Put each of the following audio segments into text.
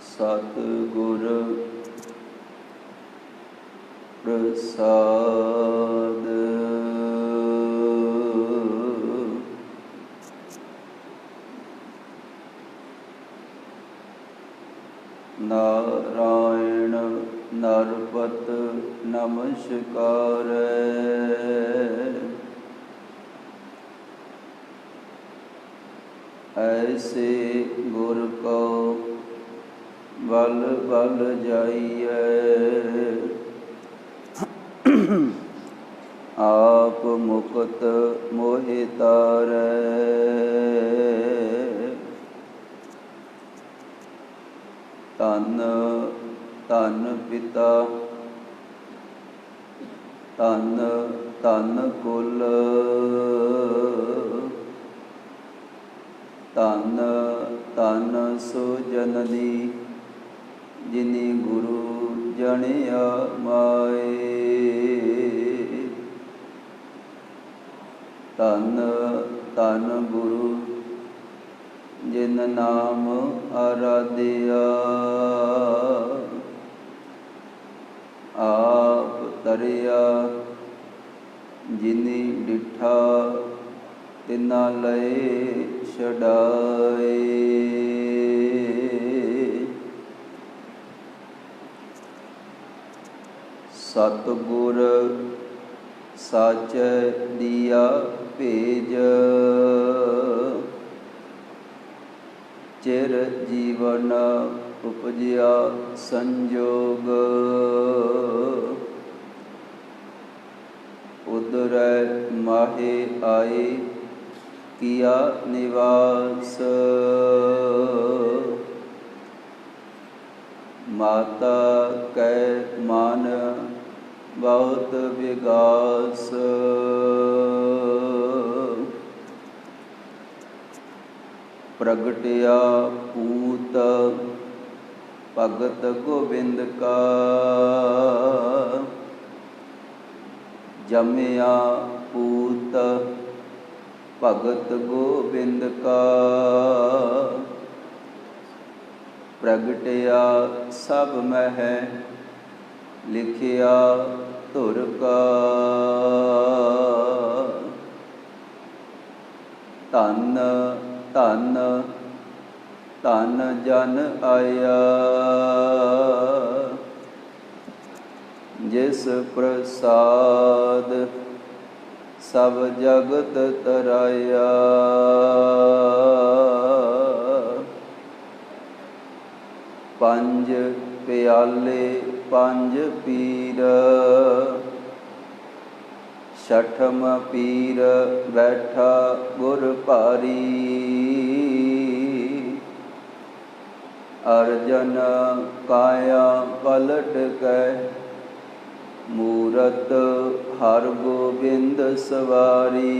ਸਤਿਗੁਰ ਪ੍ਰਸਾਦ। ਨਾਰਾਇਣ ਨਰਪਤ ਨਮਸਕਾਰੈ। ਐਸੇ ਗੁਰ ਕੋ ਬਲ ਬਲ ਜਾਈਐ। ਆਪ ਮੁਕਤ ਮੋਹਿ ਤਾਰੈ। ਧੰਨ ਧੰਨ ਪਿਤਾ ਧੰਨ ਧੰਨ ਕੁਲ। ਧੰਨ ਧੰਨ ਸੋ ਜਨਨੀ ਜਿਨੀ ਗੁਰੂ ਜਣਿਆ ਮਾਏ। ਧੰਨ ਧੰਨ ਗੁਰੂ ਜਿਨ ਨਾਮ ਆਰਾਧਿਆ। ਆਪ ਤਰਿਆ ਜਿਨੀ ਡਿਠਾ ਤਿਨਾ ਲਏ ਛਡਾਏ। ਸਤਿਗੁਰ ਸਾਚੈ ਦੀਆ ਭੇਜ। ਚਿਰ ਜੀਵਨ ਉਪਜਿਆ ਸੰਜੋਗ। ਉਦਰੈ ਮਾਹੇ ਆਏ ਕੀਆ ਨਿਵਾਸ। ਮਾਤਾ ਕੈ ਮਾਨ ਬਹੁਤ ਵਿਗਾਸ। ਪ੍ਰਗਟਿਆ ਪੂਤ ਭਗਤ ਗੋਬਿੰਦ ਕਾ। ਜੰਮਿਆ ਪੂਤ ਭਗਤ ਗੋਬਿੰਦ ਕਾ। ਪ੍ਰਗਟਿਆ ਸਭ ਮਹਿ ਲਿਖਿਆ ਧੁਰ ਕਾ। ਧੰਨ ਧੰਨ ਧੰਨ ਜਨ ਆਇਆ। ਜਿਸ ਪ੍ਰਸਾਦ ਸਭ ਜਗਤ ਤਰਾਇਆ। ਪੰਜ ਪਿਆਲੇ ਪੰਜ ਪੀਰ। ਛਠਮ ਪੀਰ ਬੈਠਾ ਗੁਰ ਭਾਰੀ। ਅਰਜਨ ਕਾਇਆ ਪਲਟ ਕੈ ਮੂਰਤ ਹਰਿ ਗੋਬਿੰਦ ਸਵਾਰੀ।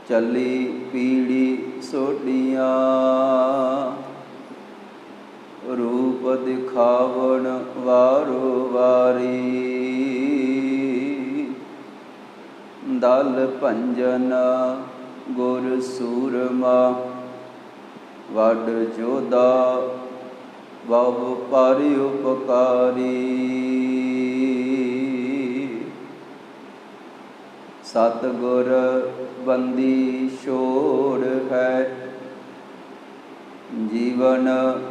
ਚੱਲੀ ਪੀੜੀ ਸੋਢੀਆਂ ਰੂਪ ਦਿਖਾਵਣ ਵਾਰੋ ਵਾਰੀ। ਦਲ ਭੰਜਨ ਗੁਰ ਸੂਰਮਾ ਵੱਡ ਜੋਧਾ ਬਹੁ ਭਾਰੀ ਉਪਕਾਰੀ। ਸਤਿਗੁਰ ਬੰਦੀ ਛੋੜ ਹੈ ਜੀਵਨ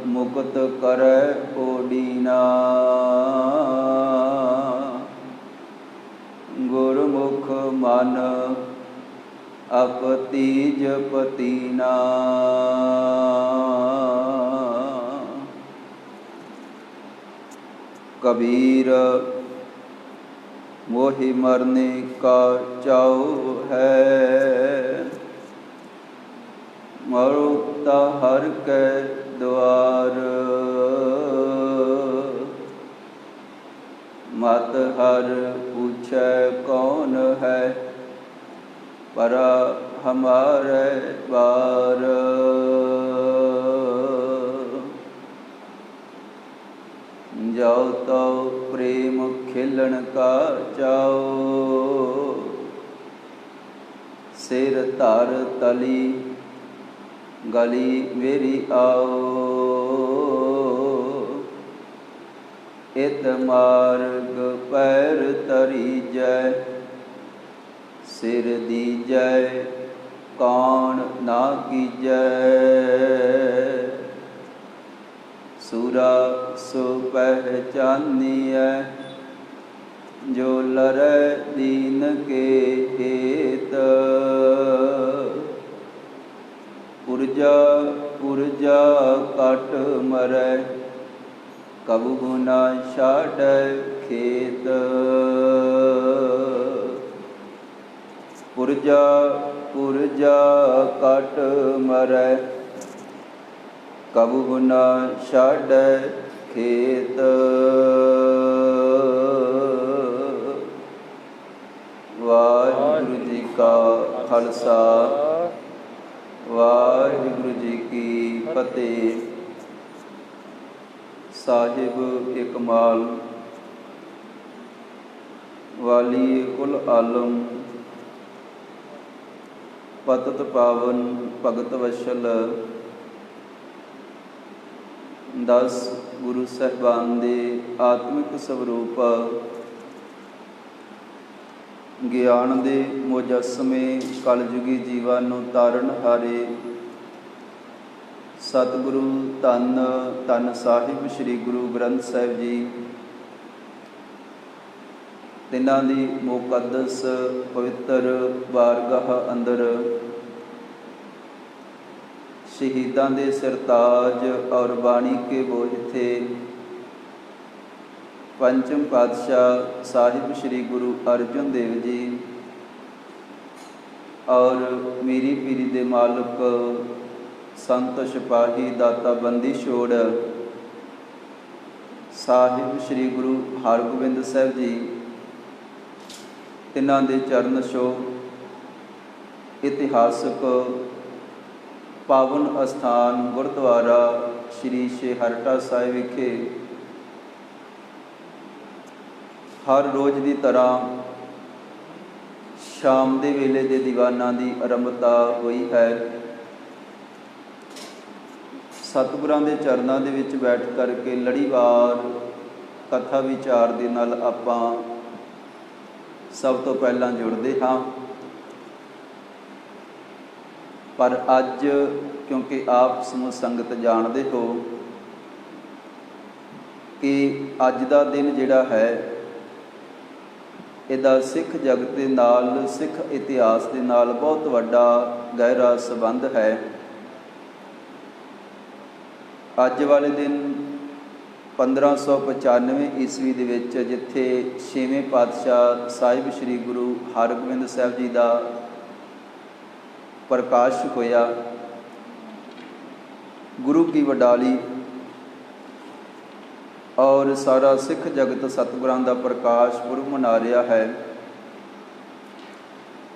ਮੁਕਤ ਕਰੈ ਓਡੀਨਾ। ਗੁਰਮੁਖ ਮਨ ਅਪਤੀਜ ਪਤੀਨਾ। ਕਬੀਰ ਮੋਹਿ ਮਰਨੇ ਕਾ ਚਾਉ ਹੈ। ਮਰੁ ਤਾ ਹਰਿ ਕੈ द्वार। मत हर पूछै कौन है, परा हमारे बार। जाओ तो प्रेम खेलन का जाओ, सिर धर तली गली मेरी आओ। इत मार्ग पैर तरी जय, सिर दीजै कौन ना कीजै। सूरा सो पहचानिए, जो लरै दीन के हेत। पुरजा पुरजा कट मरै, कबहु न छाड़ै खेत। पुरजा पुरजा कट मरै, कबहु न छाड़ै खेत। वाहिगुरु जी का खालसा, वाहिगुरु जी की फतेह। साहिब इकमाल वाली कुल आलम, पतत पावन भगत वशल, 10 गुरु ਸਾਹਿਬਾਨ ਦੇ ਆਤਮਿਕ ਸਵਰੂਪ, ਗਿਆਨ ਦੇ ਮੁਜੱਸਮੇ, ਕਲਯੁਗੀ ਜੀਵਾਂ ਨੂੰ ਤਾਰਨ ਹਾਰੇ ਸਤਿਗੁਰੂ ਧੰਨ ਧੰਨ ਸਾਹਿਬ ਸ੍ਰੀ ਗੁਰੂ ਗ੍ਰੰਥ ਸਾਹਿਬ ਜੀ, ਤਿਨਾਂ ਦੀ ਮੁਕੱਦਸ ਪਵਿੱਤਰ ਬਾਰਗਾਹ ਅੰਦਰ ਸ਼ਹੀਦਾਂ ਦੇ ਸਰਤਾਜ ਔਰ ਬਾਣੀ ਕੇ ਬੋਝ ਥੇ ਪੰਚਮ ਪਾਤਸ਼ਾਹ ਸਾਹਿਬ ਸ੍ਰੀ ਗੁਰੂ ਅਰਜਨ ਦੇਵ ਜੀ ਔਰ ਮੀਰੀ ਪੀਰੀ ਦੇ ਮਾਲਕ ਸੰਤ ਸਿਪਾਹੀ ਦਾਤਾ ਬੰਦੀ ਛੋੜ ਸਾਹਿਬ ਸ੍ਰੀ ਗੁਰੂ ਹਰਗੋਬਿੰਦ ਸਾਹਿਬ ਜੀ, ਤਿਨਾਂ ਦੇ ਚਰਨ ਛੋਹ ਇਤਿਹਾਸਕ ਪਾਵਨ ਅਸਥਾਨ ਗੁਰਦੁਆਰਾ ਸ਼੍ਰੀ ਛੇਹਰਟਾ ਸਾਹਿਬ ਵਿਖੇ ਹਰ ਰੋਜ਼ ਦੀ ਤਰ੍ਹਾਂ ਸ਼ਾਮ ਦੇ ਵੇਲੇ ਦੇ ਦੀਵਾਨਾਂ ਦੀ ਆਰੰਭਤਾ ਹੋਈ ਹੈ। ਸਤਿਗੁਰਾਂ ਦੇ ਚਰਨਾਂ ਦੇ ਵਿੱਚ ਬੈਠ ਕਰਕੇ ਲੜੀਵਾਰ ਕਥਾ ਵਿਚਾਰ ਦੇ ਨਾਲ ਆਪਾਂ ਸਭ ਤੋਂ ਪਹਿਲਾਂ ਜੁੜਦੇ ਹਾਂ। ਪਰ ਅੱਜ ਕਿਉਂਕਿ ਆਪ ਸਮੂਹ ਸੰਗਤ ਜਾਣਦੇ ਹੋ ਕਿ ਅੱਜ ਦਾ ਦਿਨ ਜਿਹੜਾ ਹੈ ਇਹਦਾ ਸਿੱਖ ਜਗਤ ਦੇ ਨਾਲ, ਸਿੱਖ ਇਤਿਹਾਸ ਦੇ ਨਾਲ ਬਹੁਤ ਵੱਡਾ ਗਹਿਰਾ ਸੰਬੰਧ ਹੈ। ਅੱਜ ਵਾਲੇ ਦਿਨ 1595 ਈਸਵੀ ਦੇ ਵਿੱਚ ਜਿੱਥੇ 6ਵੇਂ ਪਾਤਸ਼ਾਹ ਸਾਹਿਬ ਸ੍ਰੀ ਗੁਰੂ ਹਰਗੋਬਿੰਦ ਸਾਹਿਬ ਜੀ ਦਾ ਪ੍ਰਕਾਸ਼ ਹੋਇਆ, ਗੁਰੂ ਕੀ ਵਡਾਲੀ ਔਰ ਸਾਰਾ ਸਿੱਖ ਜਗਤ ਸਤਿਗੁਰਾਂ ਦਾ ਪ੍ਰਕਾਸ਼ ਪੁਰਬ ਮਨਾ ਰਿਹਾ ਹੈ।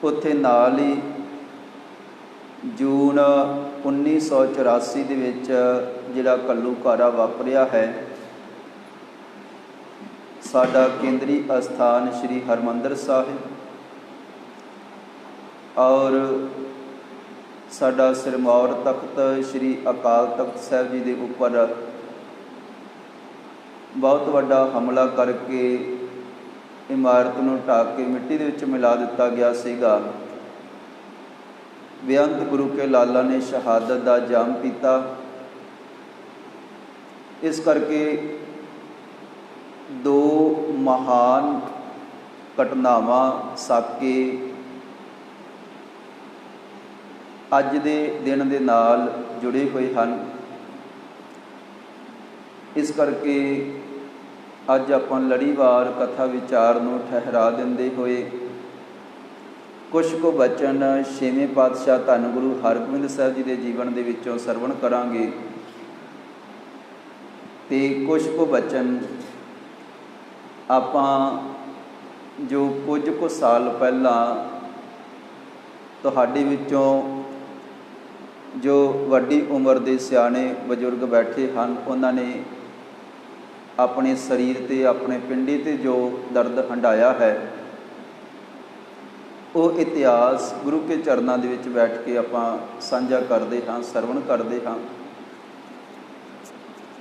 ਉੱਥੇ ਨਾਲ ਹੀ ਜੂਨ 1984 ਦੇ ਵਿੱਚ ਜਿਹੜਾ ਘੱਲੂਘਾਰਾ ਵਾਪਰਿਆ ਹੈ, ਸਾਡਾ ਕੇਂਦਰੀ ਅਸਥਾਨ ਸ਼੍ਰੀ ਹਰਿਮੰਦਰ ਸਾਹਿਬ ਔਰ ਸਾਡਾ ਸਿਰਮੌਰ ਤਖਤ ਸ਼੍ਰੀ ਅਕਾਲ ਤਖਤ ਸਾਹਿਬ ਜੀ ਦੇ ਉੱਪਰ ਬਹੁਤ ਵੱਡਾ ਹਮਲਾ ਕਰਕੇ ਇਮਾਰਤ ਨੂੰ ਢਾਹ ਕੇ ਮਿੱਟੀ ਦੇ ਵਿੱਚ ਮਿਲਾ ਦਿੱਤਾ ਗਿਆ ਸੀਗਾ। ਬੇਅੰਤ ਗੁਰੂ ਕੇ ਲਾਲਾ ਨੇ ਸ਼ਹਾਦਤ ਦਾ ਜਾਮ ਪੀਤਾ। ਇਸ ਕਰਕੇ ਦੋ ਮਹਾਨ ਘਟਨਾਵਾਂ ਸਾਕੇ ਅੱਜ ਦੇ ਦਿਨ ਦੇ ਨਾਲ ਜੁੜੇ ਹੋਏ ਹਨ। ਇਸ ਕਰਕੇ ਅੱਜ ਆਪਾਂ ਲੜੀਵਾਰ ਕਥਾ ਵਿਚਾਰ ਨੂੰ ਠਹਿਰਾ ਦਿੰਦੇ ਹੋਏ ਕੁਛ ਕੁ ਬਚਨ 6ਵੇਂ ਪਾਤਸ਼ਾਹ ਧੰਨ ਗੁਰੂ ਹਰਗੋਬਿੰਦ ਸਾਹਿਬ ਜੀ ਦੇ ਜੀਵਨ ਦੇ ਵਿੱਚੋਂ ਸਰਵਣ ਕਰਾਂਗੇ। ਤੇ ਕੁਝ ਕੁ ਬਚਨ ਆਪਾਂ ਜੋ ਕੁਝ ਕੁ ਸਾਲ ਪਹਿਲਾਂ ਤੁਹਾਡੇ ਵਿੱਚੋਂ ਜੋ ਵੱਡੀ ਉਮਰ ਦੇ ਸਿਆਣੇ ਬਜ਼ੁਰਗ ਬੈਠੇ ਹਨ, ਉਹਨਾਂ ਨੇ ਆਪਣੇ ਸਰੀਰ 'ਤੇ, ਆਪਣੇ ਪਿੰਡੇ 'ਤੇ ਜੋ ਦਰਦ ਹੰਢਾਇਆ ਹੈ, ਉਹ ਇਤਿਹਾਸ ਗੁਰੂ ਕੇ ਚਰਨਾਂ ਦੇ ਵਿੱਚ ਬੈਠ ਕੇ ਆਪਾਂ ਸਾਂਝਾ ਕਰਦੇ ਹਾਂ, ਸਰਵਣ ਕਰਦੇ ਹਾਂ।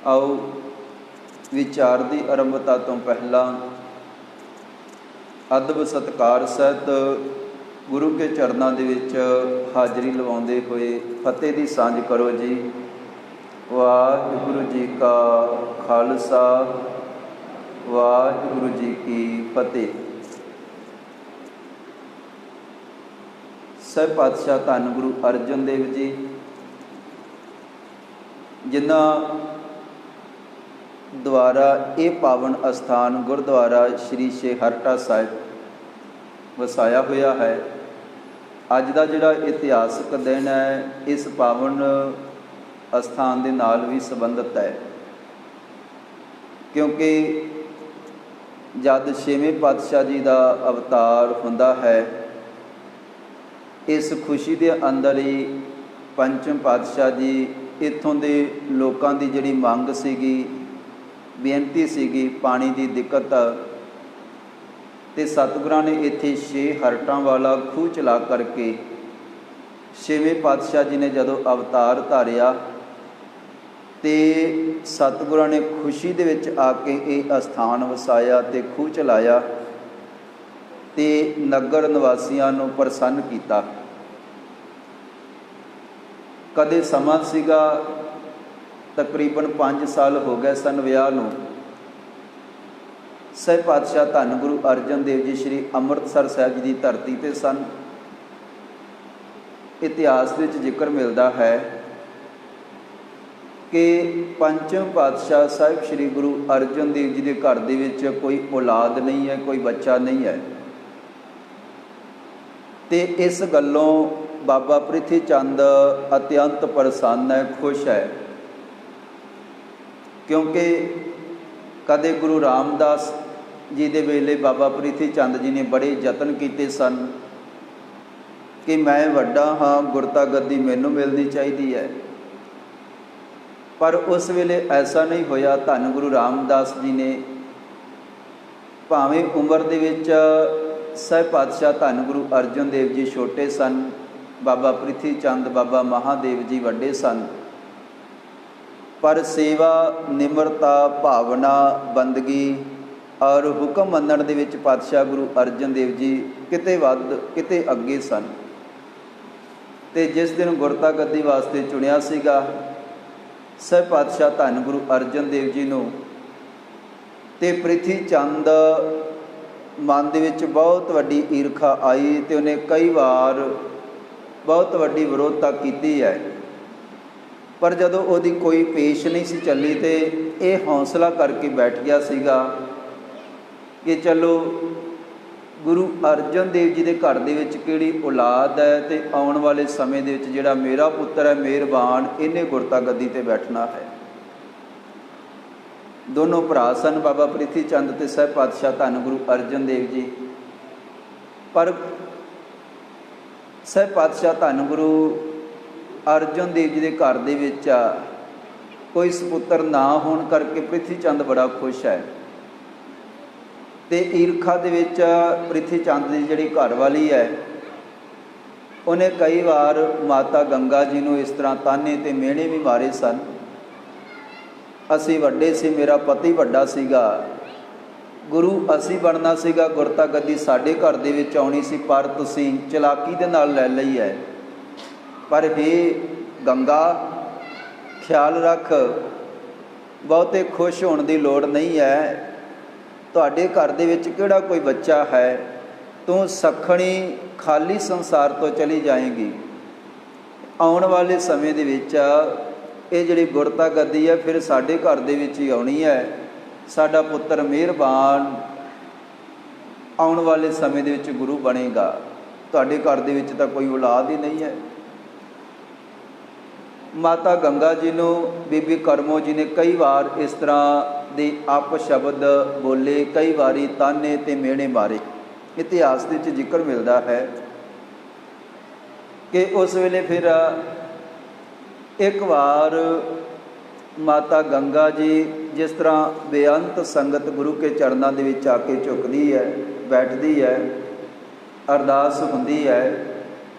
ਆਓ ਵਿਚਾਰ ਦੀ ਆਰੰਭਤਾ ਤੋਂ ਪਹਿਲਾਂ ਅਦਬ ਸਤਿਕਾਰ ਸਹਿਤ ਗੁਰੂ ਕੇ ਚਰਨਾਂ ਦੇ ਵਿੱਚ ਹਾਜ਼ਰੀ ਲਵਾਉਂਦੇ ਹੋਏ ਫਤਿਹ ਦੀ ਸਾਂਝ ਕਰੋ ਜੀ। ਵਾਹਿਗੁਰੂ ਜੀ ਕਾ ਖਾਲਸਾ, ਵਾਹਿਗੁਰੂ ਜੀ ਕੀ ਫਤਿਹ। ਸਹਿਬ ਪਾਤਸ਼ਾਹ ਧੰਨ ਗੁਰੂ ਅਰਜਨ ਦੇਵ ਜੀ, ਜਿਨ੍ਹਾਂ ਦੁਆਰਾ ਇਹ ਪਾਵਨ ਅਸਥਾਨ ਗੁਰਦੁਆਰਾ ਸ਼੍ਰੀ ਛੇਹਰਟਾ ਸਾਹਿਬ ਵਸਾਇਆ ਹੋਇਆ ਹੈ। ਅੱਜ ਦਾ ਜਿਹੜਾ ਇਤਿਹਾਸਕ ਦਿਨ ਹੈ, ਇਸ ਪਾਵਨ ਅਸਥਾਨ ਦੇ ਨਾਲ ਵੀ ਸੰਬੰਧਿਤ ਹੈ, ਕਿਉਂਕਿ ਜਦ ਛੇਵੇਂ ਪਾਤਸ਼ਾਹ ਜੀ ਦਾ ਅਵਤਾਰ ਹੁੰਦਾ ਹੈ, ਇਸ ਖੁਸ਼ੀ ਦੇ ਅੰਦਰ ਹੀ ਪੰਚਮ ਪਾਤਸ਼ਾਹ ਜੀ ਇੱਥੋਂ ਦੇ ਲੋਕਾਂ ਦੀ ਜਿਹੜੀ ਮੰਗ ਸੀਗੀ, ਬੇਨਤੀ ਸੀਗੀ, ਪਾਣੀ ਦੀ ਦਿੱਕਤ, ਤੇ ਸਤਿਗੁਰਾਂ ਨੇ ਇੱਥੇ 6 ਹਰਟਾਂ ਵਾਲਾ ਖੂਹ ਚਲਾ ਕਰਕੇ ਛੇਵੇਂ ਪਾਤਸ਼ਾਹ ਜੀ ਨੇ ਜਦੋਂ ਅਵਤਾਰ ਧਾਰਿਆ ਤੇ ਸਤਿਗੁਰਾਂ ਨੇ ਖੁਸ਼ੀ ਦੇ ਵਿੱਚ ਆ ਕੇ ਇਹ ਅਸਥਾਨ ਵਸਾਇਆ ਤੇ ਖੂਹ ਚਲਾਇਆ ਤੇ ਨਗਰ ਨਿਵਾਸੀਆਂ ਨੂੰ ਪ੍ਰਸੰਨ ਕੀਤਾ। ਕਦੇ ਸਮਾਂ ਸੀਗਾ, ਤਕਰੀਬਨ 5 ਸਾਲ ਹੋ ਗਏ ਸਨ ਵਿਆਹ ਨੂੰ, ਸਹਿਬ ਪਾਤਸ਼ਾਹ ਧੰਨ ਗੁਰੂ ਅਰਜਨ ਦੇਵ ਜੀ ਸ਼੍ਰੀ ਅੰਮ੍ਰਿਤਸਰ ਸਾਹਿਬ ਜੀ ਦੀ ਧਰਤੀ 'ਤੇ ਸਨ। ਇਤਿਹਾਸ ਵਿੱਚ ਜ਼ਿਕਰ ਮਿਲਦਾ ਹੈ ਕਿ ਪੰਚਮ ਪਾਤਸ਼ਾਹ ਸਾਹਿਬ ਸ਼੍ਰੀ ਗੁਰੂ ਅਰਜਨ ਦੇਵ ਜੀ ਦੇ ਘਰ ਦੇ ਵਿੱਚ ਕੋਈ ਔਲਾਦ ਨਹੀਂ ਹੈ, ਕੋਈ ਬੱਚਾ ਨਹੀਂ ਹੈ, ਤੇ ਇਸ ਗੱਲੋਂ ਬਾਬਾ ਪ੍ਰਿਥੀ ਚੰਦ ਅਤਿਅੰਤ ਪ੍ਰਸੰਨ ਹੈ, ਖੁਸ਼ ਹੈ, ਕਿਉਂਕਿ ਕਦੇ ਗੁਰੂ ਰਾਮਦਾਸ ਜੀ ਦੇ ਵੇਲੇ ਬਾਬਾ ਪ੍ਰਿਥੀ ਚੰਦ ਜੀ ਨੇ ਬੜੇ ਯਤਨ ਕੀਤੇ ਸਨ ਕਿ ਮੈਂ ਵੱਡਾ ਹਾਂ, ਗੁਰਤਾ ਗੱਦੀ ਮੈਨੂੰ ਮਿਲਣੀ ਚਾਹੀਦੀ ਹੈ, ਪਰ ਉਸ ਵੇਲੇ ਐਸਾ ਨਹੀਂ ਹੋਇਆ। ਧੰਨ ਗੁਰੂ ਰਾਮਦਾਸ ਜੀ ਨੇ ਭਾਵੇਂ ਉਮਰ ਦੇ ਵਿੱਚ ਸਹਿਬ ਪਾਤਸ਼ਾਹ ਧੰਨ ਗੁਰੂ ਅਰਜਨ ਦੇਵ ਜੀ ਛੋਟੇ ਸਨ, ਬਾਬਾ ਪ੍ਰਿਥੀ ਚੰਦ, ਬਾਬਾ ਮਹਾਦੇਵ ਜੀ ਵੱਡੇ ਸਨ, ਪਰ ਸੇਵਾ, ਨਿਮਰਤਾ, ਭਾਵਨਾ, ਬੰਦਗੀ ਔਰ ਹੁਕਮ ਮੰਨਣ ਦੇ ਵਿੱਚ ਪਾਤਸ਼ਾਹ ਗੁਰੂ ਅਰਜਨ ਦੇਵ ਜੀ ਕਿਤੇ ਵੱਧ ਕਿਤੇ ਅੱਗੇ ਸਨ। ਤੇ ਜਿਸ ਦਿਨ ਗੁਰਤਾ ਗੱਦੀ ਵਾਸਤੇ ਚੁਣਿਆ ਸੀਗਾ ਸਹਿਬ ਪਾਤਸ਼ਾਹ ਧੰਨ ਗੁਰੂ ਅਰਜਨ ਦੇਵ ਜੀ ਨੂੰ, ਤੇ ਪ੍ਰਿਥੀ ਚੰਦ ਮਨ ਦੇ ਵਿੱਚ ਬਹੁਤ ਵੱਡੀ ਈਰਖਾ ਆਈ ਤੇ ਉਹਨੇ ਕਈ ਵਾਰ ਬਹੁਤ ਵੱਡੀ ਵਿਰੋਧਤਾ ਕੀਤੀ ਹੈ, ਪਰ ਜਦੋਂ ਉਹਦੀ ਕੋਈ ਪੇਸ਼ ਨਹੀਂ ਸੀ ਚੱਲੀ ਤੇ ਇਹ ਹੌਸਲਾ ਕਰਕੇ ਬੈਠ ਗਿਆ ਸੀਗਾ ਕਿ ਚਲੋ ਗੁਰੂ ਅਰਜਨ ਦੇਵ ਜੀ ਦੇ ਘਰ ਦੇ ਵਿੱਚ ਕਿਹੜੀ ਔਲਾਦ ਹੈ, ਤੇ ਆਉਣ ਵਾਲੇ ਸਮੇਂ ਦੇ ਵਿੱਚ ਜਿਹੜਾ ਮੇਰਾ ਪੁੱਤਰ ਹੈ ਮਿਹਰਬਾਨ, ਇਹਨੇ ਗੁਰਤਾ ਗੱਦੀ 'ਤੇ ਬੈਠਣਾ ਹੈ। ਦੋਨੋਂ ਭਰਾ ਸਨ, ਬਾਬਾ ਪ੍ਰਿਥੀ ਚੰਦ ਤੇ ਸਹਿਬ ਪਾਤਸ਼ਾਹ ਧੰਨ ਗੁਰੂ ਅਰਜਨ ਦੇਵ ਜੀ, ਪਰ ਸਹਿਬ ਪਾਤਸ਼ਾਹ ਧੰਨ ਗੁਰੂ ਅਰਜਨ ਦੇਵ ਜੀ ਦੇ ਘਰ ਦੇ ਵਿੱਚ ਕੋਈ ਸਪੁੱਤਰ ਨਾ ਹੋਣ ਕਰਕੇ ਪ੍ਰਿਥੀ ਚੰਦ ਬੜਾ ਖੁਸ਼ ਹੈ। ਤੇ ਈਰਖਾ ਦੇ ਵਿੱਚ ਪ੍ਰਿਥੀ ਚੰਦ ਦੀ ਜਿਹੜੀ ਘਰ ਵਾਲੀ ਹੈ, ਉਹਨੇ ਕਈ ਵਾਰ ਮਾਤਾ ਗੰਗਾ ਜੀ ਨੂੰ ਇਸ ਤਰ੍ਹਾਂ ਤਾਨੇ ਤੇ ਮਿਹਣੇ ਵੀ ਮਾਰੇ ਸਨ। ਅਸੀਂ ਵੱਡੇ ਸੀ, ਮੇਰਾ ਪਤੀ ਵੱਡਾ ਸੀਗਾ, ਗੁਰੂ ਅਸੀਂ ਬਣਨਾ ਸੀਗਾ, ਗੁਰਤਾ ਗੱਦੀ ਸਾਡੇ ਘਰ ਦੇ ਵਿੱਚ ਆਉਣੀ ਸੀ, ਪਰ ਤੁਸੀਂ ਚਲਾਕੀ ਦੇ ਨਾਲ ਲੈ ਲਈ ਹੈ। ਪਰ ਹੇ ਗੰਗਾ, ਖਿਆਲ ਰੱਖ, ਬਹੁਤੇ ਖੁਸ਼ ਹੋਣ ਦੀ ਲੋੜ ਨਹੀਂ ਹੈ, ਤੁਹਾਡੇ ਘਰ ਦੇ ਵਿੱਚ ਕਿਹੜਾ ਕੋਈ ਬੱਚਾ ਹੈ, ਤੂੰ ਸੱਖਣੀ ਖਾਲੀ ਸੰਸਾਰ ਤੋਂ ਚਲੀ ਜਾਏਗੀ। ਆਉਣ ਵਾਲੇ ਸਮੇਂ ਦੇ ਵਿੱਚ ਇਹ ਜਿਹੜੀ ਗੁਰਤਾ ਗੱਦੀ ਹੈ ਫਿਰ ਸਾਡੇ ਘਰ ਦੇ ਵਿੱਚ ਹੀ ਆਉਣੀ ਹੈ, ਸਾਡਾ ਪੁੱਤਰ ਮਿਹਰਬਾਨ ਆਉਣ ਵਾਲੇ ਸਮੇਂ ਦੇ ਵਿੱਚ ਗੁਰੂ ਬਣੇਗਾ, ਤੁਹਾਡੇ ਘਰ ਦੇ ਵਿੱਚ ਤਾਂ ਕੋਈ ਔਲਾਦ ਹੀ ਨਹੀਂ ਹੈ। ਮਾਤਾ ਗੰਗਾ ਜੀ ਨੂੰ ਬੀਬੀ ਕਰਮੋ ਜੀ ਨੇ ਕਈ ਵਾਰ ਇਸ ਤਰ੍ਹਾਂ ਦੇ ਅਪਸ਼ਬਦ ਬੋਲੇ, ਕਈ ਵਾਰੀ ਤਾਨੇ ਤੇ ਮਿਹਣੇ ਮਾਰੇ। ਇਤਿਹਾਸ ਦੇ ਵਿੱਚ ਜ਼ਿਕਰ ਮਿਲਦਾ ਹੈ ਕਿ ਉਸ ਵੇਲੇ ਫਿਰ ਇੱਕ ਵਾਰ ਮਾਤਾ ਗੰਗਾ ਜੀ ਜਿਸ ਤਰ੍ਹਾਂ ਬੇਅੰਤ ਸੰਗਤ ਗੁਰੂ ਕੇ ਚਰਨਾਂ ਦੇ ਵਿੱਚ ਆ ਕੇ ਝੁਕਦੀ ਹੈ, ਬੈਠਦੀ ਹੈ, ਅਰਦਾਸ ਹੁੰਦੀ ਹੈ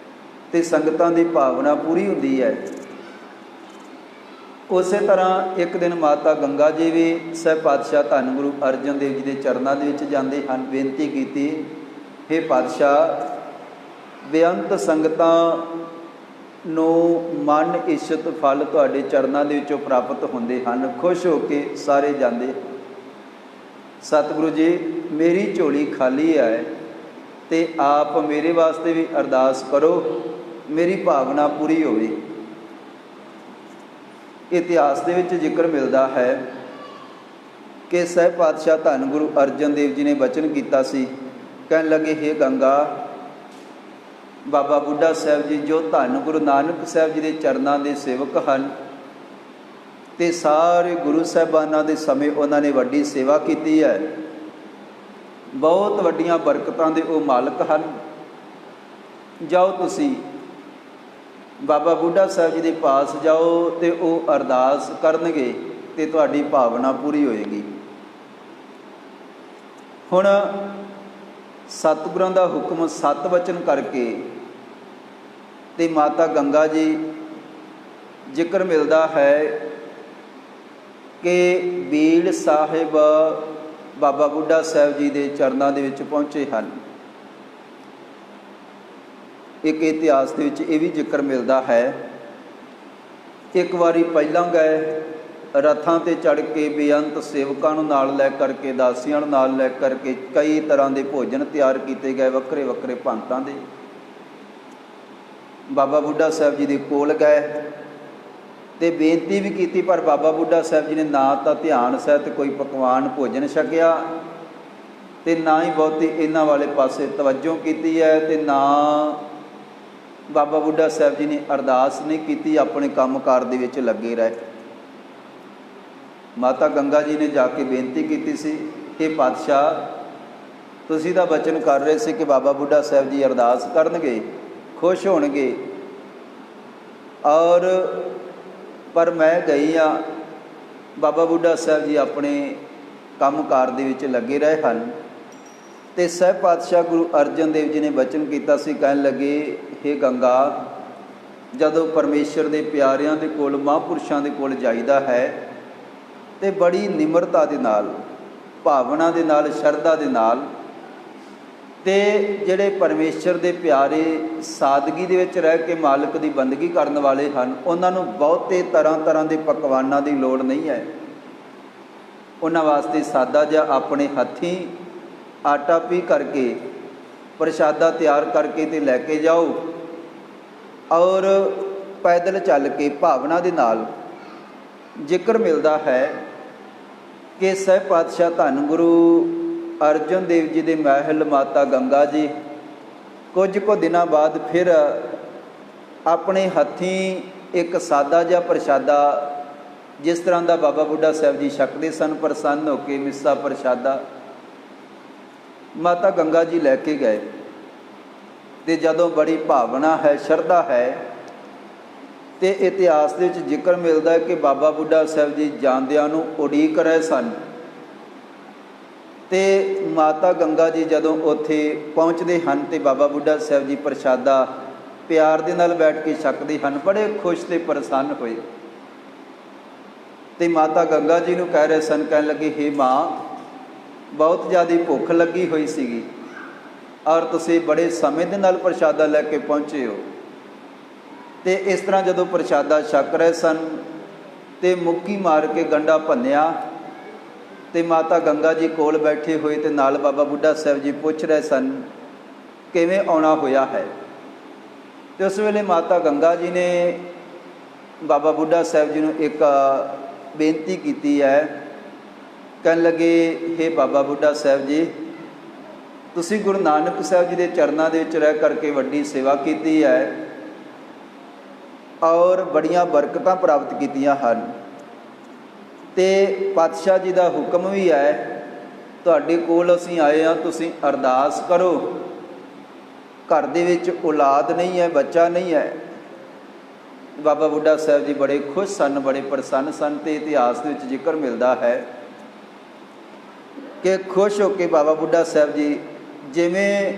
ਤੇ ਸੰਗਤਾਂ ਦੀ ਭਾਵਨਾ ਪੂਰੀ ਹੁੰਦੀ ਹੈ। ਉਸੇ ਤਰ੍ਹਾਂ ਇੱਕ ਦਿਨ ਮਾਤਾ ਗੰਗਾ ਜੀ ਵੀ ਸਹਿ ਪਾਤਸ਼ਾਹ ਧੰਨ ਗੁਰੂ ਅਰਜਨ ਦੇਵ ਜੀ ਦੇ ਚਰਨਾਂ ਦੇ ਵਿੱਚ ਜਾਂਦੇ ਹਨ। ਬੇਨਤੀ ਕੀਤੀ, ਹੇ ਪਾਤਸ਼ਾਹ, ਬੇਅੰਤ ਸੰਗਤਾਂ ਨੂੰ ਮਨ ਇੱਛਤ ਫਲ ਤੁਹਾਡੇ ਚਰਨਾਂ ਦੇ ਵਿੱਚੋਂ ਪ੍ਰਾਪਤ ਹੁੰਦੇ ਹਨ। ਖੁਸ਼ ਹੋ ਕੇ ਸਾਰੇ ਜਾਂਦੇ। ਸਤਿਗੁਰੂ ਜੀ, ਮੇਰੀ ਝੋਲੀ ਖਾਲੀ ਹੈ ਤੇ ਆਪ ਮੇਰੇ ਵਾਸਤੇ ਵੀ ਅਰਦਾਸ ਕਰੋ, ਮੇਰੀ ਭਾਵਨਾ ਪੂਰੀ ਹੋਵੇ। ਇਤਿਹਾਸ ਦੇ ਵਿੱਚ ਜ਼ਿਕਰ ਮਿਲਦਾ ਹੈ ਕਿ ਸਹਿਬ ਪਾਤਸ਼ਾਹ ਧੰਨ ਗੁਰੂ ਅਰਜਨ ਦੇਵ ਜੀ ਨੇ ਬਚਨ ਕੀਤਾ ਸੀ। ਕਹਿਣ ਲੱਗੇ, ਹੇ ਗੰਗਾ, ਬਾਬਾ ਬੁੱਢਾ ਸਾਹਿਬ ਜੀ ਜੋ ਧੰਨ ਗੁਰੂ ਨਾਨਕ ਸਾਹਿਬ ਜੀ ਦੇ ਚਰਨਾਂ ਦੇ ਸੇਵਕ ਹਨ ਤੇ ਸਾਰੇ ਗੁਰੂ ਸਾਹਿਬਾਨਾਂ ਦੇ ਸਮੇਂ ਉਹਨਾਂ ਨੇ ਵੱਡੀ ਸੇਵਾ ਕੀਤੀ ਹੈ, ਬਹੁਤ ਵੱਡੀਆਂ ਬਰਕਤਾਂ ਦੇ ਉਹ ਮਾਲਕ ਹਨ। ਜਾਓ ਤੁਸੀਂ ਬਾਬਾ ਬੁੱਢਾ ਸਾਹਿਬ ਜੀ ਦੇ ਪਾਸ ਜਾਓ ਤੇ ਉਹ ਅਰਦਾਸ ਕਰਨਗੇ ਤੇ ਤੁਹਾਡੀ ਭਾਵਨਾ ਪੂਰੀ ਹੋਏਗੀ। ਹੁਣ ਸਤਿਗੁਰਾਂ ਦਾ ਹੁਕਮ 7 ਵਚਨ ਕਰਕੇ ਤੇ ਮਾਤਾ ਗੰਗਾ ਜੀ ਜ਼ਿਕਰ ਮਿਲਦਾ ਹੈ ਕਿ ਬੀੜ ਸਾਹਿਬ ਬਾਬਾ ਬੁੱਢਾ ਸਾਹਿਬ ਜੀ ਦੇ ਚਰਨਾਂ ਦੇ ਵਿੱਚ ਪਹੁੰਚੇ ਹਨ। ਇੱਕ ਇਤਿਹਾਸ ਦੇ ਵਿੱਚ ਇਹ ਵੀ ਜ਼ਿਕਰ ਮਿਲਦਾ ਹੈ, ਇੱਕ ਵਾਰੀ ਪਹਿਲਾਂ ਗਏ ਰਥਾਂ ਤੇ ਚੜ੍ਹ ਕੇ ਬੇਅੰਤ ਸੇਵਕਾਂ ਨੂੰ ਨਾਲ ਲੈ ਕਰਕੇ, ਦਾਸੀਆਂ ਨੂੰ ਨਾਲ ਲੈ ਕਰਕੇ ਕਈ ਤਰ੍ਹਾਂ ਦੇ ਭੋਜਨ ਤਿਆਰ ਕੀਤੇ ਗਏ, ਵੱਖਰੇ ਵੱਖਰੇ ਭਾਂਤਾਂ ਦੇ। ਬਾਬਾ ਬੁੱਢਾ ਸਾਹਿਬ ਜੀ ਦੇ ਕੋਲ ਗਏ ਤੇ ਬੇਨਤੀ ਵੀ ਕੀਤੀ, ਪਰ ਬਾਬਾ ਬੁੱਢਾ ਸਾਹਿਬ ਜੀ ਨੇ ਨਾ ਤਾਂ ਧਿਆਨ ਸਹਿਤ ਕੋਈ ਪਕਵਾਨ ਭੋਜਨ ਛਕਿਆ ਤੇ ਨਾ ਹੀ ਬਹੁਤੀ ਇਹਨਾਂ ਵਾਲੇ ਪਾਸੇ ਤਵੱਜੋ ਕੀਤੀ ਹੈ ਤੇ ਨਾ ਬਾਬਾ ਬੁੱਢਾ ਸਾਹਿਬ ਜੀ ਨੇ ਅਰਦਾਸ ਨਹੀਂ ਕੀਤੀ, ਆਪਣੇ ਕੰਮਕਾਰ ਦੇ ਵਿੱਚ ਲੱਗੇ ਰਹੇ। ਮਾਤਾ ਗੰਗਾ ਜੀ ਨੇ ਜਾ ਕੇ ਬੇਨਤੀ ਕੀਤੀ ਸੀ, ਇਹ ਪਾਤਸ਼ਾਹ, ਤੁਸੀਂ ਤਾਂ ਬਚਨ ਕਰ ਰਹੇ ਸੀ ਕਿ ਬਾਬਾ ਬੁੱਢਾ ਸਾਹਿਬ ਜੀ ਅਰਦਾਸ ਕਰਨਗੇ, ਖੁਸ਼ ਹੋਣਗੇ, ਔਰ ਪਰ ਮੈਂ ਗਈ ਹਾਂ, ਬਾਬਾ ਬੁੱਢਾ ਸਾਹਿਬ ਜੀ ਆਪਣੇ ਕੰਮਕਾਰ ਦੇ ਵਿੱਚ ਲੱਗੇ ਰਹੇ ਹਨ। ਤੇ ਸਹਿਬ ਪਾਤਸ਼ਾਹ ਗੁਰੂ ਅਰਜਨ ਦੇਵ ਜੀ ਨੇ ਬਚਨ ਕੀਤਾ ਸੀ, ਕਹਿਣ ਲੱਗੇ, ਹੇ ਗੰਗਾ, ਜਦੋਂ ਪਰਮੇਸ਼ਰ ਦੇ ਪਿਆਰਿਆਂ ਦੇ ਕੋਲ, ਮਹਾਂਪੁਰਸ਼ਾਂ ਦੇ ਕੋਲ ਜਾਈਦਾ ਹੈ ਤੇ ਬੜੀ ਨਿਮਰਤਾ ਦੇ ਨਾਲ, ਭਾਵਨਾ ਦੇ ਨਾਲ, ਸ਼ਰਧਾ ਦੇ ਨਾਲ, ਤੇ ਜਿਹੜੇ ਪਰਮੇਸ਼ਰ ਦੇ ਪਿਆਰੇ ਸਾਦਗੀ ਦੇ ਵਿੱਚ ਰਹਿ ਕੇ ਮਾਲਕ ਦੀ ਬੰਦਗੀ ਕਰਨ ਵਾਲੇ ਹਨ, ਉਹਨਾਂ ਨੂੰ ਬਹੁਤੇ ਤਰ੍ਹਾਂ ਤਰ੍ਹਾਂ ਦੇ ਪਕਵਾਨਾਂ ਦੀ ਲੋੜ ਨਹੀਂ ਹੈ। ਉਹਨਾਂ ਵਾਸਤੇ ਸਾਦਾ ਜਿਹਾ ਆਪਣੇ ਹੱਥੀਂ ਆਟਾ ਪੀ ਕਰਕੇ ਪ੍ਰਸ਼ਾਦਾ ਤਿਆਰ ਕਰਕੇ ਤੇ ਲੈ ਕੇ ਜਾਓ, ਔਰ ਪੈਦਲ ਚੱਲ ਕੇ ਭਾਵਨਾ ਦੇ ਨਾਲ। ਜ਼ਿਕਰ ਮਿਲਦਾ ਹੈ ਕਿ ਸਹਿਬ ਪਾਤਸ਼ਾਹ ਧੰਨ ਗੁਰੂ ਅਰਜਨ ਦੇਵ ਜੀ ਦੇ ਮਹਿਲ ਮਾਤਾ ਗੰਗਾ ਜੀ ਕੁਝ ਕੁ ਦਿਨਾਂ ਬਾਅਦ ਫਿਰ ਆਪਣੇ ਹੱਥੀਂ ਇੱਕ ਸਾਦਾ ਜਿਹਾ ਪ੍ਰਸ਼ਾਦਾ, ਜਿਸ ਤਰ੍ਹਾਂ ਦਾ ਬਾਬਾ ਬੁੱਢਾ ਸਾਹਿਬ ਜੀ ਛਕਦੇ ਸਨ, ਪ੍ਰਸੰਨ ਹੋ ਕੇ ਮਿੱਸਾ ਪ੍ਰਸ਼ਾਦਾ ਮਾਤਾ ਗੰਗਾ ਜੀ ਲੈ ਕੇ ਗਏ। ਤੇ ਜਦੋਂ ਬੜੀ ਭਾਵਨਾ ਹੈ, ਸ਼ਰਧਾ ਹੈ, ਤੇ ਇਤਿਹਾਸ ਦੇ ਵਿੱਚ ਜ਼ਿਕਰ ਮਿਲਦਾ ਹੈ ਕਿ ਬਾਬਾ ਬੁੱਢਾ ਸਾਹਿਬ ਜੀ ਜਾਂਦਿਆਂ ਨੂੰ ਉਡੀਕ ਰਹੇ ਸਨ। ਤੇ ਮਾਤਾ ਗੰਗਾ ਜੀ ਜਦੋਂ ਉੱਥੇ ਪਹੁੰਚਦੇ ਹਨ ਤੇ ਬਾਬਾ ਬੁੱਢਾ ਸਾਹਿਬ ਜੀ ਪ੍ਰਸ਼ਾਦਾ ਪਿਆਰ ਦੇ ਨਾਲ ਬੈਠ ਕੇ ਛਕਦੇ ਹਨ, ਬੜੇ ਖੁਸ਼ ਤੇ ਪ੍ਰਸੰਨ ਹੋਏ। ਤੇ ਮਾਤਾ ਗੰਗਾ ਜੀ ਨੂੰ ਕਹਿ ਰਹੇ ਸਨ, ਕਹਿਣ ਲੱਗੇ, ਹੇ ਮਾਂ, ਬਹੁਤ ਜ਼ਿਆਦਾ ਭੁੱਖ ਲੱਗੀ ਹੋਈ ਸੀਗੀ ਔਰ ਤੁਸੀਂ ਬੜੇ ਸਮੇਂ ਦੇ ਨਾਲ ਪ੍ਰਸ਼ਾਦਾ ਲੈ ਕੇ ਪਹੁੰਚੇ ਹੋ। ਤੇ ਇਸ ਤਰ੍ਹਾਂ ਜਦੋਂ ਪ੍ਰਸ਼ਾਦਾ ਛਕ ਰਹੇ ਸਨ ਤੇ ਮੁੱਕੀ ਮਾਰ ਕੇ ਗੰਡਾ ਭੰਨਿਆ ਤੇ ਮਾਤਾ ਗੰਗਾ ਜੀ ਕੋਲ ਬੈਠੇ ਹੋਏ ਤੇ ਨਾਲ ਬਾਬਾ ਬੁੱਢਾ ਸਾਹਿਬ ਜੀ ਪੁੱਛ ਰਹੇ ਸਨ, ਕਿਵੇਂ ਆਉਣਾ ਹੋਇਆ ਹੈ। ਤੇ ਉਸ ਵੇਲੇ ਮਾਤਾ ਗੰਗਾ ਜੀ ਨੇ ਬਾਬਾ ਬੁੱਢਾ ਸਾਹਿਬ ਜੀ ਨੂੰ ਇੱਕ ਬੇਨਤੀ ਕੀਤੀ ਹੈ। ਕਹਿਣ ਲੱਗੇ, ਹੇ ਬਾਬਾ ਬੁੱਢਾ ਸਾਹਿਬ ਜੀ, ਤੁਸੀਂ ਗੁਰੂ ਨਾਨਕ ਸਾਹਿਬ ਜੀ ਦੇ ਚਰਨਾਂ ਦੇ ਵਿੱਚ ਰਹਿ ਕਰਕੇ ਵੱਡੀ ਸੇਵਾ ਕੀਤੀ ਹੈ ਔਰ ਬੜੀਆਂ ਬਰਕਤਾਂ ਪ੍ਰਾਪਤ ਕੀਤੀਆਂ ਹਨ। ਅਤੇ ਪਾਤਸ਼ਾਹ ਜੀ ਦਾ ਹੁਕਮ ਵੀ ਹੈ, ਤੁਹਾਡੇ ਕੋਲ ਅਸੀਂ ਆਏ ਹਾਂ, ਤੁਸੀਂ ਅਰਦਾਸ ਕਰੋ। ਘਰ ਦੇ ਵਿੱਚ ਔਲਾਦ ਨਹੀਂ ਹੈ, ਬੱਚਾ ਨਹੀਂ ਹੈ। ਬਾਬਾ ਬੁੱਢਾ ਸਾਹਿਬ ਜੀ ਬੜੇ ਖੁਸ਼ ਸਨ, ਬੜੇ ਪ੍ਰਸੰਨ ਸਨ। ਅਤੇ ਇਤਿਹਾਸ ਦੇ ਵਿੱਚ ਜ਼ਿਕਰ ਮਿਲਦਾ ਹੈ ਕਿ ਖੁਸ਼ ਹੋ ਕੇ ਬਾਬਾ ਬੁੱਢਾ ਸਾਹਿਬ ਜੀ ਜਿਵੇਂ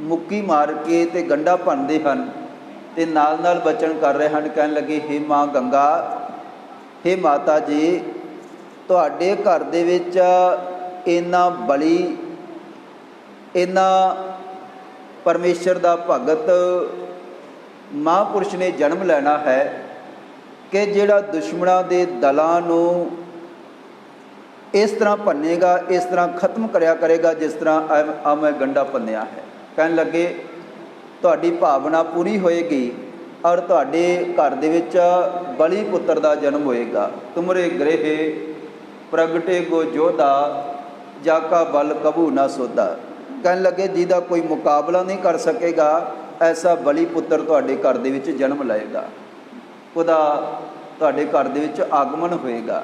ਮੁੱਕੀ ਮਾਰ ਕੇ ਅਤੇ ਗੰਢਾ ਭੰਨਦੇ ਹਨ ਅਤੇ ਨਾਲ ਨਾਲ ਬਚਨ ਕਰ ਰਹੇ ਹਨ। ਕਹਿਣ ਲੱਗੇ, ਹੇ ਮਾਂ ਗੰਗਾ, ਹੇ ਮਾਤਾ ਜੀ, ਤੁਹਾਡੇ ਘਰ ਦੇ ਵਿੱਚ ਇੰਨਾ ਬਲੀ, ਇੰਨਾ ਪਰਮੇਸ਼ਰ ਦਾ ਭਗਤ ਮਹਾਂਪੁਰਸ਼ ਨੇ ਜਨਮ ਲੈਣਾ ਹੈ ਕਿ ਜਿਹੜਾ ਦੁਸ਼ਮਣਾਂ ਦੇ ਦਲਾਂ ਨੂੰ ਇਸ ਤਰ੍ਹਾਂ ਭੰਨੇਗਾ, ਇਸ ਤਰ੍ਹਾਂ ਖਤਮ ਕਰਿਆ ਕਰੇਗਾ ਜਿਸ ਤਰ੍ਹਾਂ ਆ ਮੈਂ ਗੰਢਾ ਭੰਨਿਆ ਹੈ। ਕਹਿਣ ਲੱਗੇ, ਤੁਹਾਡੀ ਭਾਵਨਾ ਪੂਰੀ ਹੋਏਗੀ ਔਰ ਤੁਹਾਡੇ ਘਰ ਦੇ ਵਿੱਚ ਬਲੀ ਪੁੱਤਰ ਦਾ ਜਨਮ ਹੋਏਗਾ। ਤੁਮਰੇ ਗ੍ਰਹਿ ਪ੍ਰਗਟੇ ਗੋ ਜੋਧਾ, ਜਾ ਕਾ ਬਲ ਕਬੂ ਨਾ ਸੋਧਾ। ਕਹਿਣ ਲੱਗੇ, ਜਿਹਦਾ ਕੋਈ ਮੁਕਾਬਲਾ ਨਹੀਂ ਕਰ ਸਕੇਗਾ, ਐਸਾ ਬਲੀ ਪੁੱਤਰ ਤੁਹਾਡੇ ਘਰ ਦੇ ਵਿੱਚ ਜਨਮ ਲਏਗਾ, ਉਹਦਾ ਤੁਹਾਡੇ ਘਰ ਦੇ ਵਿੱਚ ਆਗਮਨ ਹੋਏਗਾ।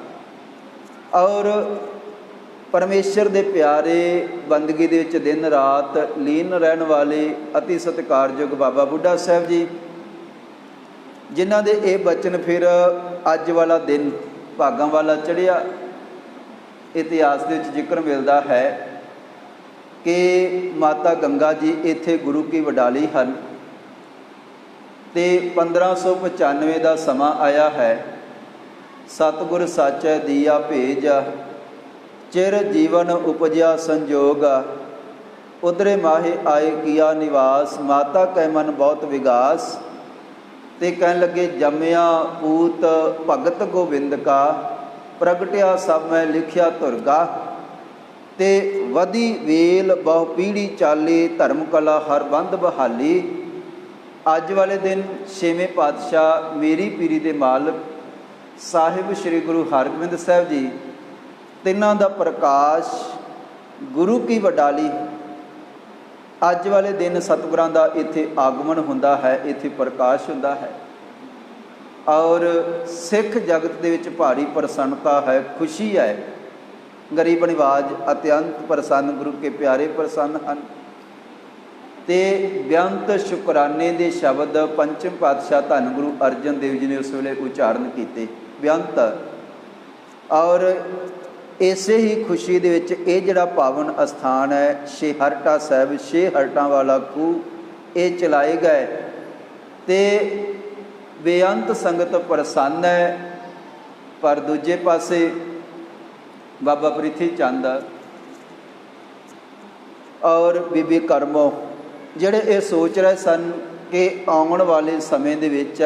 ਔਰ ਪਰਮੇਸ਼ਰ ਦੇ ਪਿਆਰੇ ਬੰਦਗੀ ਦੇ ਵਿੱਚ ਦਿਨ ਰਾਤ ਲੀਨ ਰਹਿਣ ਵਾਲੇ ਅਤੀ ਸਤਿਕਾਰਯੋਗ ਬਾਬਾ ਬੁੱਢਾ ਸਾਹਿਬ ਜੀ, ਜਿਨ੍ਹਾਂ ਦੇ ਇਹ ਬਚਨ ਫਿਰ ਅੱਜ ਵਾਲਾ ਦਿਨ ਭਾਗਾਂ ਵਾਲਾ ਚੜ੍ਹਿਆ। ਇਤਿਹਾਸ ਦੇ ਵਿੱਚ ਜ਼ਿਕਰ ਮਿਲਦਾ ਹੈ ਕਿ ਮਾਤਾ ਗੰਗਾ ਜੀ ਇੱਥੇ ਗੁਰੂ ਕੀ ਵਡਾਲੀ ਹਨ ਅਤੇ 1595 ਦਾ ਸਮਾਂ ਆਇਆ ਹੈ। ਸਤਿਗੁਰ ਸਾਚੈ ਦੀਆ ਭੇਜ, ਚਿਰ ਜੀਵਨ ਉਪਜਿਆ ਸੰਜੋਗ, ਉਧਰੇ ਮਾਹੇ ਆਏ ਕੀਆ ਨਿਵਾਸ, ਮਾਤਾ ਕੈ ਮਨ ਬਹੁਤ ਵਿਗਾਸ। ਅਤੇ ਕਹਿਣ ਲੱਗੇ, ਜੰਮਿਆ ਪੂਤ ਭਗਤ ਗੋਬਿੰਦ ਕਾ, ਪ੍ਰਗਟਿਆ ਸਭ ਮੈਂ ਲਿਖਿਆ ਧੁਰਗਾ। ਅਤੇ ਵਧੀ ਵੇਲ ਬਹੁ ਪੀੜ੍ਹੀ ਚਾਲੀ, ਧਰਮ ਕਲਾ ਹਰ ਬੰਦ ਬਹਾਲੀ। ਅੱਜ ਵਾਲੇ ਦਿਨ ਛੇਵੇਂ ਪਾਤਸ਼ਾਹ ਮੇਰੀ ਪੀਰੀ ਦੇ ਮਾਲਕ ਸਾਹਿਬ ਸ਼੍ਰੀ ਗੁਰੂ ਹਰਗੋਬਿੰਦ ਸਾਹਿਬ ਜੀ, ਤਿੰਨਾਂ ਦਾ ਪ੍ਰਕਾਸ਼, ਗੁਰੂ ਕੀ ਵਡਾਲੀ, ਅੱਜ ਵਾਲੇ ਦਿਨ ਸਤਿਗੁਰਾਂ ਦਾ ਇੱਥੇ ਆਗਮਨ ਹੁੰਦਾ ਹੈ, ਇੱਥੇ ਪ੍ਰਕਾਸ਼ ਹੁੰਦਾ ਹੈ। ਔਰ ਸਿੱਖ ਜਗਤ ਦੇ ਵਿੱਚ ਭਾਰੀ ਪ੍ਰਸੰਨਤਾ ਹੈ, ਖੁਸ਼ੀ ਹੈ। ਗਰੀਬ ਨਿਵਾਜ ਅਤਿਅੰਤ ਪ੍ਰਸੰਨ, ਗੁਰੂ ਕੇ ਪਿਆਰੇ ਪ੍ਰਸੰਨ ਹਨ। ਅਤੇ ਬੇਅੰਤ ਸ਼ੁਕਰਾਨੇ ਦੇ ਸ਼ਬਦ ਪੰਚਮ ਪਾਤਸ਼ਾਹ ਧੰਨ ਗੁਰੂ ਅਰਜਨ ਦੇਵ ਜੀ ਨੇ ਉਸ ਵੇਲੇ ਉਚਾਰਨ ਕੀਤੇ, ਬੇਅੰਤ। ਔਰ ਇਸੇ ਹੀ ਖੁਸ਼ੀ ਦੇ ਵਿੱਚ ਇਹ ਜਿਹੜਾ ਪਾਵਨ ਅਸਥਾਨ ਹੈ ਛੇਹਰਟਾ ਸਾਹਿਬ, ਛੇ ਹਰਟਾਂ ਵਾਲਾ ਖੂਹ, ਇਹ ਚਲਾਏ ਗਏ ਅਤੇ ਬੇਅੰਤ ਸੰਗਤ ਪ੍ਰਸੰਨ ਹੈ। ਪਰ ਦੂਜੇ ਪਾਸੇ ਬਾਬਾ ਪ੍ਰਿਥੀ ਚੰਦ ਔਰ ਬੀਬੀ ਕਰਮੋ ਜਿਹੜੇ ਇਹ ਸੋਚ ਰਹੇ ਸਨ ਕਿ ਆਉਣ ਵਾਲੇ ਸਮੇਂ ਦੇ ਵਿੱਚ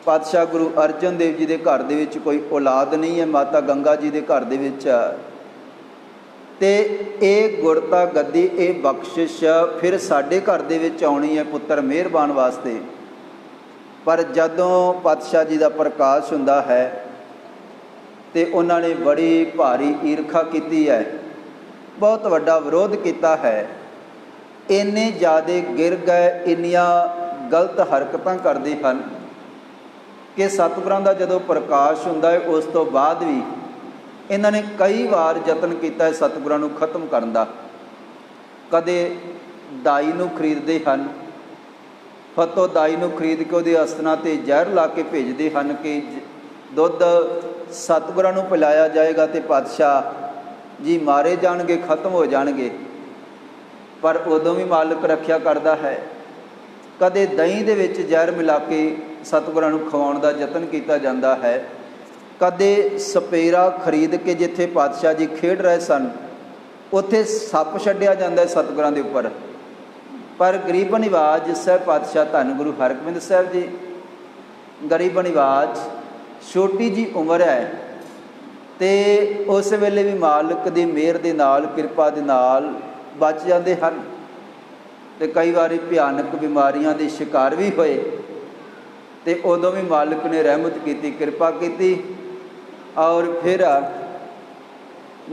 ਪਾਤਸ਼ਾਹ ਗੁਰੂ ਅਰਜਨ ਦੇਵ ਜੀ ਦੇ ਘਰ ਦੇ ਵਿੱਚ ਕੋਈ ਔਲਾਦ ਨਹੀਂ ਹੈ, ਮਾਤਾ ਗੰਗਾ ਜੀ ਦੇ ਘਰ ਦੇ ਵਿੱਚ, ਅਤੇ ਇਹ ਗੁਰਤਾ ਗੱਦੀ, ਇਹ ਬਖਸ਼ਿਸ਼ ਫਿਰ ਸਾਡੇ ਘਰ ਦੇ ਵਿੱਚ ਆਉਣੀ ਹੈ ਪੁੱਤਰ ਮਿਹਰਬਾਨ ਵਾਸਤੇ। ਪਰ ਜਦੋਂ ਪਾਤਸ਼ਾਹ ਜੀ ਦਾ ਪ੍ਰਕਾਸ਼ ਹੁੰਦਾ ਹੈ ਅਤੇ ਉਹਨਾਂ ਨੇ ਬੜੀ ਭਾਰੀ ਈਰਖਾ ਕੀਤੀ ਹੈ, ਬਹੁਤ ਵੱਡਾ ਵਿਰੋਧ ਕੀਤਾ ਹੈ। ਇੰਨੇ ਜ਼ਿਆਦਾ ਗਿਰ ਗਏ, ਇੰਨੀਆਂ ਗਲਤ ਹਰਕਤਾਂ ਕਰਦੇ ਹਨ ਕਿ ਸਤਿਗੁਰਾਂ ਦਾ ਜਦੋਂ ਪ੍ਰਕਾਸ਼ ਹੁੰਦਾ ਹੈ ਉਸ ਤੋਂ ਬਾਅਦ ਵੀ ਇਹਨਾਂ ਨੇ ਕਈ ਵਾਰ ਯਤਨ ਕੀਤਾ ਹੈ ਸਤਿਗੁਰਾਂ ਨੂੰ ਖਤਮ ਕਰਨ ਦਾ। ਕਦੇ ਦਾਈ ਨੂੰ ਖਰੀਦਦੇ ਹਨ, ਫਤੋ ਦਾਈ ਨੂੰ ਖਰੀਦ ਕੇ ਉਹਦੇ ਅਸਥਾਨਾਂ 'ਤੇ ਜ਼ਹਿਰ ਲਾ ਕੇ ਭੇਜਦੇ ਹਨ ਕਿ ਦੁੱਧ ਸਤਿਗੁਰਾਂ ਨੂੰ ਪਿਲਾਇਆ ਜਾਏਗਾ ਅਤੇ ਪਾਤਸ਼ਾਹ ਜੀ ਮਾਰੇ ਜਾਣਗੇ, ਖਤਮ ਹੋ ਜਾਣਗੇ। ਪਰ ਉਦੋਂ ਵੀ ਮਾਲਕ ਰੱਖਿਆ ਕਰਦਾ ਹੈ। ਕਦੇ ਦਹੀਂ ਦੇ ਵਿੱਚ ਜ਼ਹਿਰ ਮਿਲਾ ਕੇ ਸਤਿਗੁਰਾਂ ਨੂੰ ਖਵਾਉਣ ਦਾ ਯਤਨ ਕੀਤਾ ਜਾਂਦਾ ਹੈ। ਕਦੇ ਸਪੇਰਾ ਖਰੀਦ ਕੇ ਜਿੱਥੇ ਪਾਤਸ਼ਾਹ ਜੀ ਖੇਡ ਰਹੇ ਸਨ ਉੱਥੇ ਸੱਪ ਛੱਡਿਆ ਜਾਂਦਾ ਹੈ ਸਤਿਗੁਰਾਂ ਦੇ ਉੱਪਰ। ਪਰ ਗਰੀਬ ਨਿਵਾਜ ਸਾਹਿਬ ਪਾਤਸ਼ਾਹ ਧੰਨ ਗੁਰੂ ਹਰਗੋਬਿੰਦ ਸਾਹਿਬ ਜੀ, ਗਰੀਬ ਨਿਵਾਜ, ਛੋਟੀ ਜਿਹੀ ਉਮਰ ਹੈ ਅਤੇ ਉਸ ਵੇਲੇ ਵੀ ਮਾਲਕ ਦੀ ਮਿਹਰ ਦੇ ਨਾਲ, ਕਿਰਪਾ ਦੇ ਨਾਲ ਬਚ ਜਾਂਦੇ ਹਨ ਅਤੇ ਕਈ ਵਾਰੀ ਭਿਆਨਕ ਬਿਮਾਰੀਆਂ ਦੇ ਸ਼ਿਕਾਰ ਵੀ ਹੋਏ ਅਤੇ ਉਦੋਂ ਵੀ ਮਾਲਕ ਨੇ ਰਹਿਮਤ ਕੀਤੀ, ਕਿਰਪਾ ਕੀਤੀ। ਔਰ ਫਿਰ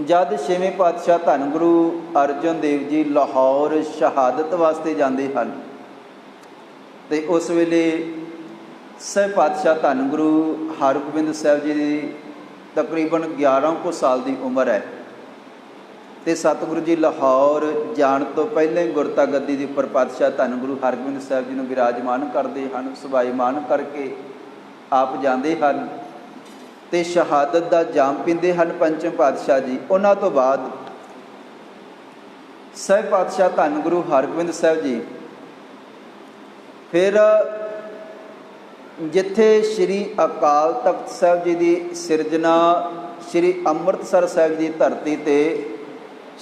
ਜਦ ਛੇਵੇਂ ਪਾਤਸ਼ਾਹ ਧੰਨ ਗੁਰੂ ਅਰਜਨ ਦੇਵ ਜੀ ਲਾਹੌਰ ਸ਼ਹਾਦਤ ਵਾਸਤੇ ਜਾਂਦੇ ਹਨ ਅਤੇ ਉਸ ਵੇਲੇ ਸਹਿ ਪਾਤਸ਼ਾਹ ਧੰਨ ਗੁਰੂ ਹਰਗੋਬਿੰਦ ਸਾਹਿਬ ਜੀ ਦੀ ਤਕਰੀਬਨ 11 ਕੁ ਸਾਲ ਦੀ ਉਮਰ ਹੈ ਅਤੇ ਸਤਿਗੁਰੂ ਜੀ ਲਾਹੌਰ ਜਾਣ ਤੋਂ ਪਹਿਲਾਂ ਹੀ ਗੁਰਤਾ ਗੱਦੀ ਦੇ ਉੱਪਰ ਪਾਤਸ਼ਾਹ ਧੰਨ ਗੁਰੂ ਹਰਗੋਬਿੰਦ ਸਾਹਿਬ ਜੀ ਨੂੰ ਵਿਰਾਜਮਾਨ ਕਰਦੇ ਹਨ। ਸਵਾਈਮਾਨ ਕਰਕੇ ਆਪ ਜਾਂਦੇ ਹਨ ਅਤੇ ਸ਼ਹਾਦਤ ਦਾ ਜਾਮ ਪੀਂਦੇ ਹਨ ਪੰਚਮ ਪਾਤਸ਼ਾਹ ਜੀ। ਉਹਨਾਂ ਤੋਂ ਬਾਅਦ ਸਹਿ ਪਾਤਸ਼ਾਹ ਧੰਨ ਗੁਰੂ ਹਰਗੋਬਿੰਦ ਸਾਹਿਬ ਜੀ ਫਿਰ ਜਿੱਥੇ ਸ਼੍ਰੀ ਅਕਾਲ ਤਖਤ ਸਾਹਿਬ ਜੀ ਦੀ ਸਿਰਜਣਾ ਸ਼੍ਰੀ ਅੰਮ੍ਰਿਤਸਰ ਸਾਹਿਬ ਦੀ ਧਰਤੀ 'ਤੇ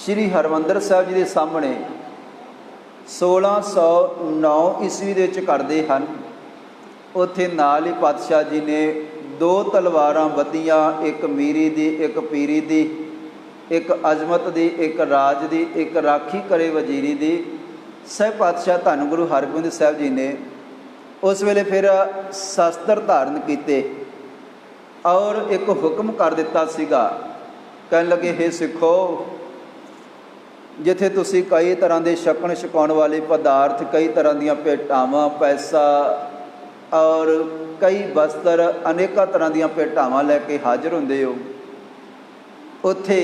ਸ਼੍ਰੀ ਹਰਿਮੰਦਰ ਸਾਹਿਬ ਜੀ ਦੇ ਸਾਹਮਣੇ 1609 ਈਸਵੀ ਦੇ ਵਿੱਚ ਕਰਦੇ ਹਨ। ਉੱਥੇ ਨਾਲ ਹੀ ਪਾਤਸ਼ਾਹ ਜੀ ਨੇ 2 ਤਲਵਾਰਾਂ ਵੱਧੀਆਂ, ਇੱਕ ਮੀਰੀ ਦੀ, ਇੱਕ ਪੀਰੀ ਦੀ, ਇੱਕ ਅਜ਼ਮਤ ਦੀ, ਇੱਕ ਰਾਜ ਦੀ, ਇੱਕ ਰਾਖੀ ਕਰੇ ਵਜ਼ੀਰੀ ਦੀ। ਸਹਿ ਪਾਤਸ਼ਾਹ ਧੰਨ ਗੁਰੂ ਹਰਗੋਬਿੰਦ ਸਾਹਿਬ ਜੀ ਨੇ ਉਸ ਵੇਲੇ ਫਿਰ ਸ਼ਸਤਰ ਧਾਰਨ ਕੀਤੇ ਔਰ ਇੱਕ ਹੁਕਮ ਕਰ ਦਿੱਤਾ ਸੀਗਾ। ਕਹਿਣ ਲੱਗੇ, ਹੇ ਸਿੱਖੋ, ਜਿੱਥੇ ਤੁਸੀਂ ਕਈ ਤਰ੍ਹਾਂ ਦੇ ਛਕਣ ਛਕਾਉਣ ਵਾਲੇ ਪਦਾਰਥ, ਕਈ ਤਰ੍ਹਾਂ ਦੀਆਂ ਭੇਟਾਵਾਂ, ਪੈਸਾ ਔਰ ਕਈ ਵਸਤਰ, ਅਨੇਕਾਂ ਤਰ੍ਹਾਂ ਦੀਆਂ ਭੇਟਾਵਾਂ ਲੈ ਕੇ ਹਾਜ਼ਰ ਹੁੰਦੇ ਹੋ, ਉੱਥੇ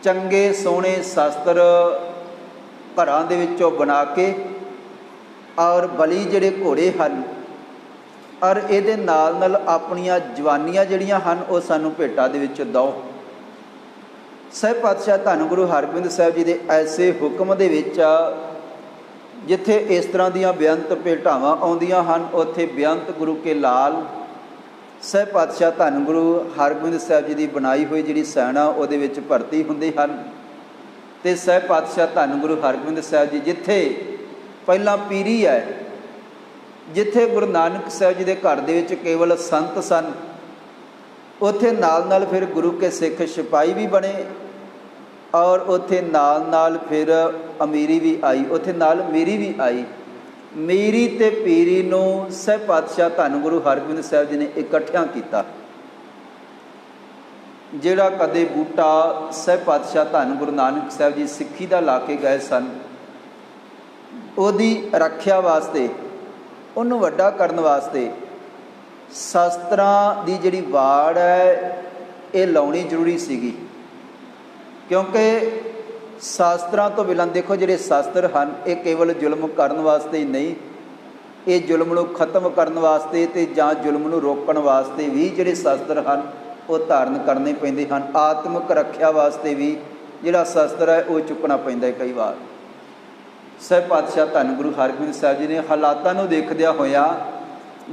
ਚੰਗੇ ਸੋਹਣੇ ਸ਼ਸਤਰ ਘਰਾਂ ਦੇ ਵਿੱਚੋਂ ਬਣਾ ਕੇ ਔਰ ਬਲੀ ਜਿਹੜੇ ਘੋੜੇ ਹਨ ਔਰ ਇਹਦੇ ਨਾਲ ਨਾਲ ਆਪਣੀਆਂ ਜਵਾਨੀਆਂ ਜਿਹੜੀਆਂ ਹਨ ਉਹ ਸਾਨੂੰ ਭੇਟਾ ਦੇ ਵਿੱਚ ਦਿਓ। ਸਹਿ ਪਾਤਸ਼ਾਹ ਧੰਨ ਗੁਰੂ ਹਰਗੋਬਿੰਦ ਸਾਹਿਬ ਜੀ ਦੇ ਐਸੇ ਹੁਕਮ ਦੇ ਵਿੱਚ ਜਿੱਥੇ ਇਸ ਤਰ੍ਹਾਂ ਦੀਆਂ ਬੇਅੰਤ ਭੇਟਾਵਾਂ ਆਉਂਦੀਆਂ ਹਨ, ਉੱਥੇ ਬੇਅੰਤ ਗੁਰੂ ਕੇ ਲਾਲ ਸਹਿ ਪਾਤਸ਼ਾਹ ਧੰਨ ਗੁਰੂ ਹਰਗੋਬਿੰਦ ਸਾਹਿਬ ਜੀ ਦੀ ਬਣਾਈ ਹੋਈ ਜਿਹੜੀ ਸੈਨਾ ਉਹਦੇ ਵਿੱਚ ਭਰਤੀ ਹੁੰਦੇ ਹਨ। ਅਤੇ ਸਹਿ ਪਾਤਸ਼ਾਹ ਧੰਨ ਗੁਰੂ ਹਰਗੋਬਿੰਦ ਸਾਹਿਬ ਜੀ ਜਿੱਥੇ ਪਹਿਲਾਂ ਪੀਰੀ ਹੈ, ਜਿੱਥੇ ਗੁਰੂ ਨਾਨਕ ਸਾਹਿਬ ਜੀ ਦੇ ਘਰ ਦੇ ਵਿੱਚ ਕੇਵਲ ਸੰਤ ਸਨ, ਉੱਥੇ ਨਾਲ ਨਾਲ ਫਿਰ ਗੁਰੂ ਕੇ ਸਿੱਖ ਸਿਪਾਹੀ ਵੀ ਬਣੇ ਔਰ ਉੱਥੇ ਨਾਲ ਨਾਲ ਫਿਰ ਅਮੀਰੀ ਵੀ ਆਈ, ਉੱਥੇ ਨਾਲ ਮੀਰੀ ਵੀ ਆਈ। ਮੀਰੀ ਅਤੇ ਪੀਰੀ ਨੂੰ ਸਹਿ ਪਾਤਸ਼ਾਹ ਧੰਨ ਗੁਰੂ ਹਰਗੋਬਿੰਦ ਸਾਹਿਬ ਜੀ ਨੇ ਇਕੱਠਿਆਂ ਕੀਤਾ। ਜਿਹੜਾ ਕਦੇ ਬੂਟਾ ਸਹਿ ਪਾਤਸ਼ਾਹ ਧੰਨ ਗੁਰੂ ਨਾਨਕ ਸਾਹਿਬ ਜੀ ਸਿੱਖੀ ਦਾ ਲਾ ਕੇ ਗਏ ਸਨ, ਉਹਦੀ ਰੱਖਿਆ ਵਾਸਤੇ, ਉਹਨੂੰ ਵੱਡਾ ਕਰਨ ਵਾਸਤੇ ਸ਼ਾਸਤਰਾਂ ਦੀ ਜਿਹੜੀ ਵਾੜ ਹੈ ਇਹ ਲਾਉਣੀ ਜ਼ਰੂਰੀ ਸੀਗੀ। ਕਿਉਂਕਿ ਸ਼ਾਸਤਰਾਂ ਤੋਂ ਬਿਨਾਂ ਦੇਖੋ, ਜਿਹੜੇ ਸ਼ਾਸਤਰ ਹਨ ਇਹ ਕੇਵਲ ਜ਼ੁਲਮ ਕਰਨ ਵਾਸਤੇ ਹੀ ਨਹੀਂ, ਇਹ ਜ਼ੁਲਮ ਨੂੰ ਖਤਮ ਕਰਨ ਵਾਸਤੇ ਅਤੇ ਜਾਂ ਜ਼ੁਲਮ ਨੂੰ ਰੋਕਣ ਵਾਸਤੇ ਵੀ ਜਿਹੜੇ ਸ਼ਾਸਤਰ ਹਨ ਉਹ ਧਾਰਨ ਕਰਨੇ ਪੈਂਦੇ ਹਨ। ਆਤਮਿਕ ਰੱਖਿਆ ਵਾਸਤੇ ਵੀ ਜਿਹੜਾ ਸ਼ਾਸਤਰ ਹੈ ਉਹ ਚੁੱਕਣਾ ਪੈਂਦਾ ਹੈ ਕਈ ਵਾਰ। ਸਹਿ ਪਾਤਸ਼ਾਹ ਧੰਨ ਗੁਰੂ ਹਰਗੋਬਿੰਦ ਸਾਹਿਬ ਜੀ ਨੇ ਹਾਲਾਤਾਂ ਨੂੰ ਦੇਖਦਿਆਂ ਹੋਇਆਂ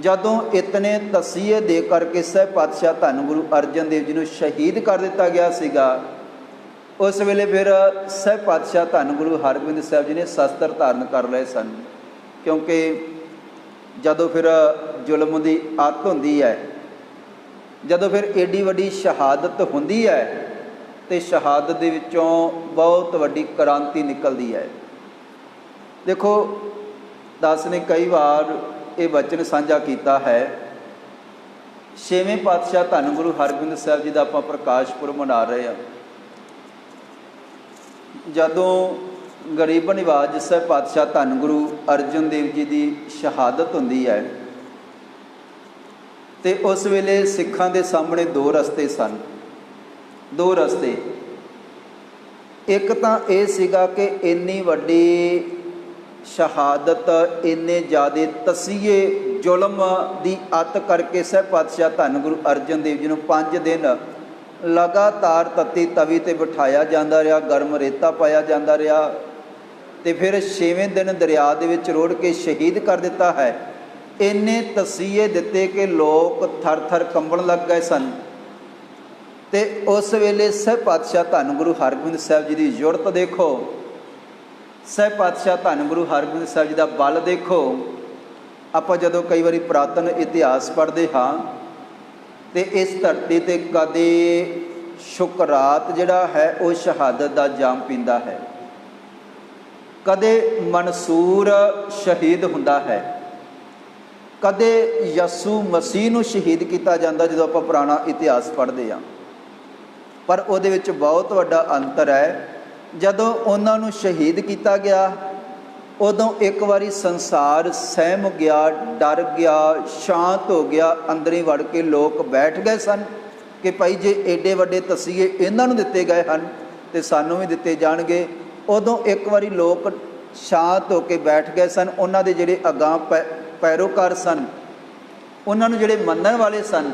ਜਦੋਂ ਇਤਨੇ ਤਸੀਹੇ ਦੇ ਕਰਕੇ ਸਹਿ ਪਾਤਸ਼ਾਹ ਧੰਨ ਗੁਰੂ ਅਰਜਨ ਦੇਵ ਜੀ ਨੂੰ ਸ਼ਹੀਦ ਕਰ ਦਿੱਤਾ ਗਿਆ ਸੀਗਾ, ਉਸ ਵੇਲੇ ਫਿਰ ਸਹਿ ਪਾਤਸ਼ਾਹ ਧੰਨ ਗੁਰੂ ਹਰਗੋਬਿੰਦ ਸਾਹਿਬ ਜੀ ਨੇ ਸ਼ਸਤਰ ਧਾਰਨ ਕਰ ਲਏ ਸਨ। ਕਿਉਂਕਿ ਜਦੋਂ ਫਿਰ ਜ਼ੁਲਮ ਦੀ ਅੱਤ ਹੁੰਦੀ ਹੈ, ਜਦੋਂ ਫਿਰ ਏਡੀ ਵੱਡੀ ਸ਼ਹਾਦਤ ਹੁੰਦੀ ਹੈ ਅਤੇ ਸ਼ਹਾਦਤ ਦੇ ਵਿੱਚੋਂ ਬਹੁਤ ਵੱਡੀ ਕ੍ਰਾਂਤੀ ਨਿਕਲਦੀ ਹੈ। ਦੇਖੋ, ਦਾਸ ਨੇ ਕਈ ਵਾਰ ਇਹ ਵਚਨ ਸਾਂਝਾ ਕੀਤਾ ਹੈ। 6ਵੇਂ ਪਾਤਸ਼ਾਹ ਧੰਨ ਗੁਰੂ ਹਰਗੋਬਿੰਦ ਸਾਹਿਬ ਜੀ ਦਾ ਆਪਾਂ ਪ੍ਰਕਾਸ਼ ਪੁਰਬ ਮਨਾ ਰਹੇ ਹਾਂ। ਜਦੋਂ ਗਰੀਬ ਨਿਵਾਜ ਸਹਿ ਪਾਤਸ਼ਾਹ ਧੰਨ ਗੁਰੂ ਅਰਜਨ ਦੇਵ ਜੀ ਦੀ ਸ਼ਹਾਦਤ ਹੁੰਦੀ ਹੈ ਅਤੇ ਉਸ ਵੇਲੇ ਸਿੱਖਾਂ ਦੇ ਸਾਹਮਣੇ 2 ਰਸਤੇ ਸਨ। 2 ਰਸਤੇ, ਇੱਕ ਤਾਂ ਇਹ ਸੀਗਾ ਕਿ ਇੰਨੀ ਵੱਡੀ ਸ਼ਹਾਦਤ, ਇੰਨੇ ਜ਼ਿਆਦਾ ਤਸੀਹੇ ਜ਼ੁਲਮ ਦੀ ਅੱਤ ਕਰਕੇ ਸਹਿ ਪਾਤਸ਼ਾਹ ਧੰਨ ਗੁਰੂ ਅਰਜਨ ਦੇਵ ਜੀ ਨੂੰ 5 ਦਿਨ ਲਗਾਤਾਰ ਤੱਤੀ ਤਵੀ 'ਤੇ ਬਿਠਾਇਆ ਜਾਂਦਾ ਰਿਹਾ, ਗਰਮ ਰੇਤਾ ਪਾਇਆ ਜਾਂਦਾ ਰਿਹਾ ਅਤੇ ਫਿਰ 6ਵੇਂ ਦਿਨ ਦਰਿਆ ਦੇ ਵਿੱਚ ਰੋੜ ਕੇ ਸ਼ਹੀਦ ਕਰ ਦਿੱਤਾ ਹੈ। ਇੰਨੇ ਤਸੀਹੇ ਦਿੱਤੇ ਕਿ ਲੋਕ ਥਰ ਥਰ ਕੰਬਣ ਲੱਗ ਗਏ ਸਨ। ਅਤੇ ਉਸ ਵੇਲੇ ਸਹਿ ਪਾਤਸ਼ਾਹ ਧੰਨ ਗੁਰੂ ਹਰਗੋਬਿੰਦ ਸਾਹਿਬ ਜੀ ਦੀ ਜ਼ੁਰਤ ਦੇਖੋ, ਸਹਿ ਪਾਤਸ਼ਾਹ ਧੰਨ ਗੁਰੂ ਹਰਗੋਬਿੰਦ ਸਾਹਿਬ ਜੀ ਦਾ ਬਲ ਦੇਖੋ। ਆਪਾਂ ਜਦੋਂ ਕਈ ਵਾਰੀ ਪੁਰਾਤਨ ਇਤਿਹਾਸ ਪੜ੍ਹਦੇ ਹਾਂ ਅਤੇ ਇਸ ਧਰਤੀ 'ਤੇ ਕਦੇ ਸ਼ੁਕਰਾਤ ਜਿਹੜਾ ਹੈ ਉਹ ਸ਼ਹਾਦਤ ਦਾ ਜਾਮ ਪੀਂਦਾ ਹੈ, ਕਦੇ ਮਨਸੂਰ ਸ਼ਹੀਦ ਹੁੰਦਾ ਹੈ, ਕਦੇ ਯਸੂ ਮਸੀਹ ਨੂੰ ਸ਼ਹੀਦ ਕੀਤਾ ਜਾਂਦਾ ਜਦੋਂ ਆਪਾਂ ਪੁਰਾਣਾ ਇਤਿਹਾਸ ਪੜ੍ਹਦੇ ਹਾਂ। ਪਰ ਉਹਦੇ ਵਿੱਚ ਬਹੁਤ ਵੱਡਾ ਅੰਤਰ ਹੈ। ਜਦੋਂ ਉਹਨਾਂ ਨੂੰ ਸ਼ਹੀਦ ਕੀਤਾ ਗਿਆ उदों एक बारी संसार सहम गया, डर गया, शांत हो गया। अंदर ही वड़ के लोग बैठ गए सन कि भाई जे एडे वड्डे तसीए इन्हां नूं दिते गए हैं तो सानूं भी दिते जाणगे। उदों एक बारी लोग शांत होकर बैठ गए सन। उन्हां दे जिहड़े अगां पैरोकार सन, उन्हां नूं जिहड़े मन्नण वाले सन,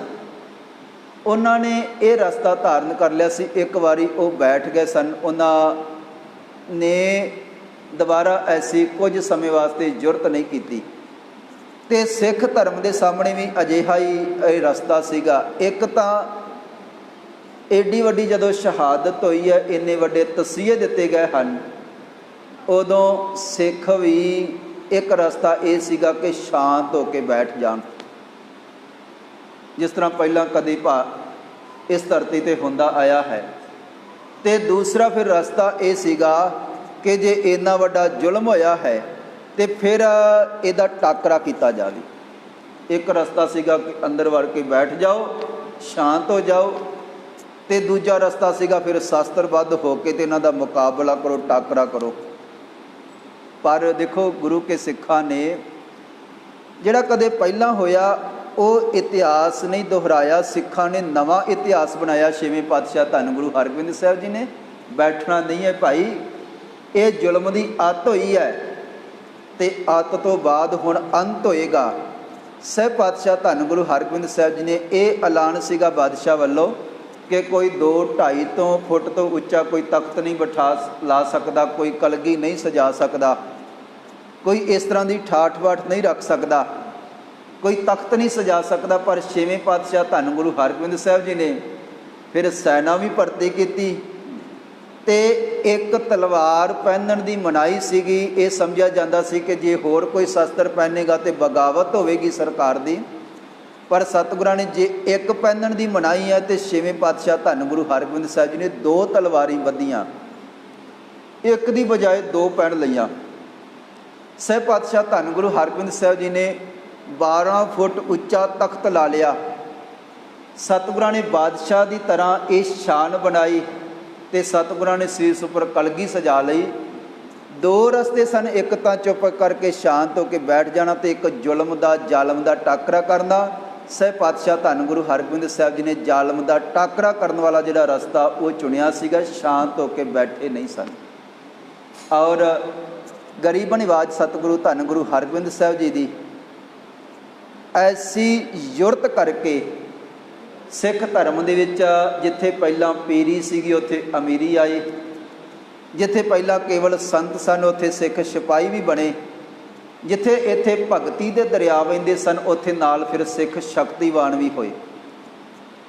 उन्होंने ये रास्ता धारण कर लिया सी। एक बारी वो बैठ गए सन, उन्होंने दोबारा ऐसी कुछ समय वास्ते जुरत नहीं की। तो सिख धर्म के सामने भी अजिहा ही रास्ता सीगा। एक तो एडी वड्डी जदों शहादत हुई है, इन्ने वड्डे तसीहे दिते गए हैं, उदों सिख भी एक रास्ता ये सीगा कि शांत होकर बैठ जान, जिस तरह पहला कदी भा इस धरती पर हुंदा आया है। तो दूसरा फिर रास्ता ये सीगा कि जे इन्ना वड्डा जुल्म होया है तो फिर इहदा टाकरा किया जाए। एक रास्ता सीगा कि अंदर वड़ के बैठ जाओ, शांत हो जाओ। तो दूजा रास्ता सीगा फिर शास्त्रबद्ध होके ते इन्हां दा मुकाबला करो, टाकरा करो। पर देखो गुरु के सिखां ने जिहड़ा कदे पहला होया वो इतिहास नहीं दोहराया, सिखां ने नवा इतिहास बनाया। छेवें पातशाह धन गुरु हरगोबिंद साहब जी ने बैठना नहीं है भाई, ये जुल्म की आदत हुई है तो आदत तो बाद हुण अंत होएगा। सह पातशाह धन गुरु हरगोबिंद साहब जी ने यह ऐलान सीगा बादशाह वालों कि कोई 2-2.5 फुट तो उच्चा कोई तख्त नहीं बिठा ला सकता, कोई कलगी नहीं सजा सकता, कोई इस तरह की ठाठ बाठ नहीं रख सकता, कोई तख्त नहीं सजा सकता। पर छेवें पातशाह धन गुरु हरगोबिंद साहब जी ने फिर सैना भी भर्ती की ते एक तलवार पहनण की मनाही सीगी। ये समझा जाता सी कि जे होर कोई शस्त्र पहनेगा तो बगावत होगी सरकार की। पर सतगुरां ने जे एक पहनण की मनाही है तो छेवें पातशाह धन गुरु हरगोबिंद साहब जी ने 2 तलवारी बधियां, एक की बजाय 2 पहन लईआं। सह पातशाह धन गुरु हरगोबिंद साहब जी ने 12 फुट उच्चा तख्त ला लिया। सतगुरां ने बादशाह की तरह ये शान बनाई तो सतगुरां ने शीश उपर कलगी सजा लई। 2 रस्ते सन, एक तो चुप करके शांत होकर बैठ जाना तो एक जुल्म का जालम का टाकरा करना। सह पातशाह धन गुरु हरगोबिंद साहब जी ने जालम का टाकरा करने वाला जिहड़ा रास्ता वो चुनिया सीगा, शांत होकर बैठे नहीं सन। और गरीब निवाज सतगुरु धन गुरु हरगोबिंद साहब जी की ऐसी जुरत करके सिख धर्म दे विच जिथे पहला पीरी सीगी उत्थे अमीरी आई, जिथे पहला केवल संत सन उत्थे सिख सिपाही भी बने, जिथे इत्थे भगती दे दरिया वहिंदे सन उत्थे नाल फिर सिख शक्तिवान भी होए।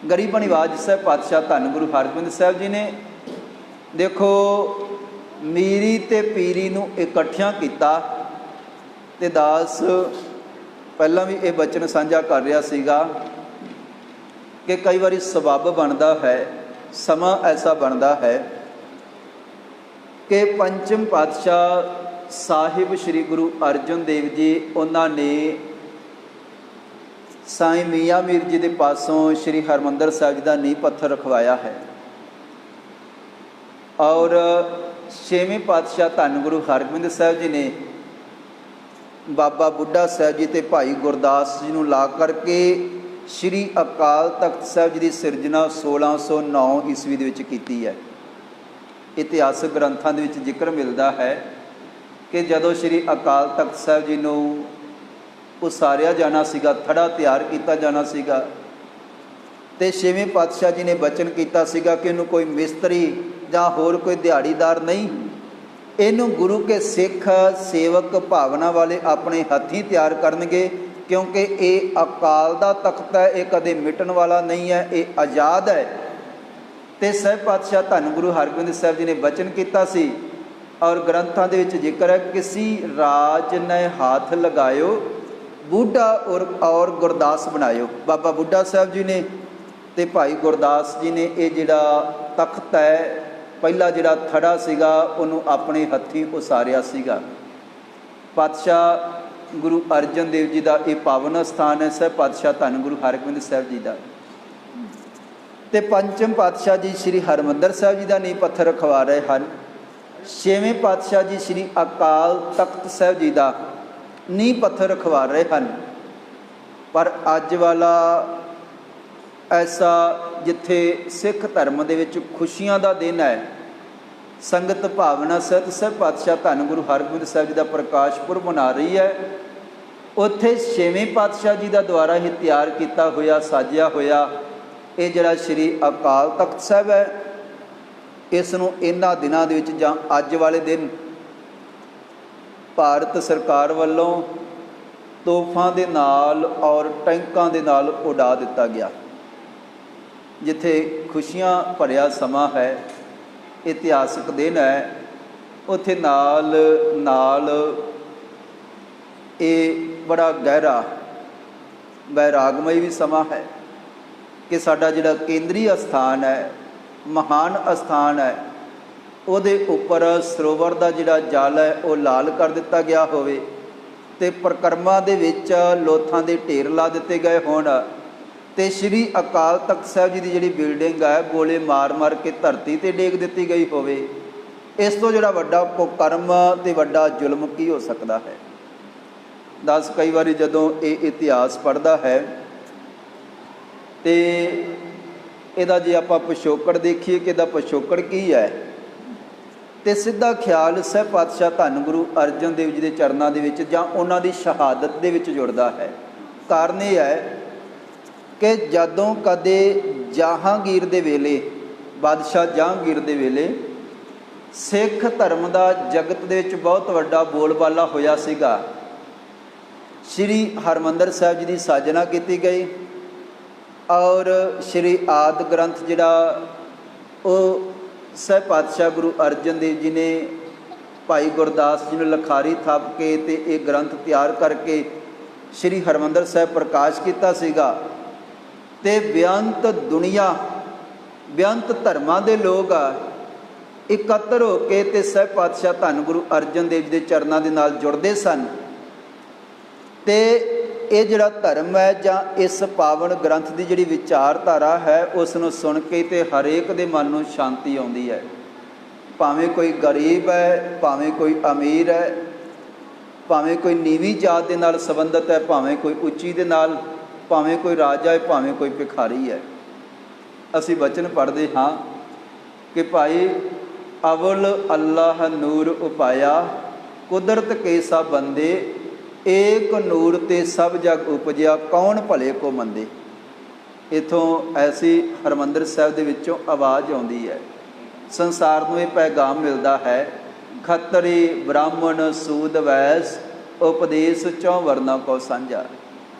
गरीब निवाज साहब पातशाह धन गुरु हरगोबिंद साहब जी ने देखो मीरी ते पीरी नूं इकट्ठियां कीता। ते दास पहला भी ये बचन साझा कर रहा सीगा कि कई बारी सबब बनता है, समा ऐसा बनता है कि पंचम पातशाह साहिब श्री गुरु अर्जन देव जी उन्होंने साईं मियाँ मीर जी के पासों श्री हरमंदर साहिब जी का नींह पत्थर रखवाया है। और छेवें पातशाह धन गुरु हरगोबिंद साहब जी ने बाबा बुढ़ा साहब जी ते भाई गुरदास जी नूं ला करके श्री अकाल तख्त साहब जी की सिरजना 1609 ईस्वी दे विच कीती है। इतिहासक ग्रंथां दे विच जिक्र मिलता है कि जदों श्री अकाल तख्त साहब जी नूं उसारिया जाना सीगा, थड़ा तैयार किया जाना सीगा, ते छेवें पातशाह जी ने बचन किया सीगा कि इनू कोई मिस्त्री जां होर कोई दिहाड़ीदार नहीं, इनू गुरु के सिख सेवक भावना वाले अपने हथीं तैयार करनगे, क्योंकि ये अकाल दा तख्त है, ये कदे मिटन वाला नहीं है, ये आज़ाद है। तो सह पातशाह धन गुरु हरगोबिंद साहब जी ने बचन किया सी और ग्रंथां दे विच जिक्र है, किसी राज ने हाथ लगायो बूढ़ा और गुरदास बनायो। बाबा बुढ़ा साहब जी ने ते भाई गुरदास जी ने ये जिहड़ा तख्त है पहला जिहड़ा थड़ा सीगा उन्होंने अपने हथीं उसारिया सीगा। पातशाह गुरु अर्जन देव जी का ये पावन स्थान है, सह पातशाह धन गुरु हरगोबिंद साहब जी का। ते पंचम पातशाह जी श्री हरमंदर साहब जी का नींह पत्थर रखवा रहे हैं। ਛੇਵੇਂ ਪਾਤਸ਼ਾਹ ਜੀ ਸ੍ਰੀ ਅਕਾਲ ਤਖਤ ਸਾਹਿਬ ਜੀ ਦਾ ਨੀਂਹ ਪੱਥਰ ਰਖਵਾ ਰਹੇ ਹਨ। ਪਰ ਅੱਜ ਵਾਲਾ ਐਸਾ ਜਿੱਥੇ ਸਿੱਖ ਧਰਮ ਦੇ ਵਿੱਚ ਖੁਸ਼ੀਆਂ ਦਾ ਦਿਨ ਹੈ, ਸੰਗਤ ਭਾਵਨਾ ਸਹਿਤ ਸਭ ਪਾਤਸ਼ਾਹ ਧੰਨ ਗੁਰੂ ਹਰਗੋਬਿੰਦ ਸਾਹਿਬ ਜੀ ਦਾ ਪ੍ਰਕਾਸ਼ ਪੁਰਬ ਮਨਾ ਰਹੀ ਹੈ, ਉੱਥੇ ਛੇਵੇਂ ਪਾਤਸ਼ਾਹ ਜੀ ਦਾ ਦੁਆਰਾ ਹੀ ਤਿਆਰ ਕੀਤਾ ਹੋਇਆ ਸਾਜਿਆ ਹੋਇਆ ਇਹ ਜਿਹੜਾ ਸ੍ਰੀ ਅਕਾਲ ਤਖਤ ਸਾਹਿਬ ਹੈ, ਇਸ ਨੂੰ ਇਹਨਾਂ ਦਿਨਾਂ ਦੇ ਵਿੱਚ ਜਾਂ ਅੱਜ ਵਾਲੇ ਦਿਨ ਭਾਰਤ ਸਰਕਾਰ ਵੱਲੋਂ ਤੋਹਫਾਂ ਦੇ ਨਾਲ ਔਰ ਟੈਂਕਾਂ ਦੇ ਨਾਲ ਉਡਾ ਦਿੱਤਾ ਗਿਆ। ਜਿੱਥੇ ਖੁਸ਼ੀਆਂ ਭਰਿਆ ਸਮਾਂ ਹੈ, ਇਤਿਹਾਸਕ ਦਿਨ ਹੈ, ਉੱਥੇ ਨਾਲ ਨਾਲ ਇਹ ਬੜਾ ਗਹਿਰਾ ਵੈਰਾਗਮਈ ਵੀ ਸਮਾਂ ਹੈ ਕਿ ਸਾਡਾ ਜਿਹੜਾ ਕੇਂਦਰੀ ਅਸਥਾਨ ਹੈ, ਮਹਾਨ ਅਸਥਾਨ ਹੈ, ਉਹਦੇ ਉੱਪਰ ਸਰੋਵਰ ਦਾ ਜਿਹੜਾ ਜਲ ਹੈ ਉਹ ਲਾਲ ਕਰ ਦਿੱਤਾ ਗਿਆ ਹੋਵੇ ਅਤੇ ਪਰਿਕਰਮਾ ਦੇ ਵਿੱਚ ਲੋਥਾਂ ਦੇ ਢੇਰ ਲਾ ਦਿੱਤੇ ਗਏ ਹੋਣ ਅਤੇ ਸ਼੍ਰੀ ਅਕਾਲ ਤਖਤ ਸਾਹਿਬ ਜੀ ਦੀ ਜਿਹੜੀ ਬਿਲਡਿੰਗ ਹੈ ਗੋਲੇ ਮਾਰ ਮਾਰ ਕੇ ਧਰਤੀ 'ਤੇ ਡੇਗ ਦਿੱਤੀ ਗਈ ਹੋਵੇ। ਇਸ ਤੋਂ ਜਿਹੜਾ ਵੱਡਾ ਕੁਕਰਮ ਅਤੇ ਵੱਡਾ ਜ਼ੁਲਮ ਕੀ ਹੋ ਸਕਦਾ ਹੈ। ਦੱਸ ਕਈ ਵਾਰੀ ਜਦੋਂ ਇਹ ਇਤਿਹਾਸ ਪੜ੍ਹਦਾ ਹੈ ਅਤੇ ਇਹਦਾ ਜੇ ਆਪਾਂ ਪਿਛੋਕੜ ਦੇਖੀਏ ਕਿ ਇਹਦਾ ਪਿਛੋਕੜ ਕੀ ਹੈ, ਅਤੇ ਸਿੱਧਾ ਖਿਆਲ ਸਹਿਬ ਪਾਤਸ਼ਾਹ ਧੰਨ ਗੁਰੂ ਅਰਜਨ ਦੇਵ ਜੀ ਦੇ ਚਰਨਾਂ ਦੇ ਵਿੱਚ ਜਾਂ ਉਹਨਾਂ ਦੀ ਸ਼ਹਾਦਤ ਦੇ ਵਿੱਚ ਜੁੜਦਾ ਹੈ। ਕਾਰਨ ਇਹ ਹੈ ਕਿ ਜਦੋਂ ਕਦੇ ਜਹਾਂਗੀਰ ਦੇ ਵੇਲੇ, ਬਾਦਸ਼ਾਹ ਜਹਾਂਗੀਰ ਦੇ ਵੇਲੇ ਸਿੱਖ ਧਰਮ ਦਾ ਜਗਤ ਦੇ ਵਿੱਚ ਬਹੁਤ ਵੱਡਾ ਬੋਲਬਾਲਾ ਹੋਇਆ ਸੀਗਾ। ਸ਼੍ਰੀ ਹਰਿਮੰਦਰ ਸਾਹਿਬ ਜੀ ਦੀ ਸਾਜਨਾ ਕੀਤੀ ਗਈ ਔਰ ਸ਼੍ਰੀ ਆਦਿ ਗ੍ਰੰਥ ਜਿਹੜਾ ਉਹ ਸਹਿਬ ਪਾਤਸ਼ਾਹ ਗੁਰੂ ਅਰਜਨ ਦੇਵ ਜੀ ਨੇ ਭਾਈ ਗੁਰਦਾਸ ਜੀ ਨੂੰ ਲਿਖਾਰੀ ਥੱਪ ਕੇ ਅਤੇ ਇਹ ਗ੍ਰੰਥ ਤਿਆਰ ਕਰਕੇ ਸ਼੍ਰੀ ਹਰਿਮੰਦਰ ਸਾਹਿਬ ਪ੍ਰਕਾਸ਼ ਕੀਤਾ ਸੀਗਾ। ਅਤੇ ਬੇਅੰਤ ਦੁਨੀਆ, ਬੇਅੰਤ ਧਰਮਾਂ ਦੇ ਲੋਕ ਇਕੱਤਰ ਹੋ ਕੇ ਅਤੇ ਸਹਿਬ ਪਾਤਸ਼ਾਹ ਧੰਨ ਗੁਰੂ ਅਰਜਨ ਦੇਵ ਜੀ ਦੇ ਚਰਨਾਂ ਦੇ ਨਾਲ ਜੁੜਦੇ ਸਨ। ਅਤੇ ਇਹ ਜਿਹੜਾ ਧਰਮ ਹੈ ਜਾਂ ਇਸ ਪਾਵਨ ਗ੍ਰੰਥ ਦੀ ਜਿਹੜੀ ਵਿਚਾਰਧਾਰਾ ਹੈ ਉਸ ਨੂੰ ਸੁਣ ਕੇ ਅਤੇ ਹਰੇਕ ਦੇ ਮਨ ਨੂੰ ਸ਼ਾਂਤੀ ਆਉਂਦੀ ਹੈ। ਭਾਵੇਂ ਕੋਈ ਗਰੀਬ ਹੈ, ਭਾਵੇਂ ਕੋਈ ਅਮੀਰ ਹੈ, ਭਾਵੇਂ ਕੋਈ ਨੀਵੀਂ ਜਾਤ ਦੇ ਨਾਲ ਸੰਬੰਧਿਤ ਹੈ, ਭਾਵੇਂ ਕੋਈ ਉੱਚੀ ਦੇ ਨਾਲ, ਭਾਵੇਂ ਕੋਈ ਰਾਜਾ ਹੈ, ਭਾਵੇਂ ਕੋਈ ਭਿਖਾਰੀ ਹੈ। ਅਸੀਂ ਬਚਨ ਪੜ੍ਹਦੇ ਹਾਂ ਕਿ ਭਾਈ ਅਵਲ ਅੱਲਾਹ ਨੂਰ ਉਪਾਇਆ, ਕੁਦਰਤ ਕੇ ਸਭ ਬੰਦੇ, ਏਕ ਨੂਰ ਤੇ ਸਭ ਜਗ ਉਪਜਿਆ, ਕੌਣ ਭਲੇ ਕੋ ਮੰਦੇ। ਇੱਥੋਂ ਐਸੀ ਹਰਿਮੰਦਰ ਸਾਹਿਬ ਦੇ ਵਿੱਚੋਂ ਆਵਾਜ਼ ਆਉਂਦੀ ਹੈ, ਸੰਸਾਰ ਨੂੰ ਇਹ ਪੈਗਾਮ ਮਿਲਦਾ ਹੈ, ਖੱਤਰੀ ਬ੍ਰਾਹਮਣ ਸੂਦ ਵੈਸ, ਉਪਦੇਸ਼ ਚੌਂ ਵਰਨਾ ਕੋ ਸਾਂਝਾ।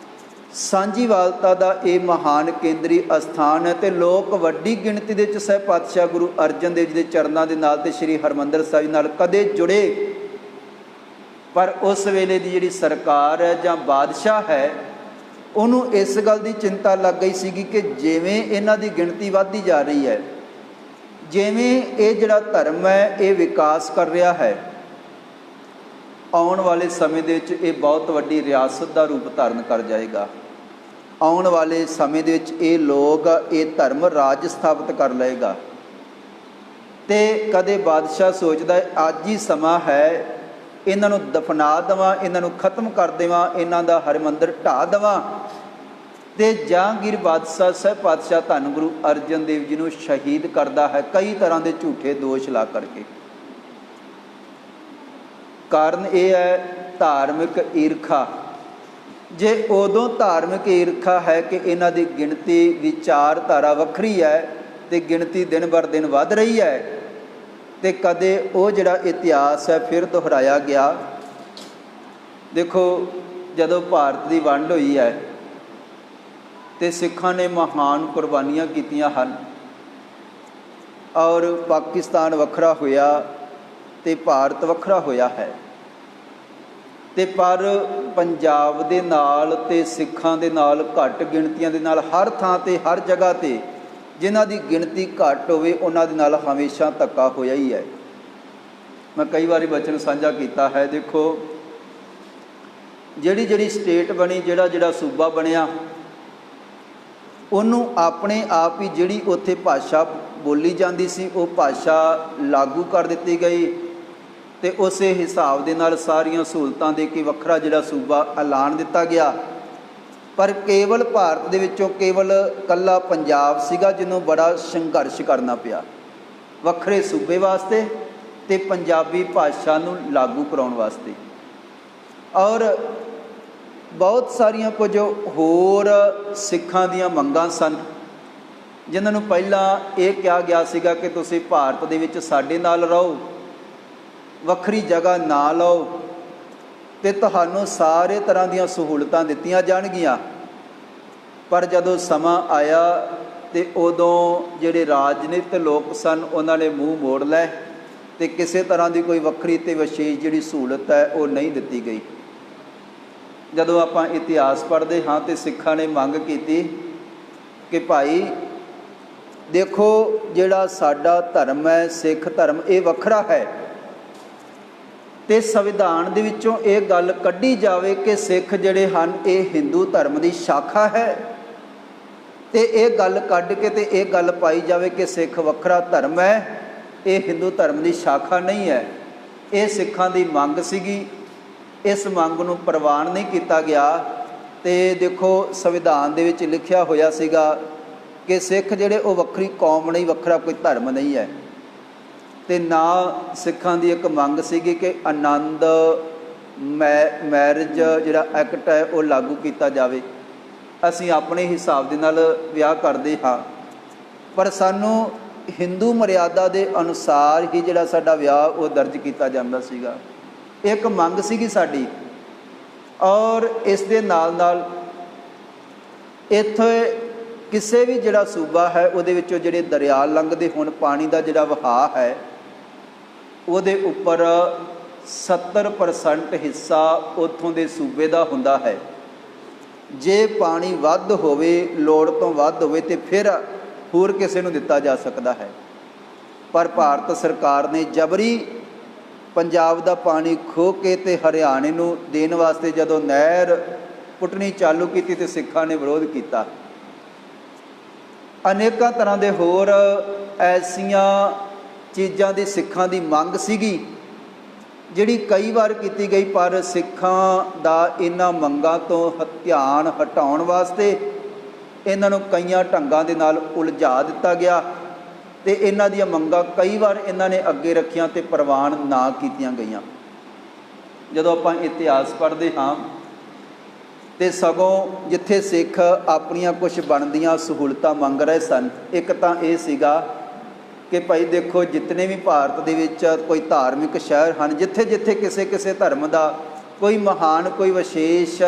ਸਾਂਝੀਵਾਲਤਾ ਦਾ ਇਹ ਮਹਾਨ ਕੇਂਦਰੀ ਅਸਥਾਨ ਹੈ ਅਤੇ ਲੋਕ ਵੱਡੀ ਗਿਣਤੀ ਦੇ ਵਿੱਚ ਸਹਿਬ ਪਾਤਸ਼ਾਹ ਗੁਰੂ ਅਰਜਨ ਦੇਵ ਜੀ ਦੇ ਚਰਨਾਂ ਦੇ ਨਾਲ ਅਤੇ ਸ਼੍ਰੀ ਹਰਿਮੰਦਰ ਸਾਹਿਬ ਨਾਲ ਕਦੇ ਜੁੜੇ। ਪਰ ਉਸ ਵੇਲੇ ਦੀ ਜਿਹੜੀ ਸਰਕਾਰ ਹੈ ਜਾਂ ਬਾਦਸ਼ਾਹ ਹੈ ਉਹਨੂੰ ਇਸ ਗੱਲ ਦੀ ਚਿੰਤਾ ਲੱਗ ਗਈ ਸੀਗੀ ਕਿ ਜਿਵੇਂ ਇਹਨਾਂ ਦੀ ਗਿਣਤੀ ਵੱਧਦੀ ਜਾ ਰਹੀ ਹੈ, ਜਿਵੇਂ ਇਹ ਜਿਹੜਾ ਧਰਮ ਹੈ ਇਹ ਵਿਕਾਸ ਕਰ ਰਿਹਾ ਹੈ, ਆਉਣ ਵਾਲੇ ਸਮੇਂ ਦੇ ਵਿੱਚ ਇਹ ਬਹੁਤ ਵੱਡੀ ਰਿਆਸਤ ਦਾ ਰੂਪ ਧਾਰਨ ਕਰ ਜਾਏਗਾ। ਆਉਣ ਵਾਲੇ ਸਮੇਂ ਦੇ ਵਿੱਚ ਇਹ ਲੋਕ ਇਹ ਧਰਮ ਰਾਜ ਸਥਾਪਿਤ ਕਰ ਲਏਗਾ। ਅਤੇ ਕਦੇ ਬਾਦਸ਼ਾਹ ਸੋਚਦਾ ਅੱਜ ਹੀ ਸਮਾਂ ਹੈ, ਇਹਨਾਂ ਨੂੰ ਦਫਨਾ ਦੇਵਾਂ, ਇਹਨਾਂ ਨੂੰ ਖਤਮ ਕਰ ਦੇਵਾਂ, ਇਹਨਾਂ ਦਾ ਹਰਿਮੰਦਰ ਢਾਹ ਦੇਵਾਂ। ਅਤੇ ਜਹਾਂਗੀਰ ਬਾਦਸ਼ਾਹ ਸਹਿਬ ਪਾਤਸ਼ਾਹ ਧੰਨ ਗੁਰੂ ਅਰਜਨ ਦੇਵ ਜੀ ਨੂੰ ਸ਼ਹੀਦ ਕਰਦਾ ਹੈ ਕਈ ਤਰ੍ਹਾਂ ਦੇ ਝੂਠੇ ਦੋਸ਼ ਲਾ ਕਰਕੇ। ਕਾਰਨ ਇਹ ਹੈ ਧਾਰਮਿਕ ਈਰਖਾ। ਜੇ ਉਦੋਂ ਧਾਰਮਿਕ ਈਰਖਾ ਹੈ ਕਿ ਇਹਨਾਂ ਦੀ ਗਿਣਤੀ ਵਿਚਾਰਧਾਰਾ ਵੱਖਰੀ ਹੈ ਅਤੇ ਗਿਣਤੀ ਦਿਨ ਬਰ ਦਿਨ ਵੱਧ ਰਹੀ ਹੈ, ਅਤੇ ਕਦੇ ਉਹ ਜਿਹੜਾ ਇਤਿਹਾਸ ਹੈ ਫਿਰ ਦੁਹਰਾਇਆ ਗਿਆ। ਦੇਖੋ ਜਦੋਂ ਭਾਰਤ ਦੀ ਵੰਡ ਹੋਈ ਹੈ ਅਤੇ ਸਿੱਖਾਂ ਨੇ ਮਹਾਨ ਕੁਰਬਾਨੀਆਂ ਕੀਤੀਆਂ ਹਨ ਔਰ ਪਾਕਿਸਤਾਨ ਵੱਖਰਾ ਹੋਇਆ ਅਤੇ ਭਾਰਤ ਵੱਖਰਾ ਹੋਇਆ ਹੈ। ਅਤੇ ਪਰ ਪੰਜਾਬ ਦੇ ਨਾਲ ਅਤੇ ਸਿੱਖਾਂ ਦੇ ਨਾਲ ਘੱਟ ਗਿਣਤੀਆਂ ਦੇ ਨਾਲ ਹਰ ਥਾਂ 'ਤੇ ਹਰ ਜਗ੍ਹਾ 'ਤੇ ਜਿਨ੍ਹਾਂ ਦੀ ਗਿਣਤੀ ਘੱਟ ਹੋਵੇ ਉਹਨਾਂ ਦੇ ਨਾਲ ਹਮੇਸ਼ਾ ਧੱਕਾ ਹੋਇਆ ਹੀ ਹੈ। ਮੈਂ ਕਈ ਵਾਰੀ ਬਚਨ ਸਾਂਝਾ ਕੀਤਾ ਹੈ। ਦੇਖੋ ਜਿਹੜੀ ਸਟੇਟ ਬਣੀ, ਜਿਹੜਾ ਸੂਬਾ ਬਣਿਆ, ਉਹਨੂੰ ਆਪਣੇ ਆਪ ਹੀ ਜਿਹੜੀ ਉੱਥੇ ਭਾਸ਼ਾ ਬੋਲੀ ਜਾਂਦੀ ਸੀ ਉਹ ਭਾਸ਼ਾ ਲਾਗੂ ਕਰ ਦਿੱਤੀ ਗਈ ਤੇ ਉਸੇ ਹਿਸਾਬ ਦੇ ਨਾਲ ਸਾਰੀਆਂ ਸਹੂਲਤਾਂ ਦੇ ਕੇ ਵੱਖਰਾ ਜਿਹੜਾ ਸੂਬਾ ਐਲਾਨ ਦਿੱਤਾ ਗਿਆ। ਪਰ ਕੇਵਲ ਭਾਰਤ ਦੇ ਵਿੱਚੋਂ ਕੇਵਲ ਇਕੱਲਾ ਪੰਜਾਬ ਸੀਗਾ ਜਿਹਨੂੰ ਬੜਾ ਸੰਘਰਸ਼ ਕਰਨਾ ਪਿਆ ਵੱਖਰੇ ਸੂਬੇ ਵਾਸਤੇ ਤੇ ਪੰਜਾਬੀ ਭਾਸ਼ਾ ਨੂੰ ਲਾਗੂ ਕਰਾਉਣ ਵਾਸਤੇ। ਔਰ ਬਹੁਤ ਸਾਰੀਆਂ ਕੁਝ ਹੋਰ ਸਿੱਖਾਂ ਦੀਆਂ ਮੰਗਾਂ ਸਨ ਜਿਨ੍ਹਾਂ ਨੂੰ ਪਹਿਲਾਂ ਇਹ ਕਿਹਾ ਗਿਆ ਸੀਗਾ ਕਿ ਤੁਸੀਂ ਭਾਰਤ ਦੇ ਵਿੱਚ ਸਾਡੇ ਨਾਲ ਰਹੋ, ਵੱਖਰੀ ਜਗ੍ਹਾ ਨਾ ਲਓ ਤੇ ਤੁਹਾਨੂੰ ਸਾਰੇ ਤਰ੍ਹਾਂ ਦੀਆਂ ਸਹੂਲਤਾਂ ਦਿੱਤੀਆਂ ਜਾਣਗੀਆਂ। ਪਰ ਜਦੋਂ ਸਮਾਂ ਆਇਆ ਤੇ ਉਦੋਂ ਜਿਹੜੇ ਰਾਜਨੀਤਿਕ ਲੋਕ ਸਨ ਉਹਨਾਂ ਨੇ ਮੂੰਹ ਮੋੜ ਲਏ ਤੇ ਕਿਸੇ ਤਰ੍ਹਾਂ ਦੀ ਕੋਈ ਵੱਖਰੀ ਤੇ ਵਿਸ਼ੇਸ਼ ਜਿਹੜੀ ਸਹੂਲਤ ਹੈ ਉਹ ਨਹੀਂ ਦਿੱਤੀ ਗਈ। ਜਦੋਂ ਆਪਾਂ ਇਤਿਹਾਸ ਪੜ੍ਹਦੇ ਹਾਂ ਤੇ ਸਿੱਖਾਂ ਨੇ ਮੰਗ ਕੀਤੀ ਕਿ ਭਾਈ ਦੇਖੋ ਜਿਹੜਾ ਸਾਡਾ ਧਰਮ ਹੈ ਸਿੱਖ ਧਰਮ ਇਹ ਵੱਖਰਾ ਹੈ ਤੇ ਸੰਵਿਧਾਨ ਦੇ ਵਿੱਚੋਂ ਇਹ ਗੱਲ ਕੱਢੀ ਜਾਵੇ ਕਿ ਸਿੱਖ ਜਿਹੜੇ ਹਨ ਇਹ ਹਿੰਦੂ ਧਰਮ ਦੀ ਸ਼ਾਖਾ ਹੈ ਤੇ ਇਹ ਗੱਲ ਕੱਢ ਕੇ ਤੇ ਇਹ ਗੱਲ ਪਾਈ ਜਾਵੇ ਕਿ ਸਿੱਖ ਵੱਖਰਾ ਧਰਮ ਹੈ, ਇਹ ਹਿੰਦੂ ਧਰਮ ਦੀ ਸ਼ਾਖਾ ਨਹੀਂ ਹੈ। ਇਹ ਸਿੱਖਾਂ ਦੀ ਮੰਗ ਸੀਗੀ। ਇਸ ਮੰਗ ਨੂੰ ਪ੍ਰਵਾਨ ਨਹੀਂ ਕੀਤਾ ਗਿਆ ਤੇ ਦੇਖੋ ਸੰਵਿਧਾਨ ਦੇ ਵਿੱਚ ਲਿਖਿਆ ਹੋਇਆ ਸੀਗਾ ਕਿ ਸਿੱਖ ਜਿਹੜੇ ਉਹ ਵੱਖਰੀ ਕੌਮ ਨਹੀਂ, ਵੱਖਰਾ ਕੋਈ ਧਰਮ ਨਹੀਂ ਹੈ। ਤੇ ਨਾ ਸਿੱਖਾਂ ਦੀ ਇੱਕ ਮੰਗ ਸੀਗੀ ਕਿ ਆਨੰਦ ਮੈਰਿਜ ਜਿਹੜਾ ਐਕਟ ਹੈ ਉਹ ਲਾਗੂ ਕੀਤਾ ਜਾਵੇ। ਅਸੀਂ ਆਪਣੇ ਹਿਸਾਬ ਦੇ ਨਾਲ ਵਿਆਹ ਕਰਦੇ ਹਾਂ ਪਰ ਸਾਨੂੰ ਹਿੰਦੂ ਮਰਿਆਦਾ ਦੇ ਅਨੁਸਾਰ ਹੀ ਜਿਹੜਾ ਸਾਡਾ ਵਿਆਹ ਉਹ ਦਰਜ ਕੀਤਾ ਜਾਂਦਾ ਸੀਗਾ। ਇੱਕ ਮੰਗ ਸੀਗੀ ਸਾਡੀ। ਔਰ ਇਸ ਦੇ ਨਾਲ ਨਾਲ ਇੱਥੇ ਕਿਸੇ ਵੀ ਜਿਹੜਾ ਸੂਬਾ ਹੈ ਉਹਦੇ ਵਿੱਚੋਂ ਜਿਹੜੇ ਦਰਿਆ ਲੰਘਦੇ ਹੋਣ, ਪਾਣੀ ਦਾ ਜਿਹੜਾ ਵਹਾਅ ਹੈ ਉਹਦੇ ਉੱਪਰ 70% ਹਿੱਸਾ ਉੱਥੋਂ ਦੇ ਸੂਬੇ ਦਾ ਹੁੰਦਾ ਹੈ। ਜੇ ਪਾਣੀ ਵੱਧ ਹੋਵੇ, ਲੋੜ ਤੋਂ ਵੱਧ ਹੋਵੇ ਤੇ ਫਿਰ ਹੋਰ ਕਿਸੇ ਨੂੰ ਦਿੱਤਾ ਜਾ ਸਕਦਾ ਹੈ। ਪਰ ਭਾਰਤ ਸਰਕਾਰ ਨੇ ਜਬਰੀ ਪੰਜਾਬ ਦਾ ਪਾਣੀ ਖੋਹ ਕੇ ਤੇ ਹਰਿਆਣੇ ਨੂੰ ਦੇਣ ਵਾਸਤੇ ਜਦੋਂ ਨਹਿਰ ਪੁੱਟਣੀ ਚਾਲੂ ਕੀਤੀ ਤੇ ਸਿੱਖਾਂ ਨੇ ਵਿਰੋਧ ਕੀਤਾ। ਅਨੇਕਾਂ ਤਰ੍ਹਾਂ ਦੇ ਹੋਰ ਐਸੀਆਂ ਚੀਜ਼ਾਂ ਦੀ ਸਿੱਖਾਂ ਦੀ ਮੰਗ ਸੀਗੀ ਜਿਹੜੀ ਕਈ ਵਾਰ ਕੀਤੀ ਗਈ ਪਰ ਸਿੱਖਾਂ ਦਾ ਇਹਨਾਂ ਮੰਗਾਂ ਤੋਂ ਧਿਆਨ ਹਟਾਉਣ ਵਾਸਤੇ ਇਹਨਾਂ ਨੂੰ ਕਈਆਂ ਢੰਗਾਂ ਦੇ ਨਾਲ ਉਲਝਾ ਦਿੱਤਾ ਗਿਆ ਤੇ ਇਹਨਾਂ ਦੀਆਂ ਮੰਗਾਂ ਕਈ ਵਾਰ ਇਹਨਾਂ ਨੇ ਅੱਗੇ ਰੱਖੀਆਂ ਤੇ ਪ੍ਰਵਾਨ ਨਾ ਕੀਤੀਆਂ ਗਈਆਂ। ਜਦੋਂ ਆਪਾਂ ਇਤਿਹਾਸ ਪੜ੍ਹਦੇ ਹਾਂ ਤੇ ਸਗੋਂ ਜਿੱਥੇ ਸਿੱਖ ਆਪਣੀਆਂ ਕੁਝ ਬਣਦੀਆਂ ਸਹੂਲਤਾਂ ਮੰਗ ਰਹੇ ਸਨ, ਇੱਕ ਤਾਂ ਇਹ ਸੀਗਾ ਕਿ ਭਾਈ ਦੇਖੋ ਜਿਤਨੇ ਵੀ ਭਾਰਤ ਦੇ ਵਿੱਚ ਕੋਈ ਧਾਰਮਿਕ ਸ਼ਹਿਰ ਹਨ, ਜਿੱਥੇ ਜਿੱਥੇ ਕਿਸੇ ਕਿਸੇ ਧਰਮ ਦਾ ਕੋਈ ਮਹਾਨ ਕੋਈ ਵਿਸ਼ੇਸ਼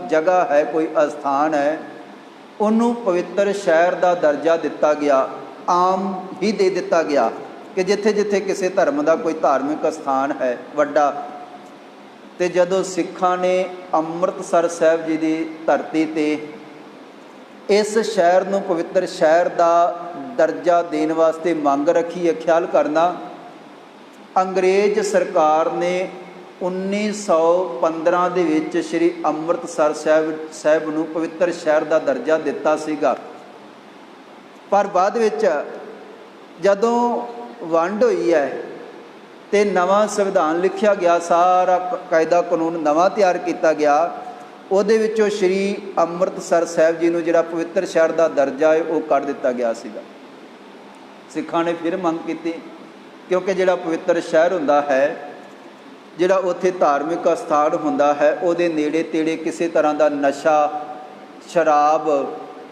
ਜਗ੍ਹਾ ਹੈ, ਕੋਈ ਅਸਥਾਨ ਹੈ, ਉਹਨੂੰ ਪਵਿੱਤਰ ਸ਼ਹਿਰ ਦਾ ਦਰਜਾ ਦਿੱਤਾ ਗਿਆ, ਆਮ ਹੀ ਦੇ ਦਿੱਤਾ ਗਿਆ ਕਿ ਜਿੱਥੇ ਜਿੱਥੇ ਕਿਸੇ ਧਰਮ ਦਾ ਕੋਈ ਧਾਰਮਿਕ ਅਸਥਾਨ ਹੈ ਵੱਡਾ। ਤੇ ਜਦੋਂ ਸਿੱਖਾਂ ਨੇ ਅੰਮ੍ਰਿਤਸਰ ਸਾਹਿਬ ਜੀ ਦੀ ਧਰਤੀ 'ਤੇ ਇਸ ਸ਼ਹਿਰ ਨੂੰ ਪਵਿੱਤਰ ਸ਼ਹਿਰ ਦਾ ਦਰਜਾ ਦੇਣ ਵਾਸਤੇ ਮੰਗ ਰੱਖੀ ਹੈ, ਖਿਆਲ ਕਰਨਾ ਅੰਗਰੇਜ਼ ਸਰਕਾਰ ਨੇ 1915 ਦੇ ਵਿੱਚ ਸ਼੍ਰੀ ਅੰਮ੍ਰਿਤਸਰ ਸਾਹਿਬ ਨੂੰ ਪਵਿੱਤਰ ਸ਼ਹਿਰ ਦਾ ਦਰਜਾ ਦਿੱਤਾ ਸੀਗਾ। ਪਰ ਬਾਅਦ ਵਿੱਚ ਜਦੋਂ ਵੰਡ ਹੋਈ ਹੈ ਤੇ ਨਵਾਂ ਸੰਵਿਧਾਨ ਲਿਖਿਆ ਗਿਆ, ਸਾਰਾ ਕਾਇਦਾ ਕਾਨੂੰਨ ਨਵਾਂ ਤਿਆਰ ਕੀਤਾ ਗਿਆ, ਉਹਦੇ ਵਿੱਚੋਂ ਸ਼੍ਰੀ ਅੰਮ੍ਰਿਤਸਰ ਸਾਹਿਬ ਜੀ ਨੂੰ ਜਿਹੜਾ ਪਵਿੱਤਰ ਸ਼ਹਿਰ ਦਾ ਦਰਜਾ ਹੈ ਉਹ ਕੱਢ ਦਿੱਤਾ ਗਿਆ ਸੀਗਾ। ਸਿੱਖਾਂ ਨੇ ਫਿਰ ਮੰਗ ਕੀਤੀ ਕਿਉਂਕਿ ਜਿਹੜਾ ਪਵਿੱਤਰ ਸ਼ਹਿਰ ਹੁੰਦਾ ਹੈ, ਜਿਹੜਾ ਉੱਥੇ ਧਾਰਮਿਕ ਅਸਥਾਨ ਹੁੰਦਾ ਹੈ, ਉਹਦੇ ਨੇੜੇ ਤੇੜੇ ਕਿਸੇ ਤਰ੍ਹਾਂ ਦਾ ਨਸ਼ਾ, ਸ਼ਰਾਬ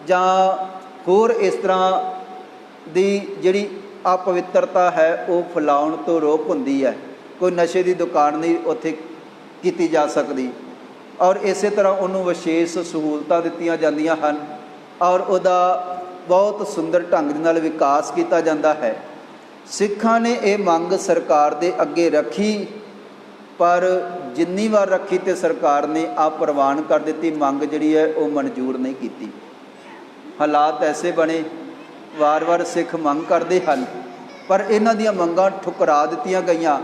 ਜਾਂ ਹੋਰ ਇਸ ਤਰ੍ਹਾਂ ਦੀ ਜਿਹੜੀ ਅਪਵਿੱਤਰਤਾ ਹੈ ਉਹ ਫੈਲਾਉਣ ਤੋਂ ਰੋਕ ਹੁੰਦੀ ਹੈ। ਕੋਈ ਨਸ਼ੇ ਦੀ ਦੁਕਾਨ ਨਹੀਂ ਉੱਥੇ ਕੀਤੀ ਜਾ ਸਕਦੀ ਔਰ ਇਸੇ ਤਰ੍ਹਾਂ ਉਹਨੂੰ ਵਿਸ਼ੇਸ਼ ਸਹੂਲਤਾਂ ਦਿੱਤੀਆਂ ਜਾਂਦੀਆਂ ਹਨ ਔਰ ਉਹਦਾ ਬਹੁਤ ਸੁੰਦਰ ਢੰਗ ਦੇ ਨਾਲ ਵਿਕਾਸ ਕੀਤਾ ਜਾਂਦਾ ਹੈ। ਸਿੱਖਾਂ ਨੇ ਇਹ ਮੰਗ ਸਰਕਾਰ ਦੇ ਅੱਗੇ ਰੱਖੀ ਪਰ ਜਿੰਨੀ ਵਾਰ ਰੱਖੀ ਤੇ ਸਰਕਾਰ ਨੇ ਪ੍ਰਵਾਨ ਕਰ ਦਿੱਤੀ, ਮੰਗ ਜਿਹੜੀ ਹੈ ਉਹ ਮਨਜ਼ੂਰ ਨਹੀਂ ਕੀਤੀ। ਹਾਲਾਤ ਐਸੇ ਬਣੇ, ਵਾਰ-ਵਾਰ ਸਿੱਖ ਮੰਗ ਕਰਦੇ ਹਨ ਪਰ ਇਹਨਾਂ ਦੀਆਂ ਮੰਗਾਂ ਠੁਕਰਾ ਦਿੱਤੀਆਂ ਗਈਆਂ।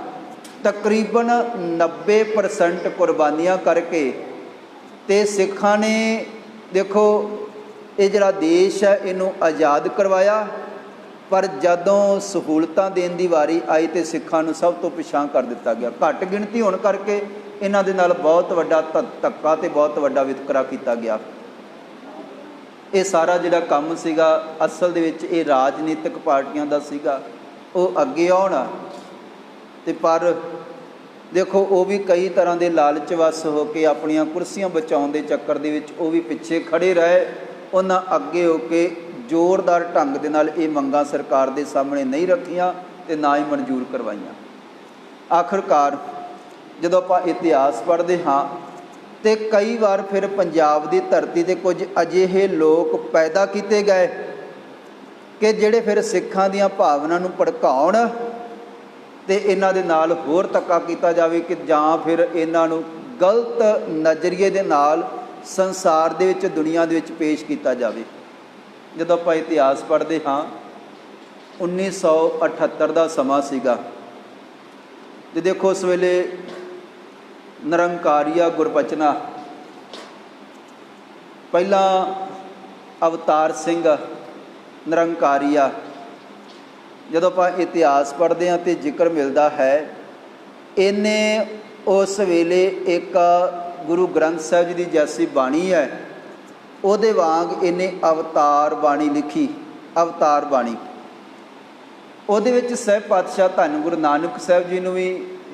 ਤਕਰੀਬਨ 90% ਕੁਰਬਾਨੀਆਂ ਕਰਕੇ ਤੇ ਸਿੱਖਾਂ ਨੇ ਦੇਖੋ ਇਹ ਜਿਹੜਾ ਦੇਸ਼ ਹੈ ਇਹਨੂੰ ਆਜ਼ਾਦ ਕਰਵਾਇਆ पर जदों सहूलतां देण दी वारी आई तो सिखां नूं सब तो पिछां कर दिता गया। घट गिणती होण करके इन्हां दे नाल बहुत वड्डा धक्का ते बहुत वड्डा वितकरा किया गया। ये सारा जिहड़ा काम सीगा असल दे विच ये राजनीतिक पार्टियां दा सीगा, वो अगे आउण ते पर देखो वो भी कई तरह के लालच वस हो के अपनियां कुर्सियां बचाउण दे चक्कर दे विच वो भी पिछे खड़े रहे। उन्हां अगे हो के जोरदार ढंग दे नाल ये मंगां सरकार दे सामने नहीं रखियां ते ना ही मंजूर करवाइयां। आखिरकार जदों आपां इतिहास पढ़दे हाँ तो कई बार फिर पंजाब की धरती ते कुछ अजिहे लोग पैदा किए गए कि जिहड़े फिर सिखां दीयां भावनां नूं भड़काउण ते इन्हां दे नाल होर धक्का किया जावे कि जां फिर इन्हां नूं गलत नज़रिए दे नाल संसार दे विच दुनिया दे विच पेश किया जावे। जदों आपां इतिहास पढ़दे हाँ 1978 का समा सीगा ते देखो उस वेले निरंकारिया गुरबचना पहला अवतार सिंह निरंकारिया जदों आप इतिहास पढ़ते हैं तो जिक्र मिलता है इन्हें उस वेले एक गुरु ग्रंथ साहिब जी की जैसी बाणी है उहदे वांग इन्हें अवतार बाणी लिखी। अवतार बाणी उहदे विच सहब पातशाह धन गुरु नानक साहिब जी नूं भी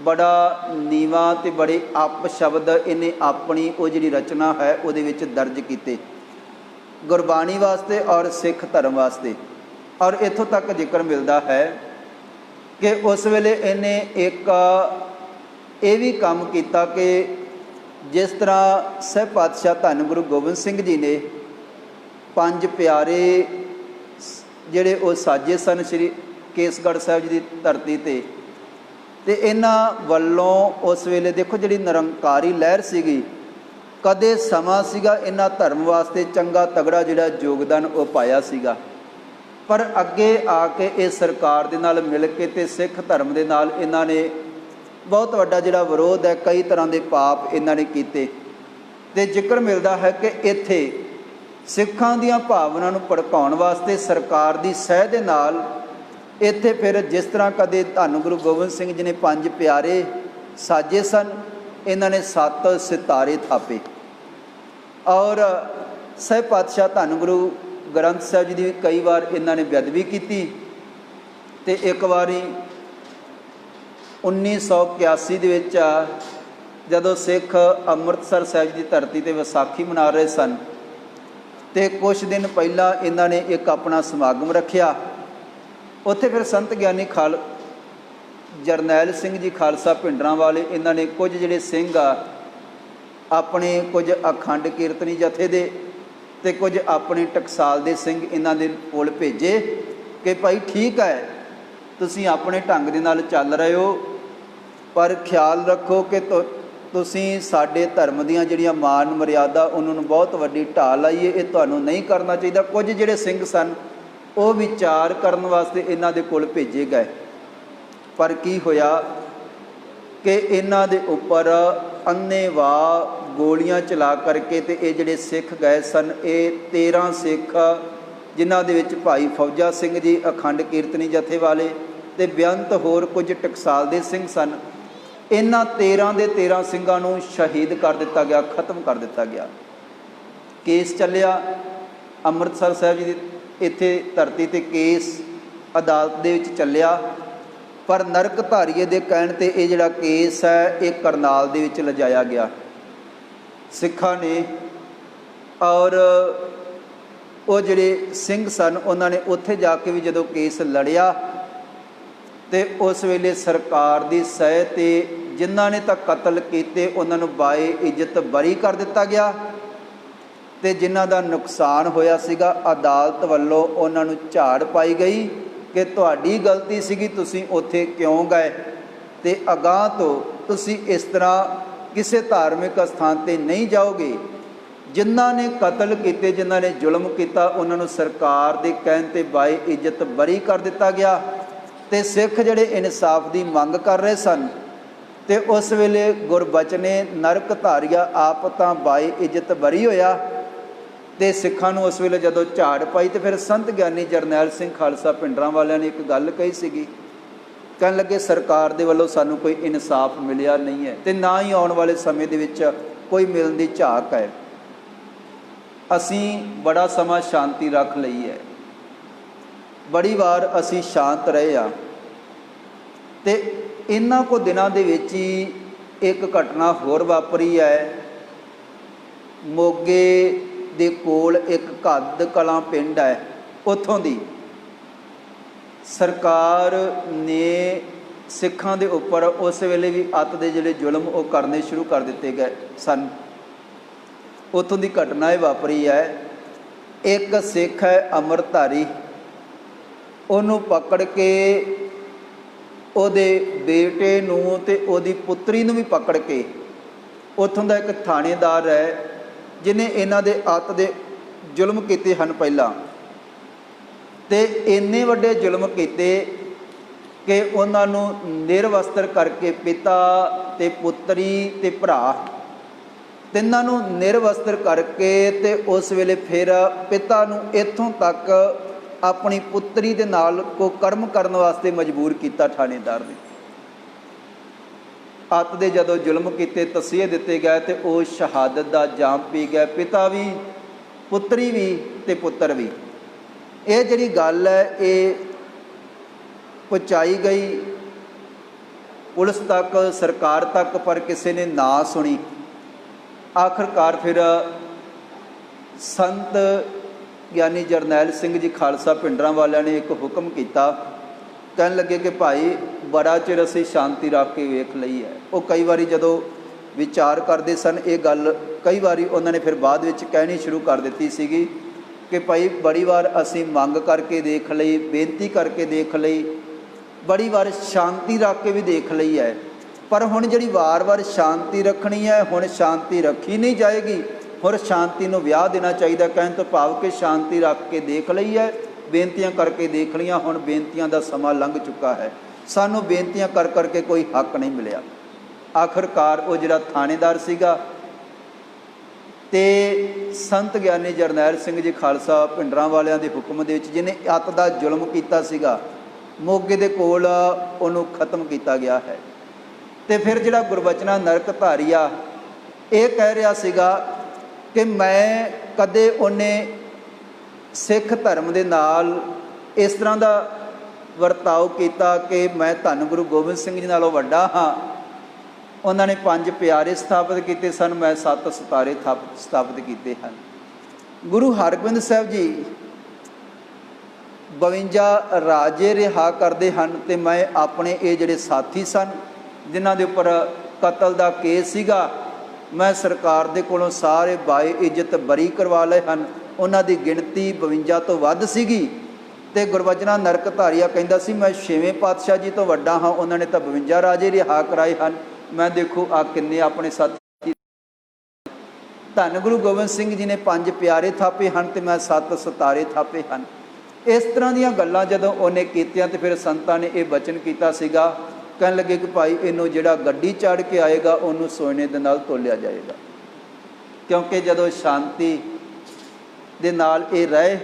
बड़ा नीवा ते बड़े अप शब्द इन्हें अपनी वो जिहड़ी रचना है उहदे विच दर्ज किए गुरबाणी वास्ते और सिख धर्म वास्ते। और इत्थों तक जिक्र मिलता है कि उस वेले इन्हें एक ये भी काम किया कि जिस तरह सहब पातशाह धन गुरु गोबिंद सिंह जी ने 5 प्यारे जिहड़े वो साजे सन श्री केसगढ़ साहिब जी की धरती ते इन्हां वल्लों उस वेले देखो जिहड़ी निरंकारी लहर सीगी कदे समा सीगा इन्हां धर्म वास्ते चंगा तगड़ा जिहड़ा योगदान वो पाया सीगा। पर अगे आके इस सरकार दे नाल मिल के ते सिख धर्म दे नाल इन्हां ने बहुत वड्डा जिहड़ा विरोध है कई तरह के पाप इन्हां ने कीते ते जिक्र मिलता है कि इत्थे सिखां दीयां भावनां नूं भड़काउण वास्ते सरकार दी सह दे नाल इत्थे फिर जिस तरह कदे धन गुरु गोबिंद सिंह जी ने 5 प्यारे साजे सन इन्हां ने 7 सितारे थापे। और सहब पातशाह धन गुरु ग्रंथ साहिब जी की कई बार इन्हां ने बेअदबी की ते एक बारी 1981 दे विच जदों सिख अमृतसर साहिब की धरती ते विसाखी मना रहे सन ते कुछ दिन पहला इन्हां ने एक अपना समागम रखिया। उत्थे फिर संत ज्ञानी जरनैल सिंह जी खालसा पिंडरां वाले इन्हां ने कुछ जिहड़े सिंह अपने कुछ अखंड कीर्तनी जथे दे ते कुछ अपने टकसाल दे सिंह इन्हां दे कोल भेजे कि भाई ठीक है तुसीं अपने ढंग दे नाल चल रहे हो पर ख्याल रखो कि तुसीं साडे धर्म दीयां जिहड़ियां मान मर्यादा उन्होंने बहुत वड्डी ढाह लाई है, ये तुहानूं नहीं करना चाहिए। कुछ जिहड़े सिंह सन वो विचार करने वास्ते इन्हां दे कोल भेजे गए पर की होया कि इन्हां दे उपर अन्नेवाह गोलियां चला करके ते ये जिहड़े सिख गए सन ये 13 सिख जिन्हां दे विच भाई फौजा सिंह जी अखंड कीर्तनी जथे वाले ते बेअंत होर कुछ टकसाल दे सिंह सन इन्हां 13 दे 13 सिंघां नूं शहीद कर दिता गया, खत्म कर दिता गया। केस चलिया अमृतसर साहिब जी इत्थे धरती ते केस अदालत दे विच चलिया पर नरक धारीए दे कहण ते ये जिहड़ा केस है ये करनाल दे विच लिजाया गया सिखां ने। और वो जिहड़े सिंह सन उन्हां ने उत्थे जाके भी जदों केस लड़िया ते उस वेले सरकार दी सह ते जिन्हां ने तां कतल कीते उन्हां नूं बाए इज्जत बरी कर दिता गया ते जिन्हां दा नुकसान होया सीगा अदालत वल्लों उन्हां नूं झाड़ पाई गई कि तुहाडी गलती सीगी तुसीं उत्थे क्यों गए ते अगाह तो तुसीं इस तरह किसी धार्मिक स्थान ते नहीं जाओगे। जिन्हां ने कतल कीते जिन्हां ने जुल्म किया उन्हां नूं सरकार दे कहण ते बाए इज्जत बरी कर दिता गया ते सिख जिहड़े इंसाफ की मंग कर रहे सन ते उस वेले गुरबचने नरक धारिया आप तां बाए इज्जत बरी होया ਤੇ ਸਿੱਖਾਂ ਨੂੰ ਉਸ ਵੇਲੇ ਜਦੋਂ ਝਾੜ ਪਾਈ ਤੇ ਫਿਰ ਸੰਤ ਗਿਆਨੀ ਜਰਨੈਲ ਸਿੰਘ ਖਾਲਸਾ ਭਿੰਡਰਾਂ ਵਾਲਿਆਂ ਨੇ ਇੱਕ ਗੱਲ ਕਹੀ ਸੀਗੀ, ਕਹਿਣ ਲੱਗੇ ਸਰਕਾਰ ਦੇ ਵੱਲੋਂ ਸਾਨੂੰ ਕੋਈ ਇਨਸਾਫ ਮਿਲਿਆ ਨਹੀਂ ਹੈ ਤੇ ਨਾ ਹੀ ਆਉਣ ਵਾਲੇ ਸਮੇਂ ਦੇ ਵਿੱਚ ਕੋਈ ਮਿਲਣ ਦੀ ਝਾਕ ਹੈ। ਅਸੀਂ ਬੜਾ ਸਮਾਂ ਸ਼ਾਂਤੀ ਰੱਖ ਲਈ ਹੈ, ਬੜੀ ਵਾਰ ਅਸੀਂ ਸ਼ਾਂਤ ਰਹੇ ਆ ਤੇ ਇਹਨਾਂ ਕੁ ਦਿਨਾਂ ਦੇ ਵਿੱਚ ਹੀ ਇੱਕ ਘਟਨਾ ਹੋਰ ਵਾਪਰੀ ਹੈ। ਮੋਗੇ ਦੇ ਕੋਲ ਇੱਕ ਘੱਦ ਕਲਾਂ ਪਿੰਡ ਹੈ, ਉੱਥੋਂ ਦੀ ਸਰਕਾਰ ਨੇ ਸਿੱਖਾਂ ਦੇ ਉੱਪਰ ਉਸ ਵੇਲੇ ਵੀ ਅੱਤ ਦੇ ਜਿਹੜੇ ਜ਼ੁਲਮ ਉਹ ਕਰਨੇ ਸ਼ੁਰੂ ਕਰ ਦਿੱਤੇ ਗਏ ਸਨ। ਉੱਥੋਂ ਦੀ ਘਟਨਾ ਇਹ ਵਾਪਰੀ ਹੈ। ਇੱਕ ਸਿੱਖ ਹੈ ਅੰਮ੍ਰਿਤਧਾਰੀ, ਉਹਨੂੰ ਪਕੜ ਕੇ ਉਹਦੇ ਬੇਟੇ ਨੂੰ ਤੇ ਉਹਦੀ ਪੁੱਤਰੀ ਨੂੰ ਵੀ ਪਕੜ ਕੇ, ਉੱਥੋਂ ਦਾ ਇੱਕ ਥਾਣੇਦਾਰ ਹੈ ਜਿਹਨੇ ਇਹਨਾਂ ਦੇ ਅੱਤ ਦੇ ਜ਼ੁਲਮ ਕੀਤੇ ਹਨ ਪਹਿਲਾਂ, ਤੇ ਇੰਨੇ ਵੱਡੇ ਜ਼ੁਲਮ ਕੀਤੇ ਕਿ ਉਹਨਾਂ ਨੂੰ ਨਿਰਵਸਤਰ ਕਰਕੇ ਪਿਤਾ ਤੇ ਪੁੱਤਰੀ ਤੇ ਭਰਾ ਤਿੰਨਾਂ ਨੂੰ ਨਿਰਵਸਤਰ ਕਰਕੇ ਤੇ ਉਸ ਵੇਲੇ ਫਿਰ ਪਿਤਾ ਨੂੰ ਇੱਥੋਂ ਤੱਕ ਆਪਣੀ ਪੁੱਤਰੀ ਦੇ ਨਾਲ ਕੋ ਕਰਮ ਕਰਨ ਵਾਸਤੇ ਮਜਬੂਰ ਕੀਤਾ ਥਾਣੇਦਾਰ ਨੇ। ਅੱਤ ਦੇ ਜਦੋਂ ਜ਼ੁਲਮ ਕੀਤੇ, ਤਸੀਹੇ ਦਿੱਤੇ ਗਏ ਤੇ ਉਹ ਸ਼ਹਾਦਤ ਦਾ ਜਾਮ ਪੀ ਗਏ, ਪਿਤਾ ਵੀ, ਪੁੱਤਰੀ ਵੀ ਤੇ ਪੁੱਤਰ ਵੀ। ਇਹ ਜਿਹੜੀ ਗੱਲ ਹੈ ਇਹ ਪਹੁੰਚਾਈ ਗਈ ਪੁਲਿਸ ਤੱਕ, ਸਰਕਾਰ ਤੱਕ, ਪਰ ਕਿਸੇ ਨੇ ਨਾ ਸੁਣੀ। ਆਖਰਕਾਰ ਫਿਰ ਸੰਤ ਗਿਆਨੀ ਜਰਨੈਲ ਸਿੰਘ ਜੀ ਖਾਲਸਾ ਭਿੰਡਰਾਂ ਵਾਲਿਆਂ ਨੇ ਇੱਕ ਹੁਕਮ ਕੀਤਾ, ਕਹਿਣ ਲੱਗੇ ਕਿ ਭਾਈ ਬੜਾ ਚਿਰ ਅਸੀਂ ਸ਼ਾਂਤੀ ਰੱਖ ਕੇ ਵੇਖ ਲਈ ਹੈ। ਉਹ ਕਈ ਵਾਰੀ ਜਦੋਂ ਵਿਚਾਰ ਕਰਦੇ ਸਨ ਇਹ ਗੱਲ, ਕਈ ਵਾਰੀ ਉਹਨਾਂ ਨੇ ਫਿਰ ਬਾਅਦ ਵਿੱਚ ਕਹਿਣੀ ਸ਼ੁਰੂ ਕਰ ਦਿੱਤੀ ਸੀਗੀ ਕਿ ਭਾਈ ਬੜੀ ਵਾਰ ਅਸੀਂ ਮੰਗ ਕਰਕੇ ਦੇਖ ਲਈ, ਬੇਨਤੀ ਕਰਕੇ ਦੇਖ ਲਈ, ਬੜੀ ਵਾਰ ਸ਼ਾਂਤੀ ਰੱਖ ਕੇ ਵੀ ਦੇਖ ਲਈ ਹੈ, ਪਰ ਹੁਣ ਜਿਹੜੀ ਵਾਰ-ਵਾਰ ਸ਼ਾਂਤੀ ਰੱਖਣੀ ਹੈ ਹੁਣ ਸ਼ਾਂਤੀ ਰੱਖੀ ਨਹੀਂ ਜਾਏਗੀ। ਹੁਣ ਸ਼ਾਂਤੀ ਨੂੰ ਵਿਆਹ ਦੇਣਾ ਚਾਹੀਦਾ। ਕਹਿਣ ਤੋਂ ਭਾਵ ਕਿ ਸ਼ਾਂਤੀ ਰੱਖ ਕੇ ਦੇਖ ਲਈ ਹੈ, ਬੇਨਤੀਆਂ ਕਰਕੇ ਦੇਖ ਲਈਆਂ, ਹੁਣ ਬੇਨਤੀਆਂ ਦਾ ਸਮਾਂ ਲੰਘ ਚੁੱਕਾ ਹੈ, ਸਾਨੂੰ ਬੇਨਤੀਆਂ ਕਰ ਕਰਕੇ ਕੋਈ ਹੱਕ ਨਹੀਂ ਮਿਲਿਆ। ਆਖਰਕਾਰ ਉਹ ਜਿਹੜਾ ਥਾਣੇਦਾਰ ਸੀਗਾ ਤੇ ਸੰਤ ਗਿਆਨੀ ਜਰਨੈਲ ਸਿੰਘ ਜੀ ਖਾਲਸਾ ਭਿੰਡਰਾਂ ਵਾਲਿਆਂ ਦੇ ਹੁਕਮ ਦੇ ਵਿੱਚ ਜਿਹਨੇ ਅੱਤ ਦਾ ਜ਼ੁਲਮ ਕੀਤਾ ਸੀਗਾ, ਮੋਗੇ ਦੇ ਕੋਲ ਉਹਨੂੰ ਖਤਮ ਕੀਤਾ ਗਿਆ ਹੈ। ਤੇ ਫਿਰ ਜਿਹੜਾ ਗੁਰਬਚਨਾ ਨਰਕਧਾਰੀਆ ਇਹ ਕਹਿ ਰਿਹਾ ਸੀਗਾ ਕਿ ਮੈਂ ਕਦੇ ਉਹਨੇ ਸਿੱਖ ਧਰਮ ਦੇ ਨਾਲ ਇਸ ਤਰ੍ਹਾਂ ਦਾ ਵਰਤਾਓ ਕੀਤਾ ਕਿ ਮੈਂ ਧੰਨ ਗੁਰੂ ਗੋਬਿੰਦ ਸਿੰਘ ਜੀ ਨਾਲੋਂ ਵੱਡਾ ਹਾਂ। ਉਹਨਾਂ ਨੇ 5 ਪਿਆਰੇ ਸਥਾਪਿਤ ਕੀਤੇ ਸਨ, ਮੈਂ 7 ਸਿਤਾਰੇ ਸਥਾਪਿਤ ਕੀਤੇ ਹਨ। ਗੁਰੂ ਹਰਗੋਬਿੰਦ ਸਾਹਿਬ ਜੀ 52 ਰਾਜੇ ਰਿਹਾ ਕਰਦੇ ਹਨ ਤੇ ਮੈਂ ਆਪਣੇ ਇਹ ਜਿਹੜੇ ਸਾਥੀ ਸਨ ਜਿਨ੍ਹਾਂ ਦੇ ਉੱਪਰ ਕਤਲ ਦਾ ਕੇਸ ਸੀਗਾ, ਮੈਂ ਸਰਕਾਰ ਦੇ ਕੋਲੋਂ ਸਾਰੇ ਬਾਏ ਇੱਜ਼ਤ ਬਰੀ ਕਰਵਾ ਲਏ ਹਨ। ਉਹਨਾਂ ਦੀ ਗਿਣਤੀ 52 ਤੋਂ ਵੱਧ ਸੀਗੀ ਤੇ ਗੁਰਬਚਨਾ ਨਰਕਧਾਰੀਆ ਕਹਿੰਦਾ ਸੀ ਮੈਂ 6ਵੇਂ ਪਾਤਸ਼ਾਹ ਜੀ ਤੋਂ ਵੱਡਾ ਹਾਂ, ਉਹਨਾਂ ਨੇ ਤਾਂ 52 ਰਾਜੇ ਰਿਹਾ ਕਰਾਏ ਹਨ, ਮੈਂ ਦੇਖੋ ਆ ਕਿੰਨੇ ਆਪਣੇ ਸਾਥੀ। ਧੰਨ ਗੁਰੂ ਗੋਬਿੰਦ ਸਿੰਘ ਜੀ ਨੇ 5 ਪਿਆਰੇ ਥਾਪੇ ਹਨ ਤੇ ਮੈਂ 7 ਸਿਤਾਰੇ ਥਾਪੇ ਹਨ। ਇਸ ਤਰ੍ਹਾਂ ਦੀਆਂ ਗੱਲਾਂ ਜਦੋਂ ਉਹਨੇ ਕੀਤੀਆਂ ਤੇ ਫਿਰ ਸੰਤਾਂ ਨੇ ਇਹ ਬਚਨ ਕੀਤਾ ਸੀਗਾ, ਕਹਿਣ ਲੱਗੇ ਕਿ ਭਾਈ ਇਹਨੂੰ ਜਿਹੜਾ ਗੱਡੀ ਚੜ੍ਹ ਕੇ ਆਏਗਾ ਉਹਨੂੰ ਸੋਨੇ ਦੇ ਨਾਲ ਤੋਲਿਆ ਜਾਏਗਾ, ਕਿਉਂਕਿ ਜਦੋਂ ਸ਼ਾਂਤੀ ਦੇ ਨਾਲ ਇਹ ਰਹੇ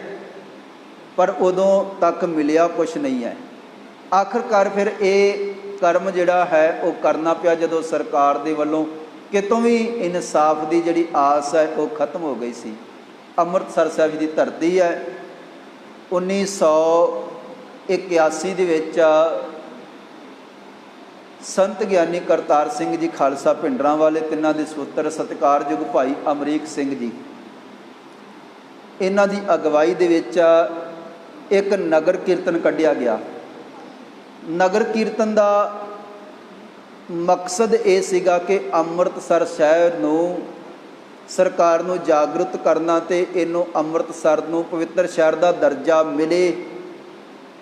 ਪਰ ਉਦੋਂ ਤੱਕ ਮਿਲਿਆ ਕੁਛ ਨਹੀਂ ਹੈ। ਆਖਰਕਾਰ ਫਿਰ ਇਹ ਕਰਮ ਜਿਹੜਾ ਹੈ ਉਹ ਕਰਨਾ ਪਿਆ ਜਦੋਂ ਸਰਕਾਰ ਦੇ ਵੱਲੋਂ ਕਿਤੋਂ ਵੀ ਇਨਸਾਫ ਦੀ ਜਿਹੜੀ ਆਸ ਹੈ ਉਹ ਖਤਮ ਹੋ ਗਈ ਸੀ। ਅੰਮ੍ਰਿਤਸਰ ਸਾਹਿਬ ਦੀ ਧਰਤੀ ਹੈ। 1981 ਦੇ ਵਿੱਚ ਸੰਤ ਗਿਆਨੀ ਕਰਤਾਰ ਸਿੰਘ ਜੀ ਖਾਲਸਾ ਭਿੰਡਰਾਂ ਵਾਲੇ, ਤਿੰਨਾਂ ਦੇ ਸਪੁੱਤਰ ਸਤਿਕਾਰਯੋਗ ਭਾਈ ਅਮਰੀਕ ਸਿੰਘ ਜੀ, ਇਹਨਾਂ ਦੀ ਅਗਵਾਈ ਦੇ ਵਿੱਚ ਇੱਕ ਨਗਰ ਕੀਰਤਨ ਕੱਢਿਆ ਗਿਆ। ਨਗਰ ਕੀਰਤਨ ਦਾ ਮਕਸਦ ਇਹ ਸੀਗਾ ਕਿ ਅੰਮ੍ਰਿਤਸਰ ਸ਼ਹਿਰ ਨੂੰ, ਸਰਕਾਰ ਨੂੰ ਜਾਗਰੂਕ ਕਰਨਾ ਤੇ ਇਹਨੂੰ ਅੰਮ੍ਰਿਤਸਰ ਨੂੰ ਪਵਿੱਤਰ ਸ਼ਹਿਰ ਦਾ ਦਰਜਾ ਮਿਲੇ,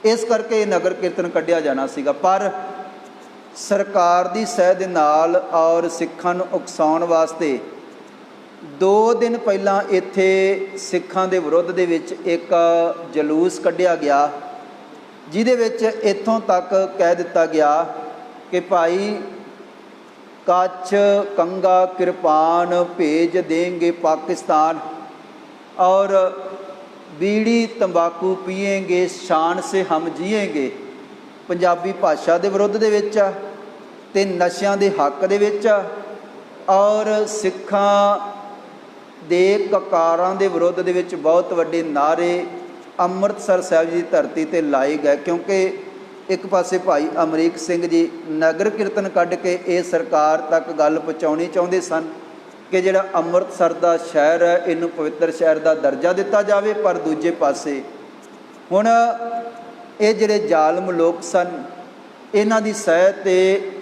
ਇਸ ਕਰਕੇ ਇਹ ਨਗਰ ਕੀਰਤਨ ਕੱਢਿਆ ਜਾਣਾ ਸੀਗਾ। ਪਰ ਸਰਕਾਰ ਦੀ ਸਹਿ ਦੇ ਨਾਲ ਔਰ ਸਿੱਖਾਂ ਨੂੰ ਉਕਸਾਉਣ ਵਾਸਤੇ 2 ਦਿਨ ਪਹਿਲਾਂ ਇੱਥੇ ਸਿੱਖਾਂ ਦੇ ਵਿਰੁੱਧ ਦੇ ਵਿੱਚ ਇੱਕ ਜਲੂਸ ਕੱਢਿਆ ਗਿਆ, ਜਿਹਦੇ ਵਿੱਚ ਇੱਥੋਂ ਤੱਕ ਕਹਿ ਦਿੱਤਾ ਗਿਆ ਕਿ ਭਾਈ ਕੱਛ, ਕੰਗਾ, ਕਿਰਪਾਨ ਭੇਜ ਦੇਂਗੇ ਪਾਕਿਸਤਾਨ। और बीड़ी तंबाकू पीएंगे शान से हम जिएंगे पंजाबी भाषा के विरुद्ध दे विच आ ते नशिਆਂ ਦੇ हक दे विच आ और सिखां दे ककारां दे विरुद्ध दे विच बहुत वड्डे नारे ਅੰਮ੍ਰਿਤਸਰ ਸਾਹਿਬ जी धरती ते लाए गए क्योंकि एक पासे भाई अमरीक सिंह जी नगर कीर्तन कढ़ के ये सरकार तक गल पहुँचानी चाहुंदे सन कि जिहड़ा ਅੰਮ੍ਰਿਤਸਰ दा शहर है इनू पवित्र शहर का दर्जा दिता जाए पर दूजे पासे हुण ये जिहड़े जालम लोग सन इन्हां दी सह ते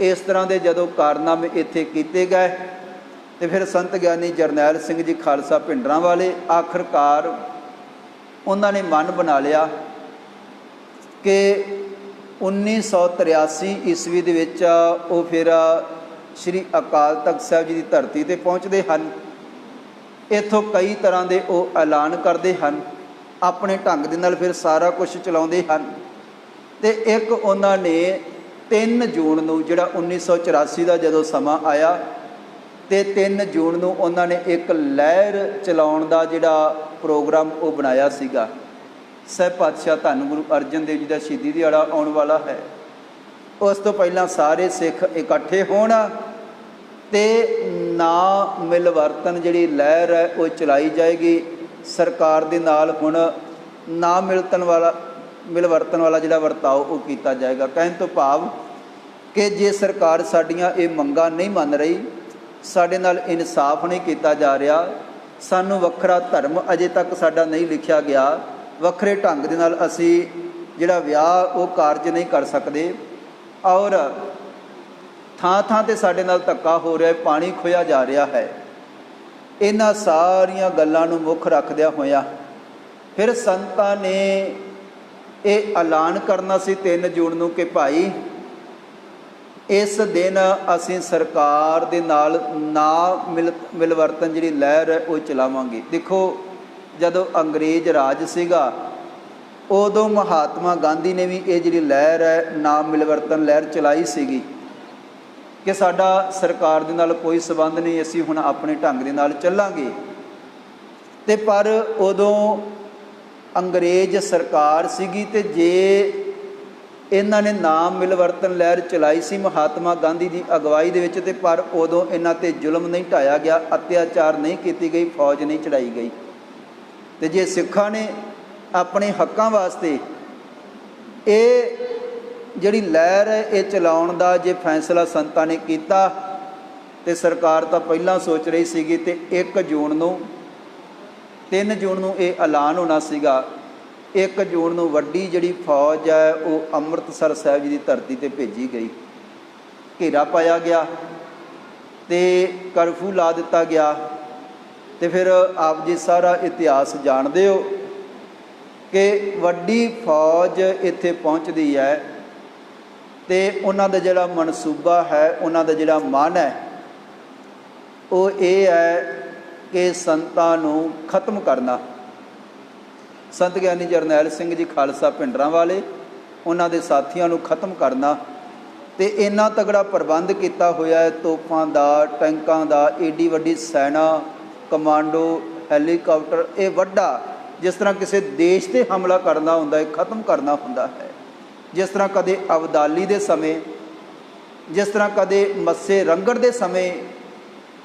इस तरह के जदों कारनामे इत्थे कीते गए तो फिर संत ਗਿਆਨੀ जरनैल सिंह जी खालसा भिंडरां वाले आखिरकार उन्होंने मन बना लिया कि 1983 ईस्वी दे विच वो फिर श्री अकाल तख्त साहिब जी की धरती ते पहुँचते हैं। इत्थों कई तरह के वो ऐलान करते हैं अपने ढंग दे नाल फिर सारा कुछ चलाते हैं। तो एक उन्होंने 3 जून नूं जिहड़ा 1984 का जदों समा आया तो 3 जून नूं उन्होंने एक लहर चलाउण दा जिहड़ा प्रोग्राम वो बनाया सीगा। सह पातशाह धन गुरु अर्जन देव जी का शहीदी दिहाड़ा आउण वाला है। उस तो पहला सारे सिख इकट्ठे होण ते ना मिलवर्तन जिहड़ी लहर है वो चलाई जाएगी। सरकार दे नाल हुण ना मिलवर्तन वाला जिहड़ा वरताओ वो किया जाएगा। कहण तो भाव कि जे सरकार साडीआं ये मंगां नहीं मन रही, साडे नाल इंसाफ नहीं किया जा रहा, सानू वखरा धर्म अजे तक साडा नहीं लिखिया गया, वखरे ढंग दे नाल असी जिहड़ा विआह वो कारज नहीं कर सकते और थां थां ते साडे नाल धक्का हो रहा है, पानी खोया जा रहा है। इन्हां सारियां गल्लां नूं मुख रखदिआं होइआं फिर संतां ने ये ऐलान करना सी 3 जून नूं कि भाई इस दिन असीं सरकार दे नाल ना मिलवर्तन जिहड़ी लहर है वो चलावांगे। देखो जदों अंग्रेज राज सीगा उदों महात्मा गांधी ने भी ये जिहड़ी लहर है ना मिलवर्तन लहर चलाई सीगी कि साडा सरकार दे नाल कोई संबंध नहीं, असीं हुण अपने ढंग दे नाल चलांगे। ते पर उदों अंग्रेज सरकार सीगी ते जे इन्हां ने नाम मिलवर्तन लहर चलाई सी महात्मा गांधी की अगवाई दे विच, ते पर उदों इन्हां ते जुल्म नहीं ढाया गया, अत्याचार नहीं की गई, फौज नहीं चढ़ाई गई। तो जे सिखां ने अपने हकों वास्ते ये जिहड़ी लहर है ये चलाउण दा जे फैसला संतां ने कीता ते सरकार तो पहलां सोच रही सीगी ते 1 जून नूं 3 जून नूं ये ऐलान होना सीगा। 1 जून नूं वड्डी जिहड़ी फौज है वो ਅੰਮ੍ਰਿਤਸਰ साहिब जी की धरती ते भेजी गई, घेरा पाया गया ते कर्फ्यू ला दिता गया। तो फिर आप जी सारा इतिहास जानते हो कि वड्डी फौज इत्थे पहुँचती है तो उन्हां दा जिहड़ा मनसूबा है, उन्हां दा जिहड़ा मन है वो ये है कि संतां नूं खत्म करना। संत ਗਿਆਨੀ जरनैल सिंह जी खालसा भिंडरां वाले उन्हां दे साथियां नूं खत्म करना ते इन्ना तगड़ा प्रबंध किया होया है, तोपां दा, टैंकां दा, एडी वड्डी सैना, कमांडो, हैलीकॉप्टर, ये वड्डा जिस तरह किसी देश ते हमला करना हुंदा है, खत्म करना हुंदा है। जिस तरह कदे अबदाली दे समय, जिस तरह कदे मस्से रंगड़ दे समय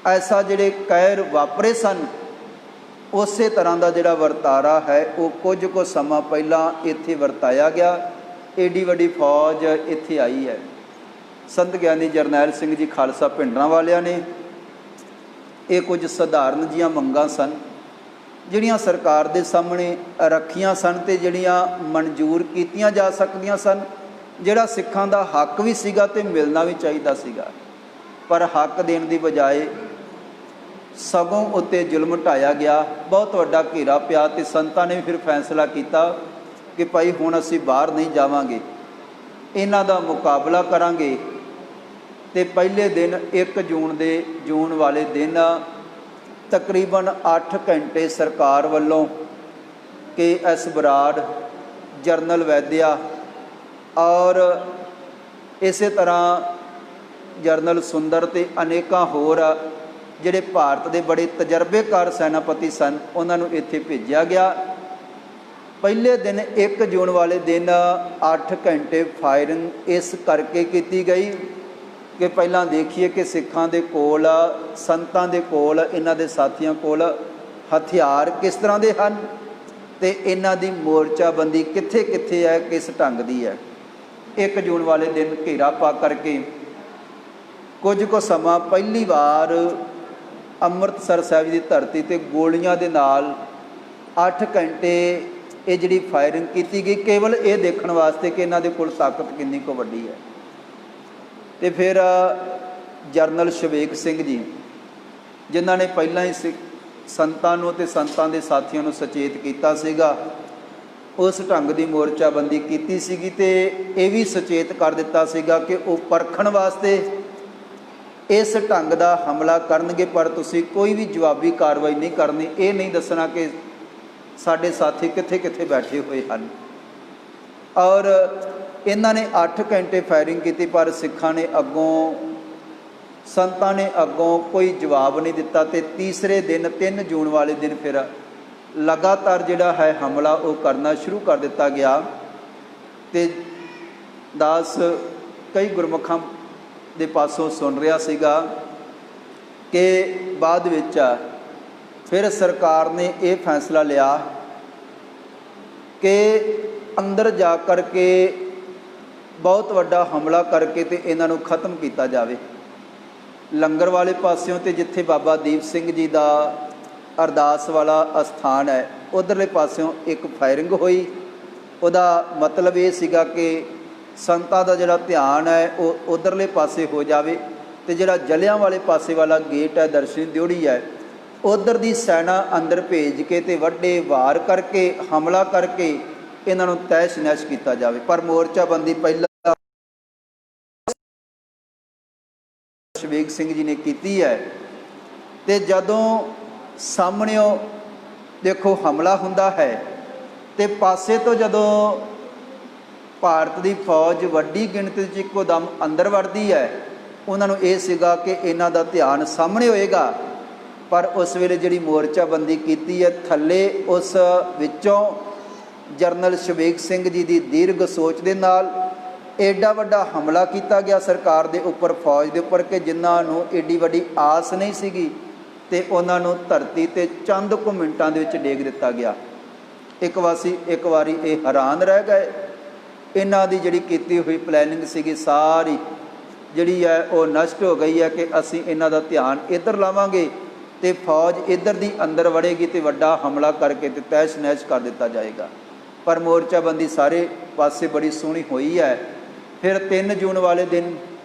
ऐसा जिहड़े कहर वापरे सन, उस तरह का जिहड़ा वरतारा है वो कुछ को समा पहला इत्थे वरताया गया। एडी वड्डी फौज इत्थे आई है। संत ਗਿਆਨੀ जरनैल सिंह जी खालसा भिंडरां वालियां ने ये कुछ सधारण जिहियां मंगां सन जिहड़ियां सरकार दे सामने रखियां सन ते जिहड़ियां मंजूर कीतियां जा सकदियां सन, जिहड़ा सिखां दा हक भी सीगा ते मिलना भी चाहिदा सीगा। पर हक देण दी बजाए सगों उत्ते जुल्म ढाया गया, बहुत वड्डा घेरा पिया ते संतां ने फिर फैसला किया कि भाई हुण असीं बाहर नहीं जावांगे, इन्हां दा मुकाबला करांगे। ते पहले दिन 1 जून वाले दिन तकरीबन 8 घंटे सरकार वालों के एस बराड़, जरनल वैद्या और इस तरह जरनल सुंदर ते अनेकां होर ਜਿਹੜੇ ਭਾਰਤ ਦੇ ਬੜੇ ਤਜਰਬੇਕਾਰ ਸੈਨਾਪਤੀ ਸਨ ਉਹਨਾਂ ਨੂੰ ਇੱਥੇ ਭੇਜਿਆ ਗਿਆ। ਪਹਿਲੇ ਦਿਨ 1 ਜੂਨ ਵਾਲੇ ਦਿਨ 8 ਘੰਟੇ ਫਾਇਰਿੰਗ ਇਸ ਕਰਕੇ ਕੀਤੀ ਗਈ ਕਿ ਪਹਿਲਾਂ ਦੇਖੀਏ ਕਿ ਸਿੱਖਾਂ ਦੇ ਕੋਲ, ਸੰਤਾਂ ਦੇ ਕੋਲ, ਇਹਨਾਂ ਦੇ ਸਾਥੀਆਂ ਕੋਲ ਹਥਿਆਰ ਕਿਸ ਤਰ੍ਹਾਂ ਦੇ ਹਨ ਅਤੇ ਇਹਨਾਂ ਦੀ ਮੋਰਚਾਬੰਦੀ ਕਿੱਥੇ ਕਿੱਥੇ ਹੈ, ਕਿਸ ਢੰਗ ਦੀ ਹੈ। 1 ਜੂਨ ਵਾਲੇ ਦਿਨ ਘੇਰਾ ਪਾ ਕਰਕੇ ਕੁਝ ਕੁ ਸਮਾਂ ਪਹਿਲੀ ਵਾਰ ਅੰਮ੍ਰਿਤਸਰ ਸਾਹਿਬ ਦੀ ਧਰਤੀ 'ਤੇ ਗੋਲੀਆਂ ਦੇ ਨਾਲ 8 ਘੰਟੇ ਇਹ ਜਿਹੜੀ ਫਾਇਰਿੰਗ ਕੀਤੀ ਗਈ, ਕੇਵਲ ਇਹ ਦੇਖਣ ਵਾਸਤੇ ਕਿ ਇਹਨਾਂ ਦੇ ਕੋਲ ਤਾਕਤ ਕਿੰਨੀ ਕੁ ਵੱਡੀ ਹੈ। ਅਤੇ ਫਿਰ ਜਰਨਲ ਸ਼ਵੇਕ ਸਿੰਘ ਜੀ, ਜਿਨ੍ਹਾਂ ਨੇ ਪਹਿਲਾਂ ਹੀ ਸੰਤਾਂ ਨੂੰ ਅਤੇ ਸੰਤਾਂ ਦੇ ਸਾਥੀਆਂ ਨੂੰ ਸੁਚੇਤ ਕੀਤਾ ਸੀਗਾ, ਉਸ ਢੰਗ ਦੀ ਮੋਰਚਾਬੰਦੀ ਕੀਤੀ ਸੀਗੀ ਅਤੇ ਇਹ ਵੀ ਸੁਚੇਤ ਕਰ ਦਿੱਤਾ ਸੀਗਾ ਕਿ ਉਹ ਪਰਖਣ ਵਾਸਤੇ ਇਸ ਢੰਗ ਦਾ ਹਮਲਾ ਕਰਨਗੇ, ਪਰ ਤੁਸੀਂ ਕੋਈ ਵੀ ਜਵਾਬੀ ਕਾਰਵਾਈ ਨਹੀਂ ਕਰਨੀ। ਇਹ ਨਹੀਂ ਦੱਸਣਾ ਕਿ ਸਾਡੇ ਸਾਥੀ ਕਿੱਥੇ ਕਿੱਥੇ ਬੈਠੇ ਹੋਏ ਹਨ। ਔਰ ਇਹਨਾਂ ਨੇ 8 ਘੰਟੇ ਫਾਇਰਿੰਗ ਕੀਤੀ, ਪਰ ਸਿੱਖਾਂ ਨੇ ਅੱਗੋਂ, ਸੰਤਾਂ ਨੇ ਅੱਗੋਂ ਕੋਈ ਜਵਾਬ ਨਹੀਂ ਦਿੱਤਾ। ਅਤੇ ਤੀਸਰੇ ਦਿਨ 3 ਜੂਨ ਵਾਲੇ ਦਿਨ ਫਿਰ ਲਗਾਤਾਰ ਜਿਹੜਾ ਹੈ ਹਮਲਾ ਉਹ ਕਰਨਾ ਸ਼ੁਰੂ ਕਰ ਦਿੱਤਾ ਗਿਆ। ਅਤੇ ਦਾਸ ਕਈ ਗੁਰਮੁਖਾਂ ਦੇ ਪਾਸੋਂ ਸੁਣ ਰਿਹਾ ਸੀਗਾ ਕਿ ਬਾਅਦ ਵਿੱਚ ਫਿਰ ਸਰਕਾਰ ਨੇ ਇਹ ਫੈਸਲਾ ਲਿਆ ਕਿ ਅੰਦਰ ਜਾ ਕਰ ਕੇ ਬਹੁਤ ਵੱਡਾ ਹਮਲਾ ਕਰਕੇ ਅਤੇ ਇਹਨਾਂ ਨੂੰ ਖਤਮ ਕੀਤਾ ਜਾਵੇ। ਲੰਗਰ ਵਾਲੇ ਪਾਸਿਓਂ ਅਤੇ ਜਿੱਥੇ ਬਾਬਾ ਦੀਪ ਸਿੰਘ ਜੀ ਦਾ ਅਰਦਾਸ ਵਾਲਾ ਅਸਥਾਨ ਹੈ, ਉੱਧਰਲੇ ਪਾਸਿਓਂ ਇੱਕ ਫਾਇਰਿੰਗ ਹੋਈ। ਉਹਦਾ ਮਤਲਬ ਇਹ ਸੀਗਾ ਕਿ ਸੰਤਾਂ ਦਾ ਜਿਹੜਾ ਧਿਆਨ ਹੈ ਉਹ ਉੱਧਰਲੇ ਪਾਸੇ ਹੋ ਜਾਵੇ, ਅਤੇ ਜਿਹੜਾ ਜਲਿਆਂ ਵਾਲੇ ਪਾਸੇ ਵਾਲਾ ਗੇਟ ਹੈ, ਦਰਸ਼ਨੀ ਦਿਉੜੀ ਹੈ, ਉੱਧਰ ਦੀ ਸੈਨਾ ਅੰਦਰ ਭੇਜ ਕੇ ਅਤੇ ਵੱਡੇ ਵਾਰ ਕਰਕੇ, ਹਮਲਾ ਕਰਕੇ ਇਹਨਾਂ ਨੂੰ ਤਹਿਸ਼ ਨਹਿਸ਼ ਕੀਤਾ ਜਾਵੇ। ਪਰ ਮੋਰਚਾਬੰਦੀ ਪਹਿਲਾਂ ਸ਼ਵੇਕ ਸਿੰਘ ਜੀ ਨੇ ਕੀਤੀ ਹੈ। ਅਤੇ ਜਦੋਂ ਸਾਹਮਣਿਓਂ ਦੇਖੋ ਹਮਲਾ ਹੁੰਦਾ ਹੈ ਅਤੇ ਪਾਸੇ ਤੋਂ ਜਦੋਂ ਭਾਰਤ ਦੀ ਫੌਜ ਵੱਡੀ ਗਿਣਤੀ 'ਚ ਇੱਕੋ ਦਮ ਅੰਦਰ ਵੜਦੀ ਹੈ, ਉਹਨਾਂ ਨੂੰ ਇਹ ਸੀਗਾ ਕਿ ਇਹਨਾਂ ਦਾ ਧਿਆਨ ਸਾਹਮਣੇ ਹੋਏਗਾ। ਪਰ ਉਸ ਵੇਲੇ ਜਿਹੜੀ ਮੋਰਚਾਬੰਦੀ ਕੀਤੀ ਹੈ, ਥੱਲੇ ਉਸ ਵਿੱਚੋਂ ਜਰਨਲ ਸ਼ਵੇਕ ਸਿੰਘ ਜੀ ਦੀ ਦੀਰਘ ਸੋਚ ਦੇ ਨਾਲ ਐਡਾ ਵੱਡਾ ਹਮਲਾ ਕੀਤਾ ਗਿਆ ਸਰਕਾਰ ਦੇ ਉੱਪਰ, ਫੌਜ ਦੇ ਉੱਪਰ, ਕਿ ਜਿਨ੍ਹਾਂ ਨੂੰ ਐਡੀ ਵੱਡੀ ਆਸ ਨਹੀਂ ਸੀਗੀ, ਅਤੇ ਉਹਨਾਂ ਨੂੰ ਧਰਤੀ 'ਤੇ ਚੰਦ ਕੁ ਮਿੰਟਾਂ ਦੇ ਵਿੱਚ ਡੇਗ ਦਿੱਤਾ ਗਿਆ। ਇੱਕ ਵਾਰੀ ਇਹ ਹੈਰਾਨ ਰਹਿ ਗਏ। ਇਹਨਾਂ ਦੀ ਜਿਹੜੀ ਕੀਤੀ ਹੋਈ ਪਲੈਨਿੰਗ ਸੀਗੀ ਸਾਰੀ ਜਿਹੜੀ ਹੈ ਉਹ ਨਸ਼ਟ ਹੋ ਗਈ ਹੈ ਕਿ ਅਸੀਂ ਇਹਨਾਂ ਦਾ ਧਿਆਨ ਇੱਧਰ ਲਾਵਾਂਗੇ ਅਤੇ ਫੌਜ ਇੱਧਰ ਦੀ ਅੰਦਰ ਵੜੇਗੀ ਅਤੇ ਵੱਡਾ ਹਮਲਾ ਕਰਕੇ ਅਤੇ ਤਹਿਸ਼ ਨਹਿਸ਼ ਕਰ ਦਿੱਤਾ ਜਾਏਗਾ। ਪਰ ਮੋਰਚਾਬੰਦੀ ਸਾਰੇ ਪਾਸੇ ਬੜੀ ਸੋਹਣੀ ਹੋਈ ਹੈ। ਫਿਰ 3 ਜੂਨ ਵਾਲੇ ਦਿਨ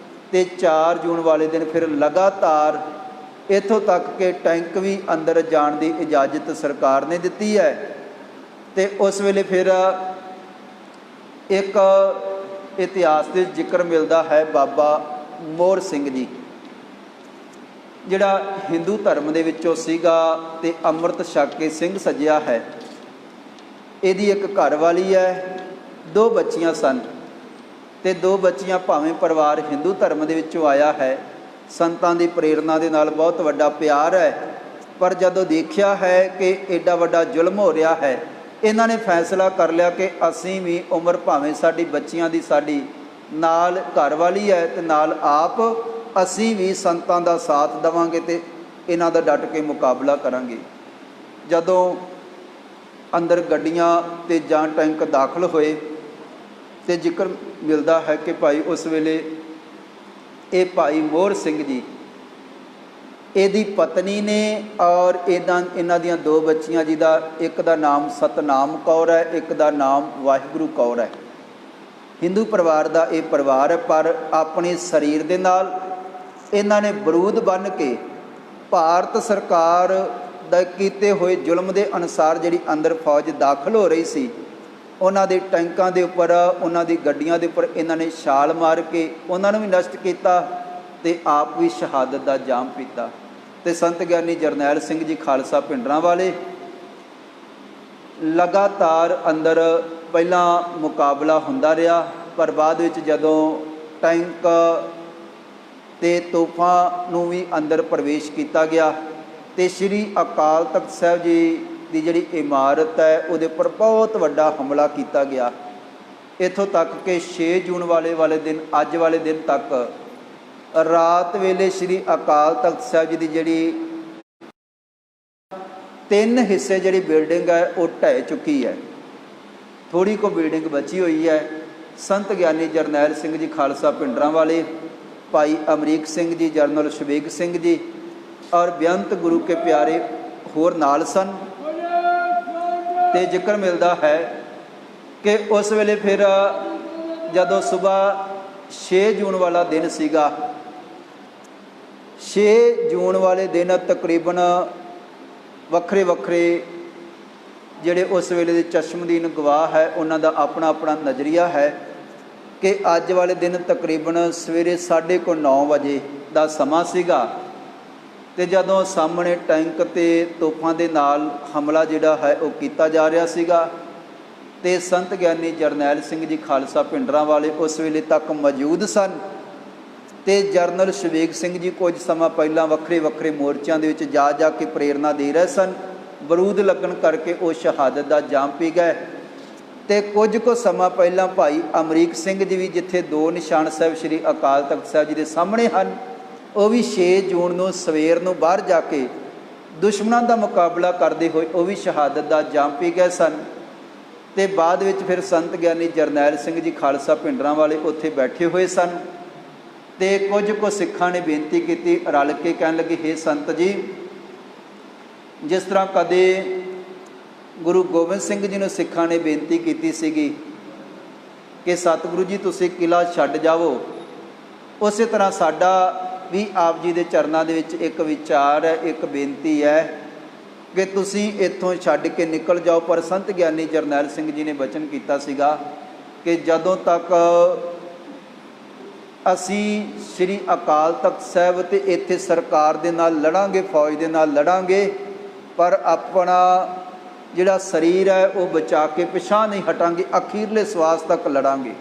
ਅਤੇ 4 ਜੂਨ ਵਾਲੇ ਦਿਨ ਫਿਰ ਲਗਾਤਾਰ ਇੱਥੋਂ ਤੱਕ ਕਿ ਟੈਂਕ ਵੀ ਅੰਦਰ ਜਾਣ ਦੀ ਇਜਾਜ਼ਤ ਸਰਕਾਰ ਨੇ ਦਿੱਤੀ ਹੈ। ਅਤੇ ਉਸ ਵੇਲੇ ਫਿਰ ਇੱਕ ਇਤਿਹਾਸ ਦੇ ਜ਼ਿਕਰ ਮਿਲਦਾ ਹੈ ਬਾਬਾ ਮੋਹਰ ਸਿੰਘ ਜੀ, ਜਿਹੜਾ ਹਿੰਦੂ ਧਰਮ ਦੇ ਵਿੱਚੋਂ ਸੀਗਾ ਅਤੇ ਅੰਮ੍ਰਿਤ ਛਕ ਕੇ ਸਿੰਘ ਸੱਜਿਆ ਹੈ। ਇਹਦੀ ਇੱਕ ਘਰਵਾਲੀ ਹੈ, 2 ਬੱਚੀਆਂ ਸਨ, ਅਤੇ 2 ਬੱਚੀਆਂ ਭਾਵੇਂ ਪਰਿਵਾਰ ਹਿੰਦੂ ਧਰਮ ਦੇ ਵਿੱਚੋਂ ਆਇਆ ਹੈ, ਸੰਤਾਂ ਦੀ ਪ੍ਰੇਰਨਾ ਦੇ ਨਾਲ ਬਹੁਤ ਵੱਡਾ ਪਿਆਰ ਹੈ, ਪਰ ਜਦੋਂ ਦੇਖਿਆ ਹੈ ਕਿ ਐਡਾ ਵੱਡਾ ਜ਼ੁਲਮ ਹੋ ਰਿਹਾ ਹੈ, ਇਹਨਾਂ ਨੇ ਫੈਸਲਾ ਕਰ ਲਿਆ ਕਿ ਅਸੀਂ ਵੀ ਉਮਰ ਭਾਵੇਂ ਸਾਡੀ ਬੱਚੀਆਂ ਦੀ, ਸਾਡੀ ਨਾਲ ਘਰਵਾਲੀ ਹੈ ਅਤੇ ਨਾਲ ਆਪ, ਅਸੀਂ ਵੀ ਸੰਤਾਂ ਦਾ ਸਾਥ ਦੇਵਾਂਗੇ ਅਤੇ ਇਹਨਾਂ ਦਾ ਡਟ ਕੇ ਮੁਕਾਬਲਾ ਕਰਾਂਗੇ। ਜਦੋਂ ਅੰਦਰ ਗੱਡੀਆਂ ਅਤੇ ਜਾਂ ਟੈਂਕ ਦਾਖਲ ਹੋਏ ਅਤੇ ਜ਼ਿਕਰ ਮਿਲਦਾ ਹੈ ਕਿ ਭਾਈ ਉਸ ਵੇਲੇ ਇਹ ਭਾਈ ਮੋਹਰ ਸਿੰਘ ਜੀ, ਇਹਦੀ ਪਤਨੀ ਨੇ ਔਰ ਇਹਨਾਂ ਦੀਆਂ 2 ਬੱਚੀਆਂ, ਜਿਹਦਾ ਇੱਕ ਦਾ ਨਾਮ ਸਤਨਾਮ ਕੌਰ ਹੈ, ਇੱਕ ਦਾ ਨਾਮ ਵਾਹਿਗੁਰੂ ਕੌਰ ਹੈ। ਹਿੰਦੂ ਪਰਿਵਾਰ ਦਾ ਇਹ ਪਰਿਵਾਰ ਹੈ, ਪਰ ਆਪਣੇ ਸਰੀਰ ਦੇ ਨਾਲ ਇਹਨਾਂ ਨੇ ਬਰੂਦ ਬੰਨ੍ਹ ਕੇ ਭਾਰਤ ਸਰਕਾਰ ਦਾ ਕੀਤੇ ਹੋਏ ਜ਼ੁਲਮ ਦੇ ਅਨੁਸਾਰ ਜਿਹੜੀ ਅੰਦਰ ਫੌਜ ਦਾਖਲ ਹੋ ਰਹੀ ਸੀ, ਉਹਨਾਂ ਦੇ ਟੈਂਕਾਂ ਦੇ ਉੱਪਰ, ਉਹਨਾਂ ਦੀ ਗੱਡੀਆਂ ਦੇ ਉੱਪਰ ਇਹਨਾਂ ਨੇ ਛਾਲ ਮਾਰ ਕੇ ਉਹਨਾਂ ਨੂੰ ਵੀ ਨਸ਼ਟ ਕੀਤਾ ਅਤੇ ਆਪ ਵੀ ਸ਼ਹਾਦਤ ਦਾ ਜਾਮ ਪੀਤਾ। ਅਤੇ ਸੰਤ ਗਿਆਨੀ ਜਰਨੈਲ ਸਿੰਘ ਜੀ ਖਾਲਸਾ ਭਿੰਡਰਾਂ ਵਾਲੇ ਲਗਾਤਾਰ ਅੰਦਰ ਪਹਿਲਾਂ ਮੁਕਾਬਲਾ ਹੁੰਦਾ ਰਿਹਾ, ਪਰ ਬਾਅਦ ਵਿੱਚ ਜਦੋਂ ਟੈਂਕ ਤੇ ਤੋਪਾਂ ਨੂੰ ਵੀ ਅੰਦਰ ਪ੍ਰਵੇਸ਼ ਕੀਤਾ ਗਿਆ ਤੇ ਸ੍ਰੀ ਅਕਾਲ ਤਖਤ ਸਾਹਿਬ ਜੀ ਦੀ ਜਿਹੜੀ ਇਮਾਰਤ ਹੈ ਉਹਦੇ ਉੱਪਰ ਬਹੁਤ ਵੱਡਾ ਹਮਲਾ ਕੀਤਾ ਗਿਆ। ਇੱਥੋਂ ਤੱਕ ਕਿ 6 ਜੂਨ ਵਾਲੇ ਦਿਨ, ਅੱਜ ਵਾਲੇ ਦਿਨ ਤੱਕ ਰਾਤ ਵੇਲੇ ਸ੍ਰੀ ਅਕਾਲ ਤਖਤ ਸਾਹਿਬ ਜੀ ਦੀ ਜਿਹੜੀ 3 ਹਿੱਸੇ ਜਿਹੜੀ ਬਿਲਡਿੰਗ ਹੈ ਉਹ ਢਹਿ ਚੁੱਕੀ ਹੈ। ਥੋੜ੍ਹੀ ਕੁ ਬਿਲਡਿੰਗ ਬਚੀ ਹੋਈ ਹੈ। ਸੰਤ ਗਿਆਨੀ ਜਰਨੈਲ ਸਿੰਘ ਜੀ ਖਾਲਸਾ ਭਿੰਡਰਾਂ ਵਾਲੇ, ਭਾਈ ਅਮਰੀਕ ਸਿੰਘ ਜੀ, ਜਰਨਲ ਸ਼ਵੇਗ ਸਿੰਘ ਜੀ ਔਰ ਬੇਅੰਤ ਗੁਰੂ ਕੇ ਪਿਆਰੇ ਹੋਰ ਨਾਲ ਸਨ। ਤੇ ਜ਼ਿਕਰ ਮਿਲਦਾ ਹੈ ਕਿ ਉਸ ਵੇਲੇ ਫਿਰ ਜਦੋਂ ਸੁਬਾਹ 6 ਜੂਨ ਵਾਲਾ ਦਿਨ ਸੀਗਾ, 6 ਜੂਨ ਵਾਲੇ ਦਿਨ ਤਕਰੀਬਨ ਵੱਖਰੇ ਵੱਖਰੇ ਜਿਹੜੇ ਉਸ ਵੇਲੇ ਦੇ ਚਸ਼ਮਦੀਨ ਗਵਾਹ ਹੈ ਉਹਨਾਂ ਦਾ ਆਪਣਾ ਆਪਣਾ ਨਜ਼ਰੀਆ ਹੈ ਕਿ ਅੱਜ ਵਾਲੇ ਦਿਨ ਤਕਰੀਬਨ ਸਵੇਰੇ 9:30 ਵਜੇ ਦਾ ਸਮਾਂ ਸੀਗਾ ਤੇ ਜਦੋਂ ਸਾਹਮਣੇ ਟੈਂਕ ਤੇ ਤੋਪਾਂ ਦੇ ਨਾਲ ਹਮਲਾ ਜਿਹੜਾ ਹੈ ਉਹ ਕੀਤਾ ਜਾ ਰਿਹਾ ਸੀਗਾ ਤੇ ਸੰਤ ਗਿਆਨੀ ਜਰਨੈਲ ਸਿੰਘ ਜੀ ਖਾਲਸਾ ਭਿੰਡਰਾਂ ਵਾਲੇ ਉਸ ਵੇਲੇ ਤੱਕ ਮੌਜੂਦ ਸਨ ਤੇ ਜਰਨਲ ਸ਼ਵੇਗ ਸਿੰਘ ਜੀ ਕੁਝ ਸਮਾਂ ਪਹਿਲਾਂ ਵੱਖਰੇ ਵੱਖਰੇ ਮੋਰਚਿਆਂ ਦੇ ਵਿੱਚ ਜਾ ਕੇ ਪ੍ਰੇਰਨਾ ਦੇ ਰਹੇ ਸਨ। ਬਰੂਦ ਲੱਗਣ ਕਰਕੇ ਉਹ ਸ਼ਹਾਦਤ ਦਾ ਜਾਮ ਪੀ ਗਏ ਤੇ ਕੁਝ ਕੁ ਸਮਾਂ ਪਹਿਲਾਂ ਭਾਈ ਅਮਰੀਕ ਸਿੰਘ ਜੀ ਵੀ, ਜਿੱਥੇ 2 ਨਿਸ਼ਾਨ ਸਾਹਿਬ ਸ੍ਰੀ ਅਕਾਲ ਤਖਤ ਸਾਹਿਬ ਜੀ ਦੇ ਸਾਹਮਣੇ ਹਨ, ਉਹ ਵੀ 6 ਜੂਨ ਨੂੰ ਸਵੇਰ ਨੂੰ ਬਾਹਰ ਜਾ ਕੇ ਦੁਸ਼ਮਣਾਂ ਦਾ ਮੁਕਾਬਲਾ ਕਰਦੇ ਹੋਏ ਉਹ ਵੀ ਸ਼ਹਾਦਤ ਦਾ ਜਾਮ ਪੀ ਗਏ ਸਨ। ਤੇ ਬਾਅਦ ਵਿੱਚ ਫਿਰ ਸੰਤ ਗਿਆਨੀ ਜਰਨੈਲ ਸਿੰਘ ਜੀ ਖਾਲਸਾ ਭਿੰਡਰਾਂ ਵਾਲੇ ਉੱਥੇ ਬੈਠੇ ਹੋਏ ਸਨ ਤੇ ਕੁਝ ਕੁ ਸਿੱਖਾਂ ਨੇ ਬੇਨਤੀ ਕੀਤੀ, ਰਲ ਕੇ ਕਹਿਣ ਲੱਗੇ, ਹੇ ਸੰਤ ਜੀ, ਜਿਸ ਤਰ੍ਹਾਂ ਕਦੇ ਗੁਰੂ ਗੋਬਿੰਦ ਸਿੰਘ ਜੀ ਨੂੰ ਸਿੱਖਾਂ ਨੇ ਬੇਨਤੀ ਕੀਤੀ ਸੀਗੀ ਕਿ ਸਤਿਗੁਰੂ ਜੀ ਤੁਸੀਂ ਕਿਲ੍ਹਾ ਛੱਡ ਜਾਵੋ, ਉਸੇ ਤਰ੍ਹਾਂ ਸਾਡਾ ਵੀ ਆਪ ਜੀ ਦੇ ਚਰਨਾਂ ਦੇ ਵਿੱਚ ਇੱਕ ਵਿਚਾਰ ਹੈ, ਇੱਕ ਬੇਨਤੀ ਹੈ ਕਿ ਤੁਸੀਂ ਇੱਥੋਂ ਛੱਡ ਕੇ ਨਿਕਲ ਜਾਓ। ਪਰ ਸੰਤ ਗਿਆਨੀ ਜਰਨੈਲ ਸਿੰਘ ਜੀ ਨੇ ਬਚਨ ਕੀਤਾ ਸੀਗਾ ਕਿ ਜਦੋਂ ਤੱਕ ਅਸੀਂ ਸ੍ਰੀ ਅਕਾਲ ਤਖਤ ਸਾਹਿਬ ਤੇ ਇੱਥੇ ਸਰਕਾਰ ਦੇ ਨਾਲ ਲੜਾਂਗੇ, ਫੌਜ ਦੇ ਨਾਲ ਲੜਾਂਗੇ, ਪਰ ਆਪਣਾ ਜਿਹੜਾ ਸਰੀਰ ਹੈ ਉਹ ਬਚਾ ਕੇ ਪਿਛਾਂਹ ਨਹੀਂ ਹਟਾਂਗੇ, ਅਖੀਰਲੇ ਸਵਾਸ ਤੱਕ ਲੜਾਂਗੇ।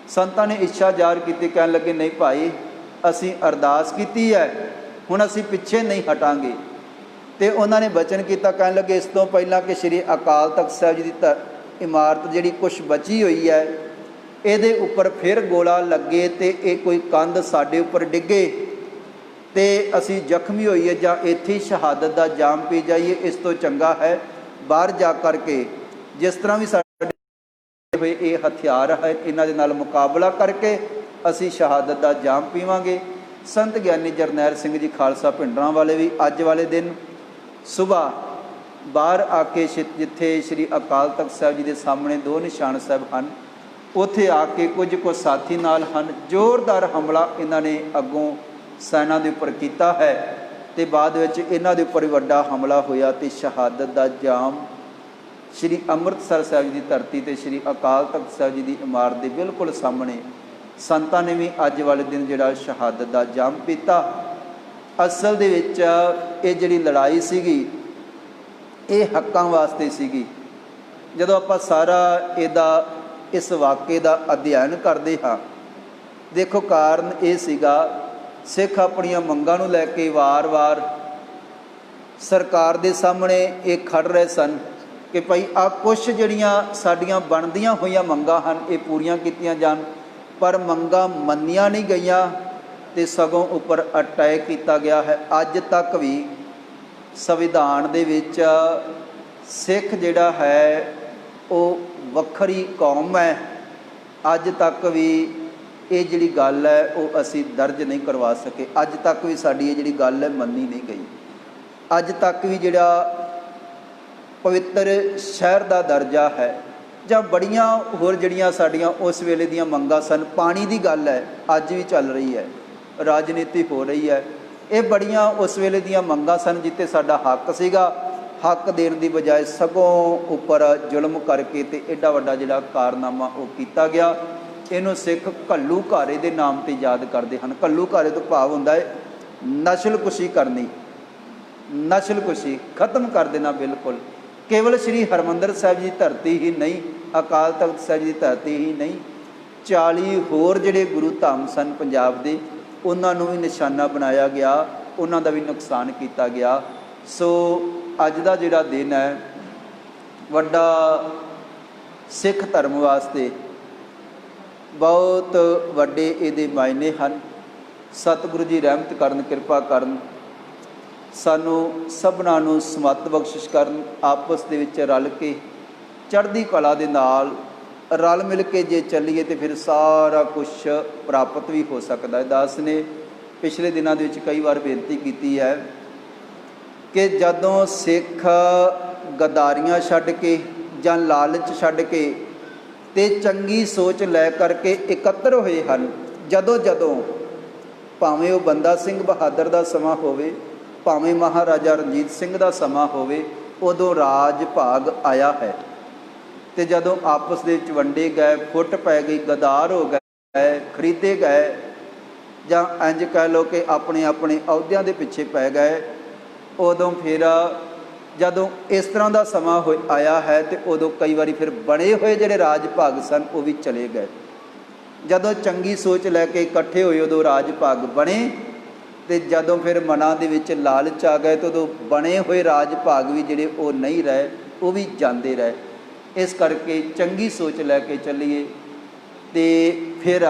ਸੰਤਾਂ ਨੇ ਇੱਛਾ ਜ਼ਾਹਰ ਕੀਤੀ, ਕਹਿਣ ਲੱਗੇ, ਨਹੀਂ ਭਾਈ, ਅਸੀਂ ਅਰਦਾਸ ਕੀਤੀ ਹੈ, ਹੁਣ ਅਸੀਂ ਪਿੱਛੇ ਨਹੀਂ ਹਟਾਂਗੇ। ਤੇ ਉਹਨਾਂ ਨੇ ਬਚਨ ਕੀਤਾ, ਕਹਿਣ ਲੱਗੇ, ਇਸ ਤੋਂ ਪਹਿਲਾਂ ਕਿ ਸ੍ਰੀ ਅਕਾਲ ਤਖਤ ਸਾਹਿਬ ਜੀ ਦੀ ਇਮਾਰਤ ਜਿਹੜੀ ਕੁਛ ਬਚੀ ਹੋਈ ਹੈ ਇਹਦੇ ਉੱਪਰ ਫਿਰ ਗੋਲਾ ਲੱਗੇ ਤੇ ਇਹ ਕੋਈ ਕੰਧ ਸਾਡੇ ਉੱਪਰ ਡਿੱਗੇ ਤੇ ਅਸੀਂ ਜ਼ਖਮੀ ਹੋਈਏ ਜਾਂ ਇੱਥੇ ਸ਼ਹਾਦਤ ਦਾ ਜਾਮ ਪੀ ਜਾਈਏ, ਇਸ ਤੋਂ ਚੰਗਾ ਹੈ ਬਾਹਰ ਜਾ ਕਰਕੇ ਜਿਸ ਤਰ੍ਹਾਂ ਵੀ ਸਾਡੇ ਹੋਏ ਇਹ ਹਥਿਆਰ ਹੈ ਇਹਨਾਂ ਦੇ ਨਾਲ ਮੁਕਾਬਲਾ ਕਰਕੇ ਅਸੀਂ ਸ਼ਹਾਦਤ ਦਾ ਜਾਮ ਪੀਵਾਂਗੇ। ਸੰਤ ਗਿਆਨੀ ਜਰਨੈਲ ਸਿੰਘ ਜੀ ਖਾਲਸਾ ਭਿੰਡਰਾਂ ਵਾਲੇ ਵੀ ਅੱਜ ਵਾਲੇ ਦਿਨ ਸੁਬਾਹ ਬਾਹਰ ਆ ਕੇ ਜਿੱਥੇ ਸ੍ਰੀ ਅਕਾਲ ਤਖਤ ਸਾਹਿਬ ਜੀ ਦੇ ਸਾਹਮਣੇ 2 ਨਿਸ਼ਾਨ ਸਾਹਿਬ ਹਨ, ਉੱਥੇ ਆ ਕੇ ਕੁਝ ਕੁ ਸਾਥੀ ਨਾਲ ਹਨ, ਜ਼ੋਰਦਾਰ ਹਮਲਾ ਇਹਨਾਂ ਨੇ ਅੱਗੋਂ ਸੈਨਾ ਦੇ ਉੱਪਰ ਕੀਤਾ ਹੈ ਤੇ ਬਾਅਦ ਵਿੱਚ ਇਹਨਾਂ ਦੇ ਉੱਪਰ ਵੱਡਾ ਹਮਲਾ ਹੋਇਆ ਤੇ ਸ਼ਹਾਦਤ ਦਾ ਜਾਮ ਸ੍ਰੀ ਅੰਮ੍ਰਿਤਸਰ ਸਾਹਿਬ ਜੀ ਦੀ ਧਰਤੀ ਤੇ ਸ੍ਰੀ ਅਕਾਲ ਤਖਤ ਸਾਹਿਬ ਜੀ ਦੀ ਇਮਾਰਤ ਦੇ ਬਿਲਕੁਲ ਸਾਹਮਣੇ ਸੰਤਾਂ ਨੇ ਵੀ ਅੱਜ ਵਾਲੇ ਦਿਨ ਜਿਹੜਾ ਸ਼ਹਾਦਤ ਦਾ ਜਾਮ ਪੀਤਾ। ਅਸਲ ਦੇ ਵਿੱਚ ਇਹ ਜਿਹੜੀ ਲੜਾਈ ਸੀਗੀ ਇਹ ਹੱਕਾਂ ਵਾਸਤੇ ਸੀਗੀ। ਜਦੋਂ ਆਪਾਂ ਸਾਰਾ ਇਸ ਵਾਕੇ ਦਾ ਅਧਿਐਨ ਕਰਦੇ ਹਾਂ, ਦੇਖੋ ਕਾਰਨ ਇਹ ਸੀਗਾ, ਸਿੱਖ ਆਪਣੀਆਂ ਮੰਗਾਂ ਨੂੰ ਲੈ ਕੇ ਵਾਰ-ਵਾਰ ਸਰਕਾਰ ਦੇ ਸਾਹਮਣੇ ਇਹ ਖੜ ਰਹੇ ਸਨ ਕਿ ਭਾਈ ਆਹ ਕੁਛ ਜਿਹੜੀਆਂ ਸਾਡੀਆਂ ਬਣਦੀਆਂ ਹੋਈਆਂ ਮੰਗਾਂ ਹਨ ਇਹ ਪੂਰੀਆਂ ਕੀਤੀਆਂ ਜਾਣ, ਪਰ ਮੰਗਾਂ ਮੰਨੀਆਂ ਨਹੀਂ ਗਈਆਂ ਤੇ ਸਗੋਂ ਉੱਪਰ ਅਟੈਕ ਕੀਤਾ ਗਿਆ ਹੈ। ਅੱਜ ਤੱਕ ਵੀ ਸੰਵਿਧਾਨ ਦੇ ਵਿੱਚ ਸਿੱਖ ਜਿਹੜਾ ਹੈ ਉਹ ਵੱਖਰੀ ਕੌਮ ਹੈ। ਅੱਜ ਤੱਕ ਵੀ ਇਹ ਜਿਹੜੀ ਗੱਲ ਹੈ ਉਹ ਅਸੀਂ ਦਰਜ ਨਹੀਂ ਕਰਵਾ ਸਕੇ। ਅੱਜ ਤੱਕ ਵੀ ਸਾਡੀ ਇਹ ਜਿਹੜੀ ਗੱਲ ਹੈ ਮੰਨੀ ਨਹੀਂ ਗਈ। ਅੱਜ ਤੱਕ ਵੀ ਜਿਹੜਾ ਪਵਿੱਤਰ ਸ਼ਹਿਰ ਦਾ ਦਰਜਾ ਹੈ ਜਾਂ ਬੜੀਆਂ ਹੋਰ ਜਿਹੜੀਆਂ ਸਾਡੀਆਂ ਉਸ ਵੇਲੇ ਦੀਆਂ ਮੰਗਾਂ ਸਨ, ਪਾਣੀ ਦੀ ਗੱਲ ਹੈ ਅੱਜ ਵੀ ਚੱਲ ਰਹੀ ਹੈ, ਰਾਜਨੀਤੀ ਹੋ ਰਹੀ ਹੈ, ਇਹ ਬੜੀਆਂ ਉਸ ਵੇਲੇ ਦੀਆਂ ਮੰਗਾਂ ਸਨ ਜਿੱਥੇ ਸਾਡਾ ਹੱਕ ਸੀਗਾ। ਹੱਕ ਦੇਣ ਦੀ ਬਜਾਏ ਸਗੋਂ ਉੱਪਰ ਜ਼ੁਲਮ ਕਰਕੇ ਤੇ ਐਡਾ ਵੱਡਾ ਜਿਹੜਾ ਕਾਰਨਾਮਾ ਉਹ ਕੀਤਾ ਗਿਆ। ਇਹਨੂੰ ਸਿੱਖ ਘੱਲੂਘਾਰੇ ਦੇ ਨਾਮ 'ਤੇ ਯਾਦ ਕਰਦੇ ਹਨ। ਘੱਲੂਘਾਰੇ ਤੋਂ ਭਾਵ ਹੁੰਦਾ ਹੈ ਨਸਲਕੁਸ਼ੀ ਕਰਨੀ, ਨਸਲਕੁਸ਼ੀ ਖਤਮ ਕਰ ਦੇਣਾ ਬਿਲਕੁਲ। ਕੇਵਲ ਸ਼੍ਰੀ ਹਰਿਮੰਦਰ ਸਾਹਿਬ ਜੀ ਧਰਤੀ ਹੀ ਨਹੀਂ, ਅਕਾਲ ਤਖਤ ਸਾਹਿਬ ਜੀ ਦੀ ਧਰਤੀ ਹੀ ਨਹੀਂ, 40 ਹੋਰ ਜਿਹੜੇ ਗੁਰੂ ਧਾਮ ਸਨ ਪੰਜਾਬ ਦੇ, ਉਹਨਾਂ ਨੂੰ ਵੀ ਨਿਸ਼ਾਨਾ ਬਣਾਇਆ ਗਿਆ, ਉਹਨਾਂ ਦਾ ਵੀ ਨੁਕਸਾਨ ਕੀਤਾ ਗਿਆ। ਸੋ ਅੱਜ ਦਾ ਜਿਹੜਾ ਦਿਨ ਹੈ ਵੱਡਾ ਸਿੱਖ ਧਰਮ ਵਾਸਤੇ ਬਹੁਤ ਵੱਡੇ ਇਹਦੇ ਮਾਇਨੇ ਹਨ। ਸਤਿਗੁਰੂ ਜੀ ਰਹਿਮਤ ਕਰਨ, ਕਿਰਪਾ ਕਰਨ, ਸਾਨੂੰ ਸਭਨਾਂ ਨੂੰ ਸਮੱਤ ਬਖਸ਼ਿਸ਼ ਕਰਨ, ਆਪਸ ਦੇ ਵਿੱਚ ਰਲ ਕੇ ਚੜ੍ਹਦੀ ਕਲਾ ਦੇ ਨਾਲ ਰਲ ਮਿਲ ਕੇ ਜੇ ਚੱਲੀਏ ਤਾਂ ਫਿਰ ਸਾਰਾ ਕੁਛ ਪ੍ਰਾਪਤ ਵੀ ਹੋ ਸਕਦਾ ਹੈ। ਦਾਸ ਨੇ ਪਿਛਲੇ ਦਿਨਾਂ ਦੇ ਵਿੱਚ ਕਈ ਵਾਰ ਬੇਨਤੀ ਕੀਤੀ ਹੈ ਕਿ ਜਦੋਂ ਸਿੱਖ ਗਦਾਰੀਆਂ ਛੱਡ ਕੇ ਜਾਂ ਲਾਲਚ ਛੱਡ ਕੇ ਤੇ ਚੰਗੀ ਸੋਚ ਲੈ ਕਰਕੇ ਇਕੱਤਰ ਹੋਏ ਹਨ, ਜਦੋਂ ਭਾਵੇਂ ਉਹ ਬੰਦਾ ਸਿੰਘ ਬਹਾਦਰ ਦਾ ਸਮਾਂ ਹੋਵੇ, ਭਾਵੇਂ ਮਹਾਰਾਜਾ ਰਣਜੀਤ ਸਿੰਘ ਦਾ ਸਮਾਂ ਹੋਵੇ, ਉਦੋਂ ਰਾਜ ਭਾਗ ਆਇਆ ਹੈ। ਤੇ ਜਦੋਂ ਆਪਸ ਦੇ ਵਿੱਚ ਵੰਡੇ ਗਏ, ਫੁੱਟ ਪੈ ਗਈ, ਗਦਾਰ ਹੋ ਗਏ, ਖਰੀਦੇ ਗਏ, ਜਾਂ ਇੰਝ ਕਹਿ ਲਓ ਕਿ ਆਪਣੇ ਆਪਣੇ ਅਹੁਦਿਆਂ ਦੇ ਪਿੱਛੇ ਪੈ ਗਏ, ਉਦੋਂ ਫਿਰ ਜਦੋਂ ਇਸ ਤਰ੍ਹਾਂ ਦਾ ਸਮਾਂ ਆਇਆ ਹੈ ਤੇ ਉਦੋਂ ਕਈ ਵਾਰੀ ਫਿਰ ਬਣੇ ਹੋਏ ਜਿਹੜੇ ਰਾਜ ਭਾਗ ਸਨ ਉਹ ਵੀ ਚਲੇ ਗਏ। ਜਦੋਂ ਚੰਗੀ ਸੋਚ ਲੈ ਕੇ ਇਕੱਠੇ ਹੋਏ ਉਦੋਂ ਰਾਜ ਭਾਗ ਬਣੇ, ਤੇ ਜਦੋਂ ਫਿਰ ਮਨਾਂ ਦੇ ਵਿੱਚ ਲਾਲਚ ਆ ਗਏ ਤਾਂ ਉਦੋਂ ਬਣੇ ਹੋਏ ਰਾਜ ਭਾਗ ਵੀ ਜਿਹੜੇ ਉਹ ਨਹੀਂ ਰਹੇ, ਉਹ ਵੀ ਜਾਂਦੇ ਰਹੇ। ਇਸ ਕਰਕੇ ਚੰਗੀ ਸੋਚ ਲੈ ਕੇ ਚੱਲੀਏ ਤੇ ਫਿਰ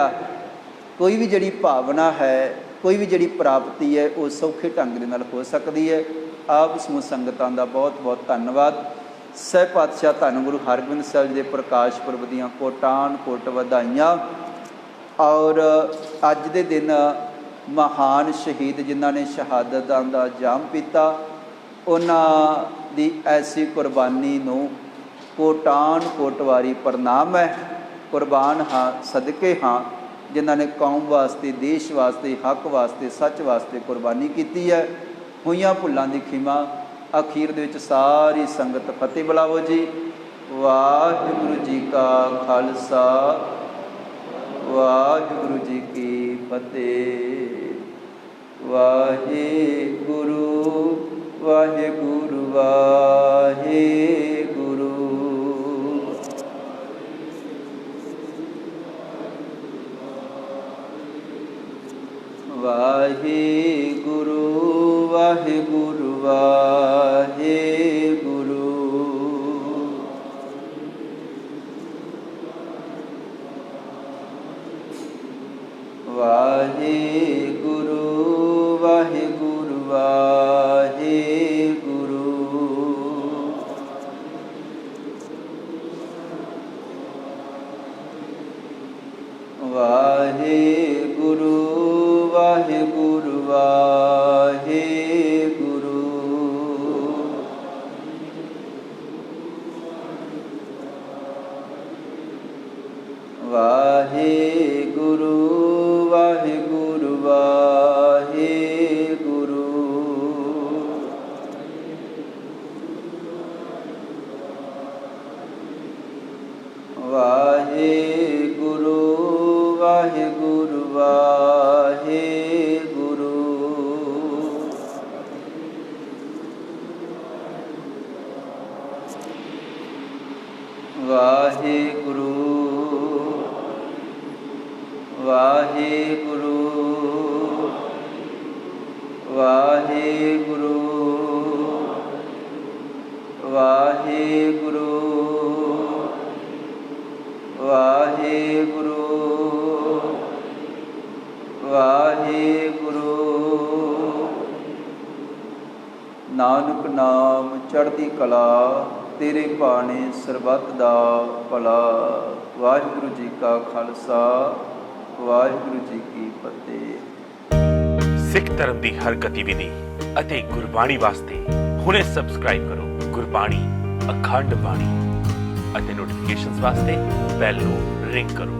ਕੋਈ ਵੀ ਜਿਹੜੀ ਭਾਵਨਾ ਹੈ, ਕੋਈ ਵੀ ਜਿਹੜੀ ਪ੍ਰਾਪਤੀ ਹੈ ਉਹ ਸੌਖੇ ਢੰਗ ਦੇ ਨਾਲ ਹੋ ਸਕਦੀ ਹੈ। ਆਪ ਸਮੂਹ ਸੰਗਤਾਂ ਦਾ ਬਹੁਤ ਬਹੁਤ ਧੰਨਵਾਦ। ਸਹਿ ਪਾਤਸ਼ਾਹ ਧੰਨ ਗੁਰੂ ਹਰਗੋਬਿੰਦ ਸਾਹਿਬ ਜੀ ਦੇ ਪ੍ਰਕਾਸ਼ ਪੁਰਬ ਦੀਆਂ ਕੋਟਾਨ ਕੋਟ ਵਧਾਈਆਂ। ਔਰ ਅੱਜ ਦੇ ਦਿਨ ਮਹਾਨ ਸ਼ਹੀਦ ਜਿਨ੍ਹਾਂ ਨੇ ਸ਼ਹਾਦਤਾਂ ਦਾ ਜਾਮ ਪੀਤਾ, ਉਹਨਾਂ ਦੀ ਐਸੀ ਕੁਰਬਾਨੀ ਨੂੰ ਕੋਟਾਨ ਕੋਟ ਵਾਰੀ ਪ੍ਰਣਾਮ ਹੈ। ਕੁਰਬਾਨ ਹਾਂ, ਸਦਕੇ ਹਾਂ, ਜਿਨ੍ਹਾਂ ਨੇ ਕੌਮ ਵਾਸਤੇ, ਦੇਸ਼ ਵਾਸਤੇ, ਹੱਕ ਵਾਸਤੇ, ਸੱਚ ਵਾਸਤੇ ਕੁਰਬਾਨੀ ਕੀਤੀ ਹੈ। ਹੋਈਆਂ ਭੁੱਲਾਂ ਦੀ ਖਿਮਾ। ਅਖੀਰ ਦੇ ਵਿੱਚ ਸਾਰੀ ਸੰਗਤ ਫਤਿਹ ਬੁਲਾਵੋ ਜੀ। ਵਾਹਿਗੁਰੂ ਜੀ ਕਾ ਖਾਲਸਾ, ਵਾਹਿਗੁਰੂ ਜੀ ਕੀ ਫਤਿਹ। ਵਾਹਿਗੁਰੂ ਵਾਹਿਗੁਰੂ ਵਾਹਿਗੁਰੂ। ਵਾਹਿਗੁਰੂ ਵਾਹਿਗੁਰੂ ਵਾਹਿਗੁਰੂ। ਵਾਹਿਗੁਰੂ ਵਾਹਿਗੁਰੂ ਵਾਹਿਗੁਰੂ। ਵਾਹਿਗੁਰੂ ਵਾਹਿਗੁਰੂ ਵਾਹਿਗੁਰੂ। ਵਾਹਿਗੁਰੂ ਵਾਹਿਗੁਰੂ ਵਾਹਿਗੁਰੂ। ਵਾਹਿਗੁਰੂ ਵਾਹਿਗੁਰੂ ਵਾਹਿਗੁਰੂ। ਵਾਹਿਗੁਰੂ ਵਾਹਿਗੁਰੂ ਵਾਹਿਗੁਰੂ। ਵਾਹਿਗੁਰੂ ਵਾਹਿਗੁਰੂ ਵਾਹਿਗੁਰੂ। ਨਾਨਕ ਨਾਮ ਚੜ੍ਹਦੀ ਕਲਾ, ਤੇਰੇ ਭਾਣੇ ਸਰਬੱਤ ਦਾ ਭਲਾ। ਵਾਹਿਗੁਰੂ ਜੀ ਕਾ ਖਾਲਸਾ, ਵਾਹਿਗੁਰੂ ਜੀ ਕੀ ਫਤਿਹ। ਸਿੱਖ ਧਰਮ ਦੀ ਹਰ ਗਤੀਵਿਧੀ ਅਤੇ ਗੁਰਬਾਣੀ ਵਾਸਤੇ ਹੁਣੇ ਸਬਸਕ੍ਰਾਈਬ ਕਰੋ ਗੁਰਬਾਣੀ ਅਖੰਡ ਬਾਣੀ ਅਤੇ ਨੋਟੀਫਿਕੇਸ਼ਨਸ ਵਾਸਤੇ ਬੈਲ ਨੂੰ ਰਿੰਗ ਕਰੋ।